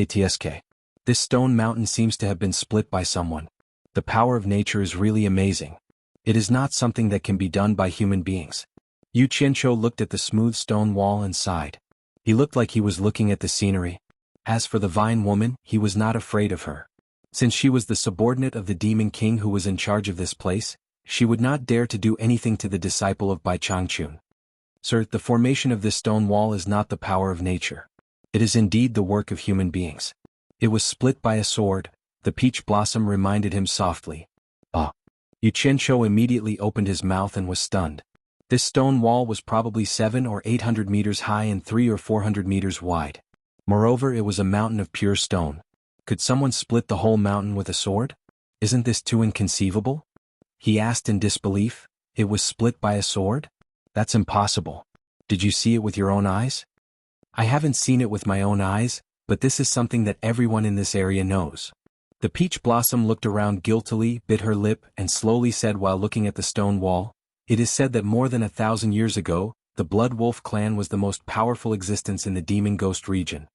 This stone mountain seems to have been split by someone. The power of nature is really amazing. It is not something that can be done by human beings. Xianxia looked at the smooth stone wall and sighed. He looked like he was looking at the scenery. As for the vine woman, he was not afraid of her. Since she was the subordinate of the demon king who was in charge of this place, she would not dare to do anything to the disciple of Bai Changchun. "Sir, the formation of this stone wall is not the power of nature. It is indeed the work of human beings. It was split by a sword," the peach blossom reminded him softly. "Ah." Xianxia immediately opened his mouth and was stunned. This stone wall was probably 700 or 800 meters high and 300 or 400 meters wide. Moreover, it was a mountain of pure stone. Could someone split the whole mountain with a sword? Isn't this too inconceivable? He asked in disbelief. It was split by a sword? That's impossible. Did you see it with your own eyes? I haven't seen it with my own eyes, but this is something that everyone in this area knows. The peach blossom looked around guiltily, bit her lip, and slowly said while looking at the stone wall, "It is said that more than 1,000 years ago, the Blood Wolf clan was the most powerful existence in the Demon Ghost region.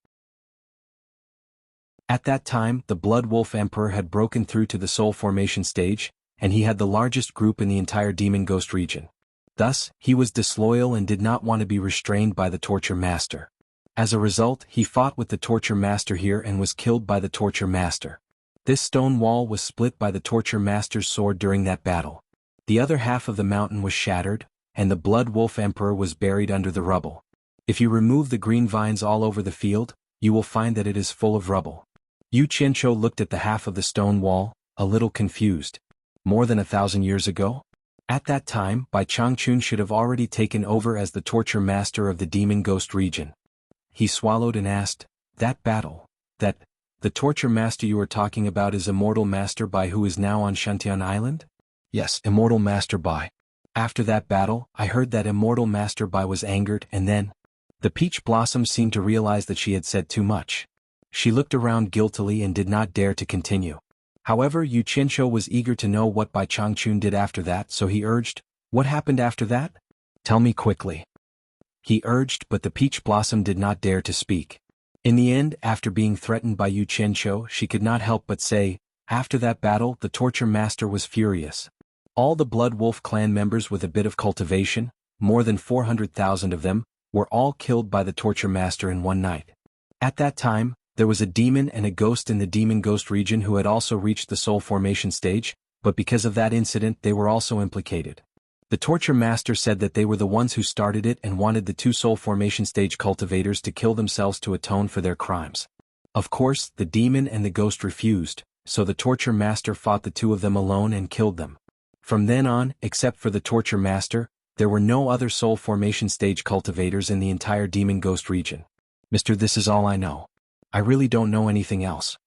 At that time, the Blood Wolf Emperor had broken through to the soul formation stage, and he had the largest group in the entire Demon Ghost region. Thus, he was disloyal and did not want to be restrained by the Torture Master. As a result, he fought with the Torture Master here and was killed by the Torture Master. This stone wall was split by the Torture Master's sword during that battle. The other half of the mountain was shattered, and the Blood Wolf Emperor was buried under the rubble. If you remove the green vines all over the field, you will find that it is full of rubble. Xianxia looked at the half of the stone wall, a little confused. More than 1,000 years ago? At that time, Bai Changchun should have already taken over as the Torture Master of the Demon Ghost region. He swallowed and asked, "That battle, the Torture Master you are talking about is Immortal Master Bai who is now on Shantian Island?" "Yes, Immortal Master Bai. After that battle, I heard that Immortal Master Bai was angered and then..." The peach blossom seemed to realize that she had said too much. She looked around guiltily and did not dare to continue. However, Xianxia was eager to know what Bai Changchun did after that, so he urged, "What happened after that? Tell me quickly." He urged, but the peach blossom did not dare to speak. In the end, after being threatened by Xianxia, she could not help but say, "After that battle, the Torture Master was furious. All the Blood Wolf clan members with a bit of cultivation, more than 400,000 of them, were all killed by the Torture Master in one night. At that time, there was a demon and a ghost in the Demon Ghost region who had also reached the soul formation stage, but because of that incident they were also implicated. The Torture Master said that they were the ones who started it and wanted the two soul formation stage cultivators to kill themselves to atone for their crimes. Of course, the demon and the ghost refused, so the torture master fought the two of them alone and killed them. From then on, except for the torture master, there were no other soul formation stage cultivators in the entire demon ghost region. Mister, this is all I know. I really don't know anything else.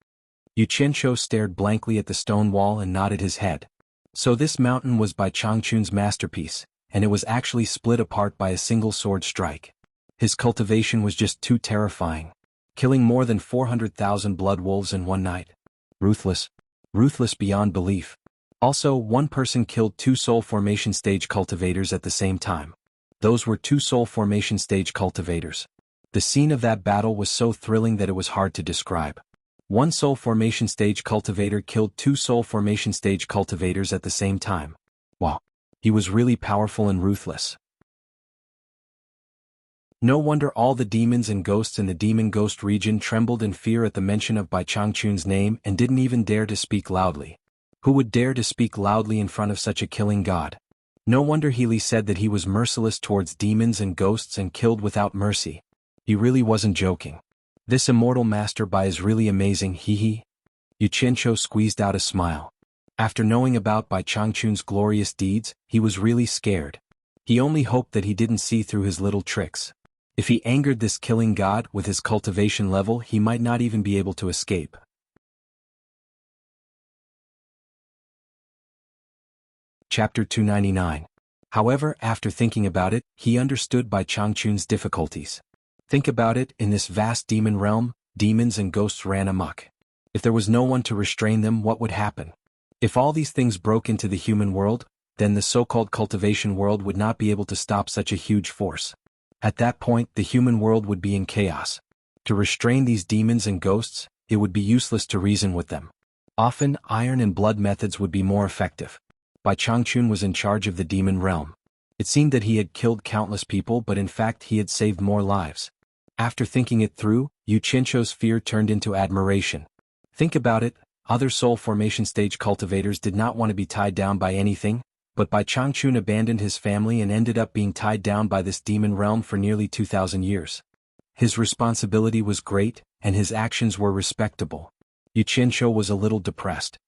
Xianxia stared blankly at the stone wall and nodded his head. So this mountain was by Changchun's masterpiece, and it was actually split apart by a single sword strike. His cultivation was just too terrifying, killing more than 400,000 blood wolves in one night. Ruthless. Ruthless beyond belief. Also, one person killed two soul formation stage cultivators at the same time. Those were two soul formation stage cultivators. The scene of that battle was so thrilling that it was hard to describe. One soul formation stage cultivator killed two soul formation stage cultivators at the same time. Wow. He was really powerful and ruthless. No wonder all the demons and ghosts in the demon ghost region trembled in fear at the mention of Bai Changchun's name and didn't even dare to speak loudly. Who would dare to speak loudly in front of such a killing god? No wonder Healy said that he was merciless towards demons and ghosts and killed without mercy. He really wasn't joking. This immortal master Bai is really amazing, hee. Xianxia squeezed out a smile. After knowing about Bai Changchun's glorious deeds, he was really scared. He only hoped that he didn't see through his little tricks. If he angered this killing god with his cultivation level, he might not even be able to escape. Chapter 299. However, after thinking about it, he understood Bai Changchun's difficulties. Think about it, in this vast demon realm, demons and ghosts ran amok. If there was no one to restrain them, what would happen? If all these things broke into the human world, then the so-called cultivation world would not be able to stop such a huge force. At that point, the human world would be in chaos. To restrain these demons and ghosts, it would be useless to reason with them. Often, iron and blood methods would be more effective. Bai Changchun was in charge of the demon realm. It seemed that he had killed countless people, but in fact he had saved more lives. After thinking it through, Xianxia's fear turned into admiration. Think about it, other soul formation stage cultivators did not want to be tied down by anything, but Bai Changchun abandoned his family and ended up being tied down by this demon realm for nearly 2,000 years. His responsibility was great, and his actions were respectable. Xianxia was a little depressed.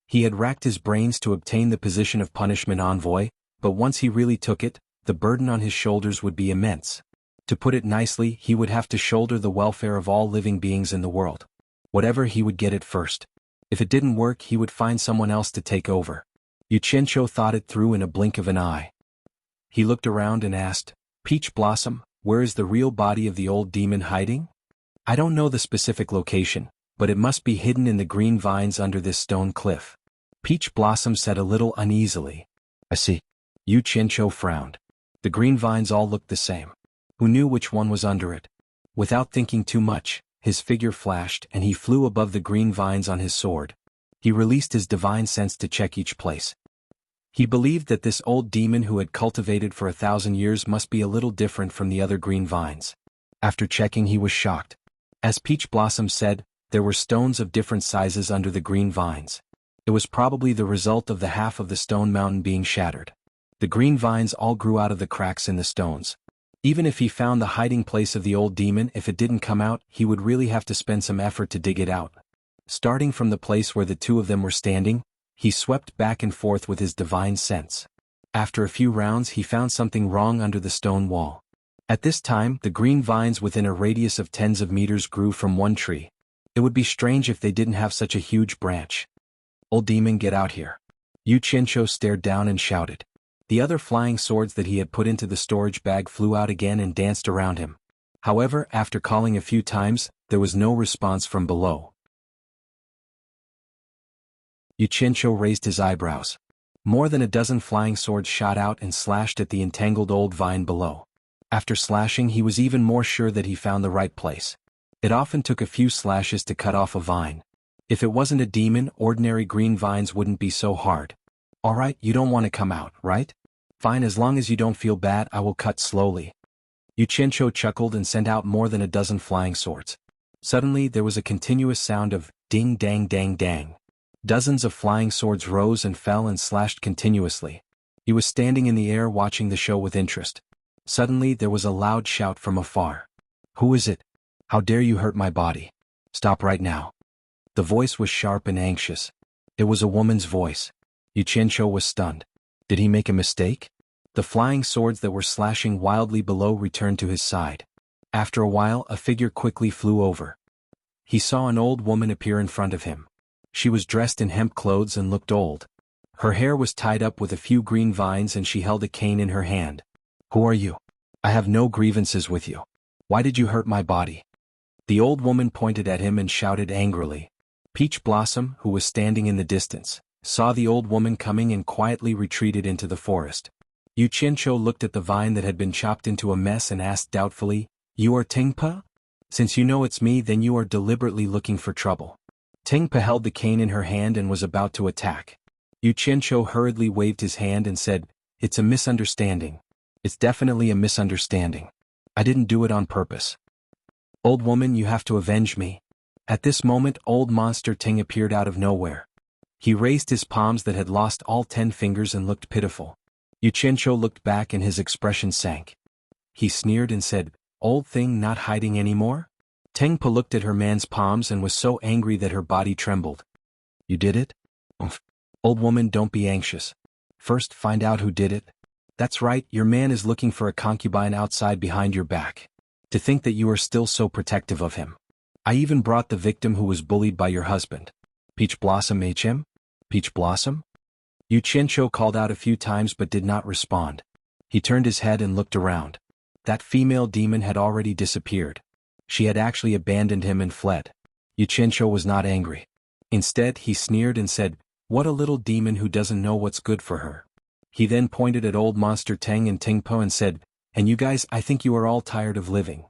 He had racked his brains to obtain the position of punishment envoy, but once he really took it, the burden on his shoulders would be immense. To put it nicely, he would have to shoulder the welfare of all living beings in the world. Whatever, he would get it first. If it didn't work, he would find someone else to take over. Xianxia thought it through in a blink of an eye. He looked around and asked, "Peach Blossom, where is the real body of the old demon hiding?" "I don't know the specific location, but it must be hidden in the green vines under this stone cliff." Peach Blossom said a little uneasily. "I see." Xianxia frowned. The green vines all looked the same. Who knew which one was under it? Without thinking too much, his figure flashed and he flew above the green vines on his sword. He released his divine sense to check each place. He believed that this old demon who had cultivated for 1,000 years must be a little different from the other green vines. After checking, he was shocked. As Peach Blossom said, there were stones of different sizes under the green vines. It was probably the result of the half of the stone mountain being shattered. The green vines all grew out of the cracks in the stones. Even if he found the hiding place of the old demon, if it didn't come out, he would really have to spend some effort to dig it out. Starting from the place where the two of them were standing, he swept back and forth with his divine sense. After a few rounds, he found something wrong under the stone wall. At this time, the green vines within a radius of tens of meters grew from one tree. It would be strange if they didn't have such a huge branch. "Old demon, get out here." Xianxia stared down and shouted. The other flying swords that he had put into the storage bag flew out again and danced around him. However, after calling a few times, there was no response from below. Xianxia raised his eyebrows. More than a dozen flying swords shot out and slashed at the entangled old vine below. After slashing, he was even more sure that he found the right place. It often took a few slashes to cut off a vine. If it wasn't a demon, ordinary green vines wouldn't be so hard. "Alright, you don't want to come out, right? Fine, as long as you don't feel bad, I will cut slowly." Xianxia chuckled and sent out more than a dozen flying swords. Suddenly, there was a continuous sound of ding dang dang dang. Dozens of flying swords rose and fell and slashed continuously. He was standing in the air watching the show with interest. Suddenly, there was a loud shout from afar. "Who is it? How dare you hurt my body? Stop right now." The voice was sharp and anxious. It was a woman's voice. Xianxia was stunned. Did he make a mistake? The flying swords that were slashing wildly below returned to his side. After a while, a figure quickly flew over. He saw an old woman appear in front of him. She was dressed in hemp clothes and looked old. Her hair was tied up with a few green vines and she held a cane in her hand. Who are you? I have no grievances with you. Why did you hurt my body? The old woman pointed at him and shouted angrily. Peach Blossom, who was standing in the distance, saw the old woman coming and quietly retreated into the forest. Xianxia looked at the vine that had been chopped into a mess and asked doubtfully, You are Tingpa? Since you know it's me, then you are deliberately looking for trouble. Tingpa held the cane in her hand and was about to attack. Xianxia hurriedly waved his hand and said, It's a misunderstanding. It's definitely a misunderstanding. I didn't do it on purpose. Old woman, you have to avenge me. At this moment, old monster Ting appeared out of nowhere. He raised his palms that had lost all 10 fingers and looked pitiful. Xianxia looked back and his expression sank. He sneered and said, Old thing, not hiding anymore? Tingpa looked at her man's palms and was so angry that her body trembled. You did it? Umph. Old woman, don't be anxious. First, find out who did it. That's right, your man is looking for a concubine outside behind your back. To think that you are still so protective of him. I even brought the victim who was bullied by your husband. Peach Blossom HM? Peach Blossom? Xianxia called out a few times but did not respond. He turned his head and looked around. That female demon had already disappeared. She had actually abandoned him and fled. Xianxia was not angry. Instead, he sneered and said, What a little demon who doesn't know what's good for her. He then pointed at old monster Teng and Tingpa and said, And you guys, I think you are all tired of living.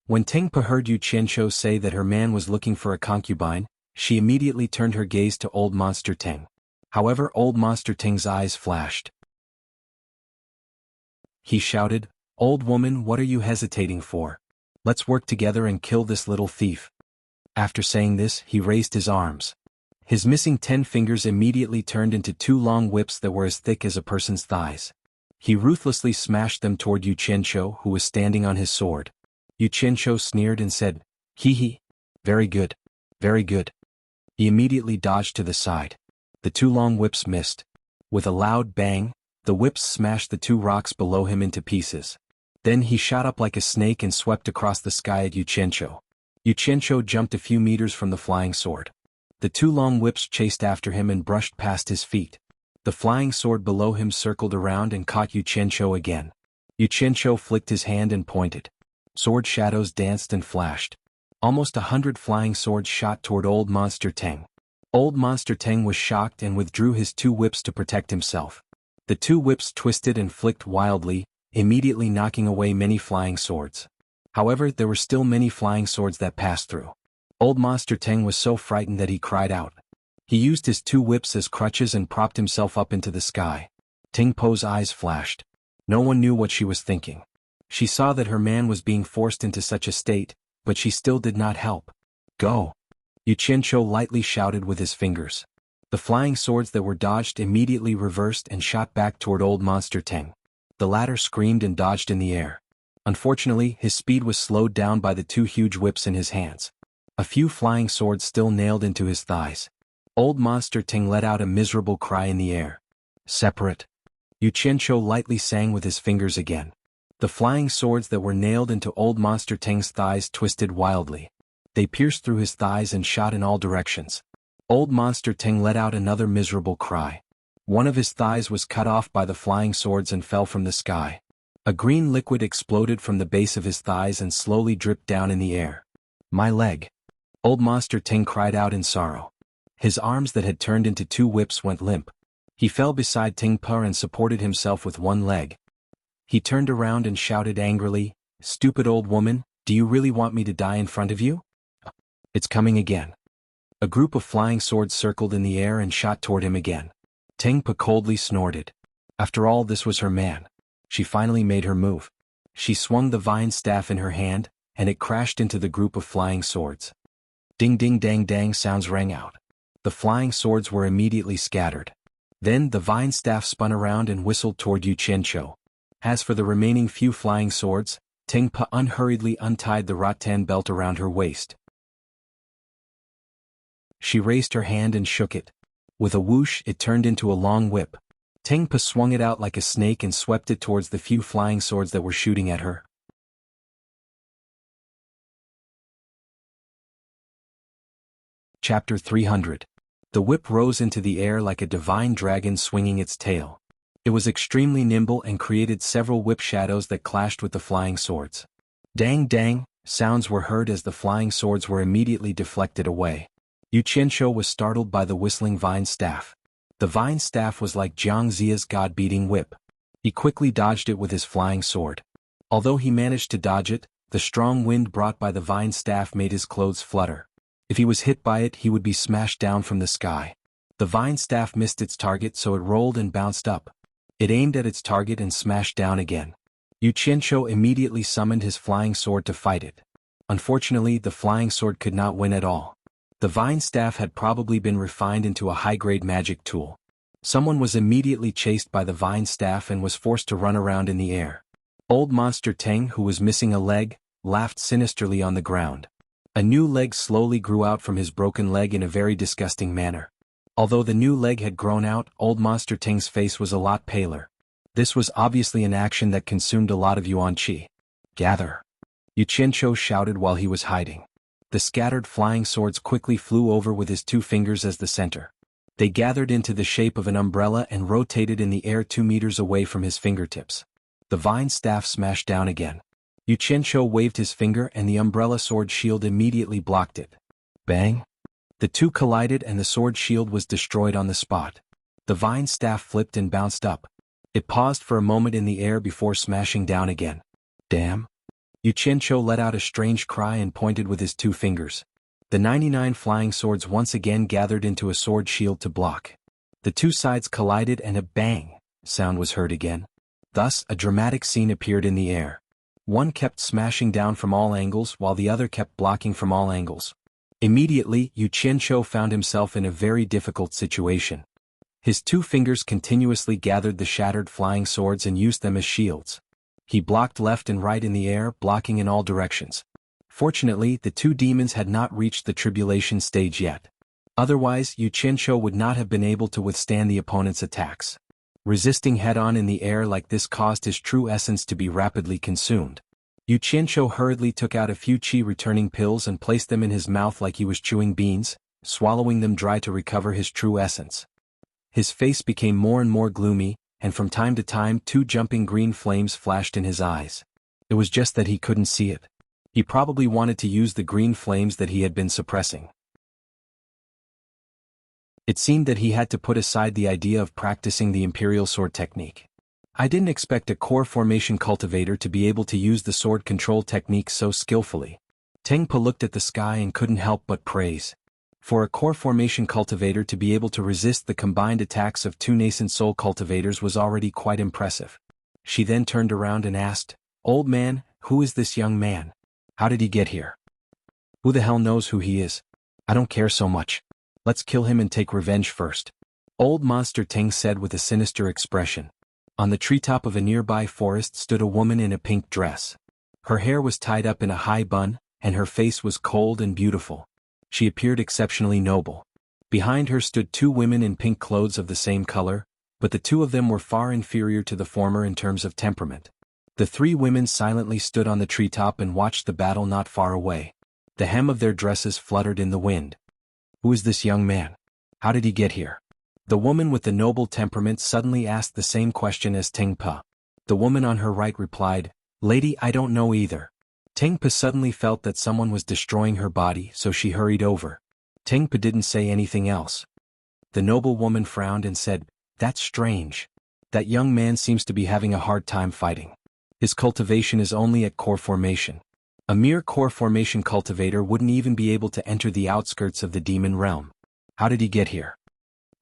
When Tingpa heard Xianxia say that her man was looking for a concubine, she immediately turned her gaze to old monster Teng. However, old monster Teng's eyes flashed. He shouted, Old woman, what are you hesitating for? Let's work together and kill this little thief. After saying this, he raised his arms. His missing 10 fingers immediately turned into 2 long whips that were as thick as a person's thighs. He ruthlessly smashed them toward Xianxia, who was standing on his sword. Xianxia sneered and said, Hee hee. Very good. Very good. He immediately dodged to the side. The 2 long whips missed. With a loud bang, the whips smashed the 2 rocks below him into pieces. Then he shot up like a snake and swept across the sky at Xianxia. Xianxia jumped a few meters from the flying sword. The 2 long whips chased after him and brushed past his feet. The flying sword below him circled around and caught Xianxia again. Xianxia flicked his hand and pointed. Sword shadows danced and flashed. Almost 100 flying swords shot toward old monster Teng. Old monster Teng was shocked and withdrew his 2 whips to protect himself. The 2 whips twisted and flicked wildly, immediately knocking away many flying swords. However, there were still many flying swords that passed through. Old monster Teng was so frightened that he cried out. He used his 2 whips as crutches and propped himself up into the sky. Tingpo's eyes flashed. No one knew what she was thinking. She saw that her man was being forced into such a state, but she still did not help. Go! Xianxia lightly shouted with his fingers. The flying swords that were dodged immediately reversed and shot back toward old monster Teng. The latter screamed and dodged in the air. Unfortunately, his speed was slowed down by the 2 huge whips in his hands. A few flying swords still nailed into his thighs. Old monster Teng let out a miserable cry in the air. Separate. Xianxia lightly sang with his fingers again. The flying swords that were nailed into old monster Teng's thighs twisted wildly. They pierced through his thighs and shot in all directions. Old monster Teng let out another miserable cry. One of his thighs was cut off by the flying swords and fell from the sky. A green liquid exploded from the base of his thighs and slowly dripped down in the air. My leg. Old monster Teng cried out in sorrow. His arms that had turned into 2 whips went limp. He fell beside Tingpa and supported himself with 1 leg. He turned around and shouted angrily, Stupid old woman, do you really want me to die in front of you? It's coming again. A group of flying swords circled in the air and shot toward him again. Tingpa coldly snorted. After all, this was her man. She finally made her move. She swung the vine staff in her hand, and it crashed into the group of flying swords. Ding ding dang dang sounds rang out. The flying swords were immediately scattered. Then the vine staff spun around and whistled toward Xianxia. As for the remaining few flying swords, Tingpa unhurriedly untied the rattan belt around her waist. She raised her hand and shook it. With a whoosh, it turned into a long whip. Tengpa swung it out like a snake and swept it towards the few flying swords that were shooting at her. Chapter 300. The whip rose into the air like a divine dragon swinging its tail. It was extremely nimble and created several whip shadows that clashed with the flying swords. Dang dang, sounds were heard as the flying swords were immediately deflected away. Xianxia was startled by the whistling vine staff. The vine staff was like Jianghu's god-beating whip. He quickly dodged it with his flying sword. Although he managed to dodge it, the strong wind brought by the vine staff made his clothes flutter. If he was hit by it, he would be smashed down from the sky. The vine staff missed its target, so it rolled and bounced up. It aimed at its target and smashed down again. Xianxia immediately summoned his flying sword to fight it. Unfortunately, the flying sword could not win at all. The vine staff had probably been refined into a high-grade magic tool. Someone was immediately chased by the vine staff and was forced to run around in the air. Old Monster Teng, who was missing a leg, laughed sinisterly on the ground. A new leg slowly grew out from his broken leg in a very disgusting manner. Although the new leg had grown out, Old Monster Teng's face was a lot paler. This was obviously an action that consumed a lot of yuan qi. Gather! Xianxia shouted while he was hiding. The scattered flying swords quickly flew over with his 2 fingers as the center. They gathered into the shape of an umbrella and rotated in the air 2 meters away from his fingertips. The vine staff smashed down again. Xianxia waved his finger and the umbrella sword shield immediately blocked it. Bang! The 2 collided and the sword shield was destroyed on the spot. The vine staff flipped and bounced up. It paused for a moment in the air before smashing down again. Damn! Xianxia let out a strange cry and pointed with his 2 fingers. The 99 flying swords once again gathered into a sword shield to block. The 2 sides collided and a bang sound was heard again. Thus, a dramatic scene appeared in the air. One kept smashing down from all angles while the other kept blocking from all angles. Immediately, Xianxia found himself in a very difficult situation. His 2 fingers continuously gathered the shattered flying swords and used them as shields. He blocked left and right in the air, blocking in all directions. Fortunately, the 2 demons had not reached the tribulation stage yet. Otherwise, Xianxia would not have been able to withstand the opponent's attacks. Resisting head-on in the air like this caused his true essence to be rapidly consumed. Xianxia hurriedly took out a few qi-returning pills and placed them in his mouth like he was chewing beans, swallowing them dry to recover his true essence. His face became more and more gloomy, and from time to time 2 jumping green flames flashed in his eyes. It was just that he couldn't see it. He probably wanted to use the green flames that he had been suppressing. It seemed that he had to put aside the idea of practicing the imperial sword technique. I didn't expect a core formation cultivator to be able to use the sword control technique so skillfully. Tengpa looked at the sky and couldn't help but praise. For a core formation cultivator to be able to resist the combined attacks of 2 nascent soul cultivators was already quite impressive. She then turned around and asked, "Old man, who is this young man? How did he get here? Who the hell knows who he is? I don't care so much. Let's kill him and take revenge first." Old Monster Teng said with a sinister expression. On the treetop of a nearby forest stood a woman in a pink dress. Her hair was tied up in a high bun, and her face was cold and beautiful. She appeared exceptionally noble. Behind her stood 2 women in pink clothes of the same color, but the 2 of them were far inferior to the former in terms of temperament. The 3 women silently stood on the treetop and watched the battle not far away. The hem of their dresses fluttered in the wind. Who is this young man? How did he get here? The woman with the noble temperament suddenly asked the same question as Tengpa. The woman on her right replied, "Lady, I don't know either." Tengpa suddenly felt that someone was destroying her body, so she hurried over. Tengpa didn't say anything else. The noble woman frowned and said, "That's strange. That young man seems to be having a hard time fighting. His cultivation is only at core formation. A mere core formation cultivator wouldn't even be able to enter the outskirts of the demon realm. How did he get here?"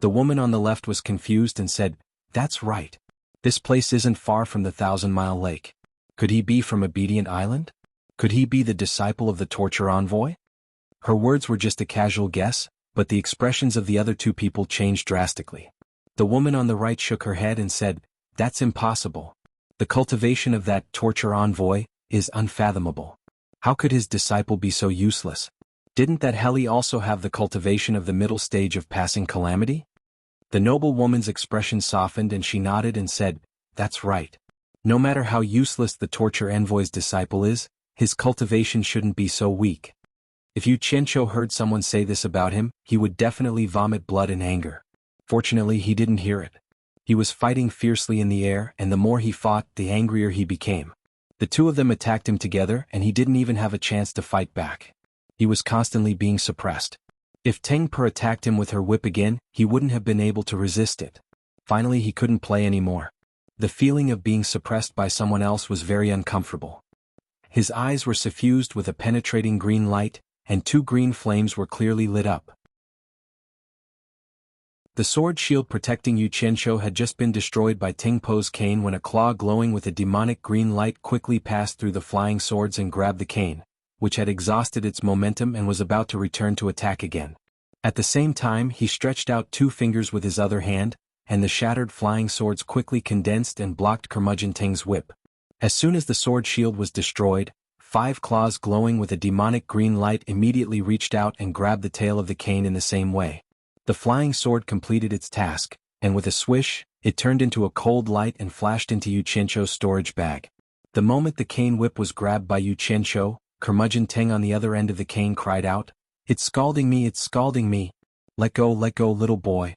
The woman on the left was confused and said, "That's right. This place isn't far from the 1,000-mile lake. Could he be from Obedient Island? Could he be the disciple of the torture envoy?" Her words were just a casual guess, but the expressions of the other 2 people changed drastically. The woman on the right shook her head and said, "That's impossible. The cultivation of that torture envoy is unfathomable. How could his disciple be so useless? Didn't that heli also have the cultivation of the middle stage of passing calamity? The noble woman's expression softened and she nodded and said, "That's right. No matter how useless the torture envoy's disciple is, his cultivation shouldn't be so weak." If Xianxia heard someone say this about him, he would definitely vomit blood in anger. Fortunately, he didn't hear it. He was fighting fiercely in the air, and the more he fought, the angrier he became. The two of them attacked him together, and he didn't even have a chance to fight back. He was constantly being suppressed. If Teng Per attacked him with her whip again, he wouldn't have been able to resist it. Finally, he couldn't play anymore. The feeling of being suppressed by someone else was very uncomfortable. His eyes were suffused with a penetrating green light, and two green flames were clearly lit up. The sword shield protecting Xianxia had just been destroyed by Teng Po's cane when a claw glowing with a demonic green light quickly passed through the flying swords and grabbed the cane, which had exhausted its momentum and was about to return to attack again. At the same time, he stretched out two fingers with his other hand, and the shattered flying swords quickly condensed and blocked Curmudgeon Teng's whip. As soon as the sword shield was destroyed, 5 claws glowing with a demonic green light immediately reached out and grabbed the tail of the cane in the same way. The flying sword completed its task, and with a swish, it turned into a cold light and flashed into Xianxia's storage bag. The moment the cane whip was grabbed by Xianxia, Curmudgeon Teng on the other end of the cane cried out, "It's scalding me, it's scalding me. Let go, little boy."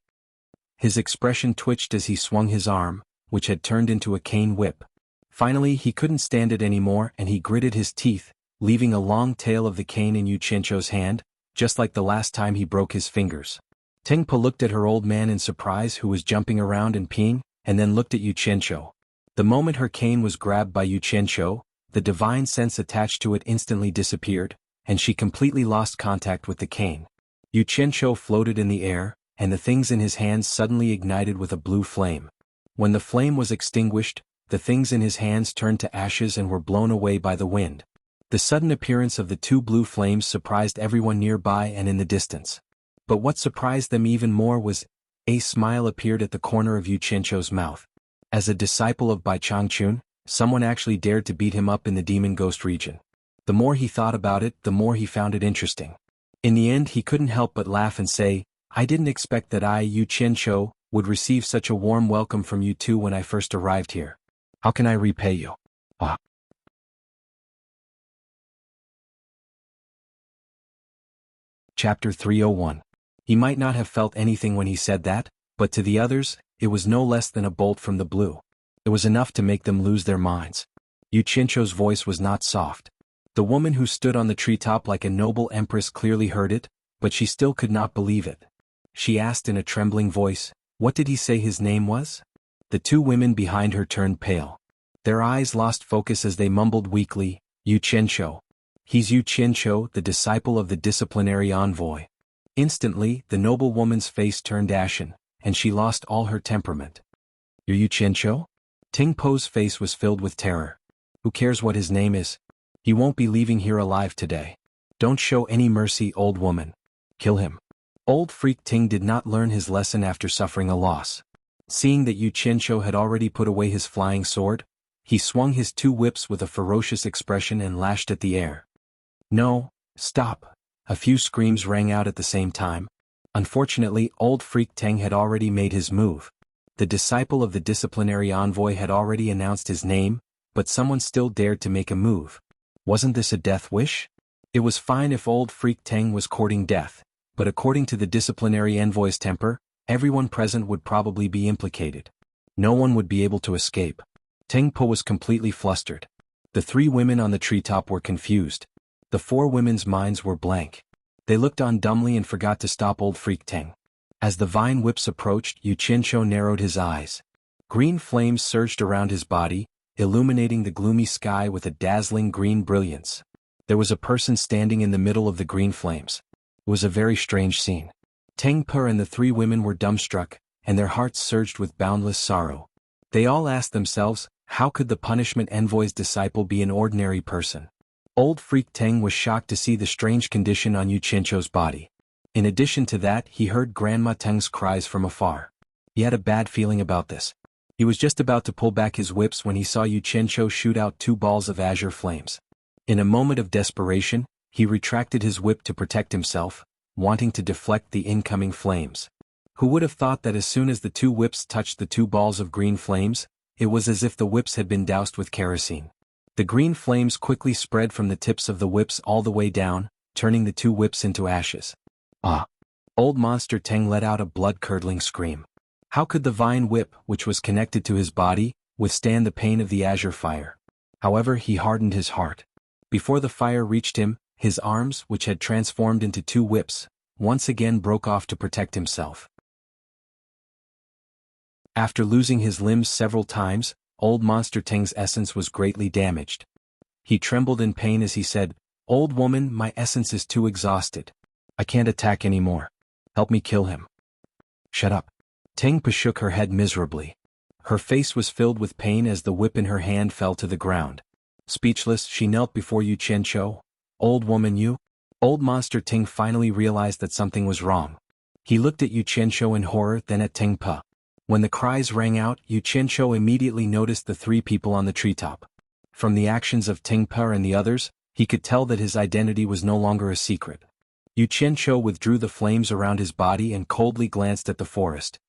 His expression twitched as he swung his arm, which had turned into a cane whip. Finally, he couldn't stand it anymore and he gritted his teeth, leaving a long tail of the cane in Xianxia's hand, just like the last time he broke his fingers. Teng Po looked at her old man in surprise who was jumping around and peeing, and then looked at Xianxia. The moment her cane was grabbed by Xianxia, the divine sense attached to it instantly disappeared, and she completely lost contact with the cane. Xianxia floated in the air, and the things in his hands suddenly ignited with a blue flame. When the flame was extinguished, the things in his hands turned to ashes and were blown away by the wind. The sudden appearance of the two blue flames surprised everyone nearby and in the distance. But what surprised them even more was, a smile appeared at the corner of Xianxia's mouth. As a disciple of Bai Changchun, someone actually dared to beat him up in the demon ghost region. The more he thought about it, the more he found it interesting. In the end, he couldn't help but laugh and say, "I didn't expect that I, Xianxia, would receive such a warm welcome from you two when I first arrived here. How can I repay you?" Ah. Chapter 301. He might not have felt anything when he said that, but to the others, it was no less than a bolt from the blue. It was enough to make them lose their minds. Xianxia's voice was not soft. The woman who stood on the treetop like a noble empress clearly heard it, but she still could not believe it. She asked in a trembling voice, "What did he say his name was?" The two women behind her turned pale. Their eyes lost focus as they mumbled weakly, "Xianxia. He's Xianxia, the disciple of the disciplinary envoy." Instantly, the noble woman's face turned ashen, and she lost all her temperament. "You're Xianxia?" Teng Po's face was filled with terror. "Who cares what his name is? He won't be leaving here alive today. Don't show any mercy, old woman. Kill him." Old freak Ting did not learn his lesson after suffering a loss. Seeing that Xianxia had already put away his flying sword, he swung his two whips with a ferocious expression and lashed at the air. "No, stop!" A few screams rang out at the same time. Unfortunately, old freak Teng had already made his move. The disciple of the disciplinary envoy had already announced his name, but someone still dared to make a move. Wasn't this a death wish? It was fine if old freak Teng was courting death, but according to the disciplinary envoy's temper, everyone present would probably be implicated. No one would be able to escape. Teng Po was completely flustered. The three women on the treetop were confused. The four women's minds were blank. They looked on dumbly and forgot to stop old freak Teng. As the vine whips approached, Xianxia narrowed his eyes. Green flames surged around his body, illuminating the gloomy sky with a dazzling green brilliance. There was a person standing in the middle of the green flames. It was a very strange scene. Teng Per and the three women were dumbstruck, and their hearts surged with boundless sorrow. They all asked themselves, how could the punishment envoy's disciple be an ordinary person? Old freak Teng was shocked to see the strange condition on Xianxia's body. In addition to that, he heard Grandma Teng's cries from afar. He had a bad feeling about this. He was just about to pull back his whips when he saw Xianxia shoot out two balls of azure flames. In a moment of desperation, He retracted his whip to protect himself, wanting to deflect the incoming flames. Who would have thought that as soon as the two whips touched the two balls of green flames, it was as if the whips had been doused with kerosene. The green flames quickly spread from the tips of the whips all the way down, turning the two whips into ashes. Ah! Old Monster Teng let out a blood-curdling scream. How could the vine whip, which was connected to his body, withstand the pain of the azure fire? However, he hardened his heart. Before the fire reached him, his arms, which had transformed into two whips, once again broke off to protect himself. After losing his limbs several times, Old Monster Teng's essence was greatly damaged. He trembled in pain as he said, "Old woman, my essence is too exhausted. I can't attack anymore. Help me kill him." "Shut up." Teng Pa shook her head miserably. Her face was filled with pain as the whip in her hand fell to the ground. Speechless, she knelt before Yu Qianzhou. "Old woman, you?" Old Monster Teng finally realized that something was wrong. He looked at Yu Qianzhou in horror, then at Teng Pa. When the cries rang out, Yu Qianzhou immediately noticed the three people on the treetop. From the actions of Teng Pa and the others, he could tell that his identity was no longer a secret. Yu Qianzhou withdrew the flames around his body and coldly glanced at the forest.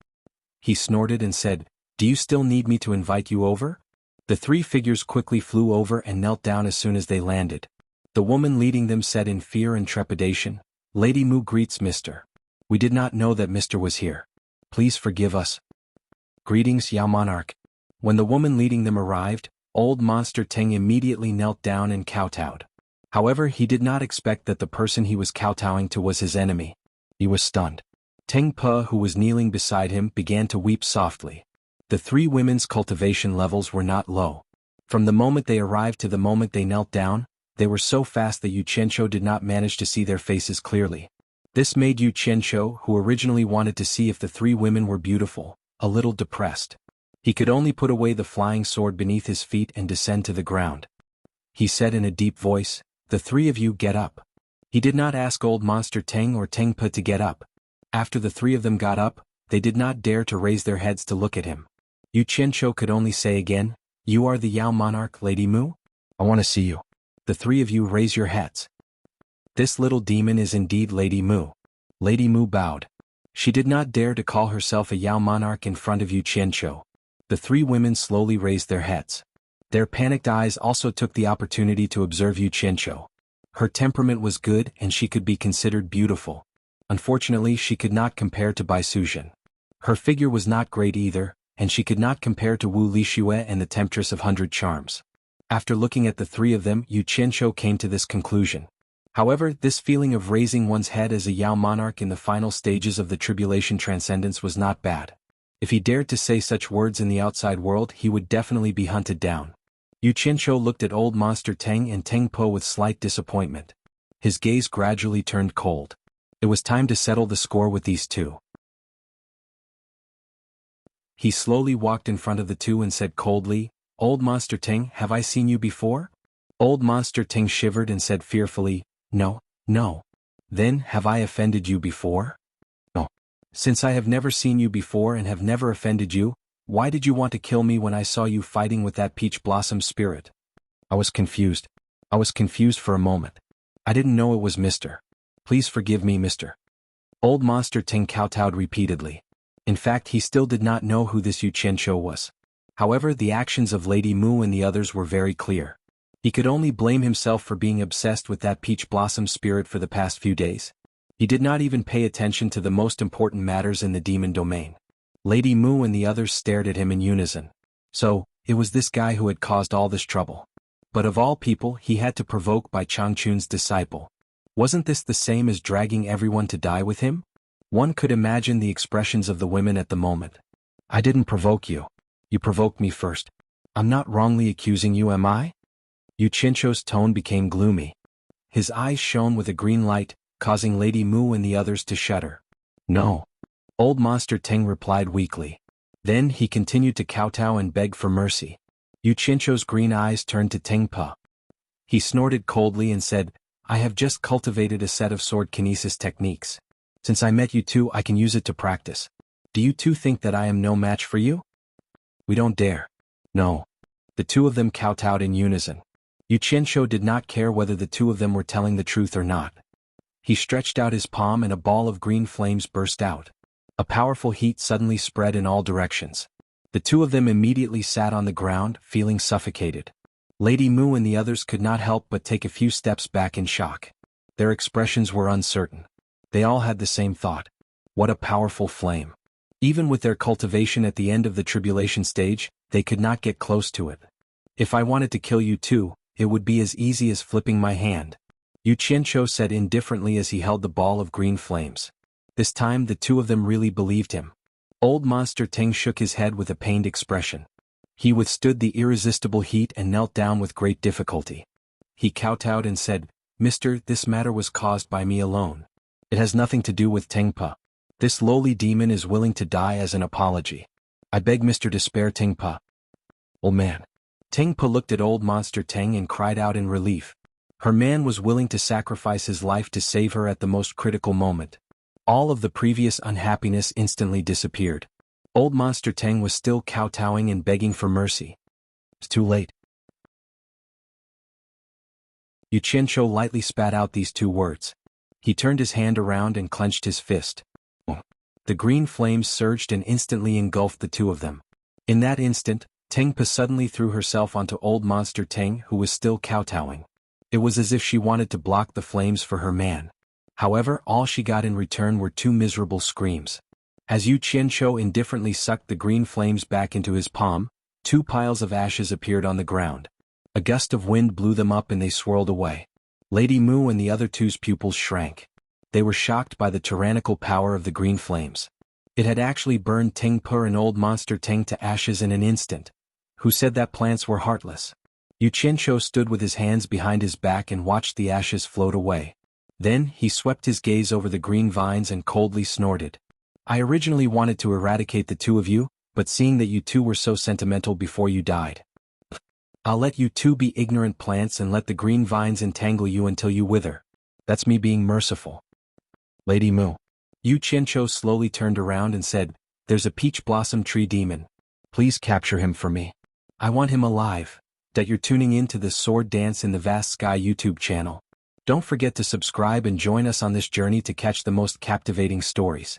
He snorted and said, "Do you still need me to invite you over?" The three figures quickly flew over and knelt down as soon as they landed. The woman leading them said in fear and trepidation, "Lady Mu greets Mr. We did not know that Mr. was here. Please forgive us." "Greetings, Yao Monarch." When the woman leading them arrived, Old Monster Teng immediately knelt down and kowtowed. However, he did not expect that the person he was kowtowing to was his enemy. He was stunned. Teng Pa, who was kneeling beside him, began to weep softly. The three women's cultivation levels were not low. From the moment they arrived to the moment they knelt down, they were so fast that Yu Qianzhou did not manage to see their faces clearly. This made Yu Qianzhou, who originally wanted to see if the three women were beautiful, a little depressed. He could only put away the flying sword beneath his feet and descend to the ground. He said in a deep voice, "The three of you get up." He did not ask Old Monster Teng or Teng Pa to get up. After the three of them got up, they did not dare to raise their heads to look at him. Yu Qianzhou could only say again, "You are the Yao Monarch, Lady Mu? I want to see you. The three of you raise your heads." This little demon is indeed Lady Mu. Lady Mu bowed. She did not dare to call herself a Yao Monarch in front of Yu Qianzhou. The three women slowly raised their heads. Their panicked eyes also took the opportunity to observe Yu Qianzhou. Her temperament was good and she could be considered beautiful. Unfortunately, she could not compare to Bai Suzhen. Her figure was not great either, and she could not compare to Wu Lixue and the Temptress of 100 Charms. After looking at the three of them, Yu Qianzhou came to this conclusion. However, this feeling of raising one's head as a Yao Monarch in the final stages of the Tribulation Transcendence was not bad. If he dared to say such words in the outside world, he would definitely be hunted down. Yu Qianzhou looked at Old Monster Teng and Teng Po with slight disappointment. His gaze gradually turned cold. It was time to settle the score with these two. He slowly walked in front of the two and said coldly, "Old Monster Teng, have I seen you before?" Old Monster Teng shivered and said fearfully, "No, no." "Then, have I offended you before?" "No." "Since I have never seen you before and have never offended you, why did you want to kill me when I saw you fighting with that peach blossom spirit?" "I was confused. I was confused for a moment. I didn't know it was Mr. Please forgive me, Mr." Old Monster Teng kowtowed repeatedly. In fact, he still did not know who this Yu Qianzhou was. However, the actions of Lady Mu and the others were very clear. He could only blame himself for being obsessed with that peach blossom spirit for the past few days. He did not even pay attention to the most important matters in the demon domain. Lady Mu and the others stared at him in unison. So, it was this guy who had caused all this trouble. But of all people, he had to provoke by Changchun's disciple. Wasn't this the same as dragging everyone to die with him? One could imagine the expressions of the women at the moment. "I didn't provoke you. You provoked me first. I'm not wrongly accusing you, am I?" Yu Qianzhou's tone became gloomy. His eyes shone with a green light, causing Lady Mu and the others to shudder. "No." Old Monster Teng replied weakly. Then he continued to kowtow and beg for mercy. Yu Qianzhou's green eyes turned to Teng Pa. He snorted coldly and said, "I have just cultivated a set of sword kinesis techniques. Since I met you two, I can use it to practice. Do you two think that I am no match for you?" "We don't dare." "No." The two of them kowtowed in unison. Xianxia did not care whether the two of them were telling the truth or not. He stretched out his palm and a ball of green flames burst out. A powerful heat suddenly spread in all directions. The two of them immediately sat on the ground, feeling suffocated. Lady Mu and the others could not help but take a few steps back in shock. Their expressions were uncertain. They all had the same thought. What a powerful flame. Even with their cultivation at the end of the tribulation stage, they could not get close to it. If I wanted to kill you too, it would be as easy as flipping my hand. Xianxia said indifferently as he held the ball of green flames. This time the two of them really believed him. Old Monster Teng shook his head with a pained expression. He withstood the irresistible heat and knelt down with great difficulty. He kowtowed and said, "Mister, this matter was caused by me alone. It has nothing to do with Tengpa. This lowly demon is willing to die as an apology. I beg Mr. to spare Tengpa." "Old man." Tengpa looked at Old Monster Teng and cried out in relief. Her man was willing to sacrifice his life to save her at the most critical moment. All of the previous unhappiness instantly disappeared. Old Monster Teng was still kowtowing and begging for mercy. It's too late. Xianxia lightly spat out these two words. He turned his hand around and clenched his fist. The green flames surged and instantly engulfed the two of them. In that instant, Tengpa suddenly threw herself onto Old Monster Teng, who was still kowtowing. It was as if she wanted to block the flames for her man. However, all she got in return were two miserable screams. As Xianxia indifferently sucked the green flames back into his palm, two piles of ashes appeared on the ground. A gust of wind blew them up and they swirled away. Lady Mu and the other two's pupils shrank. They were shocked by the tyrannical power of the green flames. It had actually burned Tengpa and Old Monster Teng to ashes in an instant. Who said that plants were heartless? Xianxia stood with his hands behind his back and watched the ashes float away. Then, he swept his gaze over the green vines and coldly snorted. "I originally wanted to eradicate the two of you, but seeing that you two were so sentimental before you died, I'll let you two be ignorant plants and let the green vines entangle you until you wither. That's me being merciful." Lady Mu. Xianxia slowly turned around and said, "There's a peach blossom tree demon. Please capture him for me. I want him alive." That you're tuning in to the Sword Dance in the Vast Sky YouTube channel. Don't forget to subscribe and join us on this journey to catch the most captivating stories.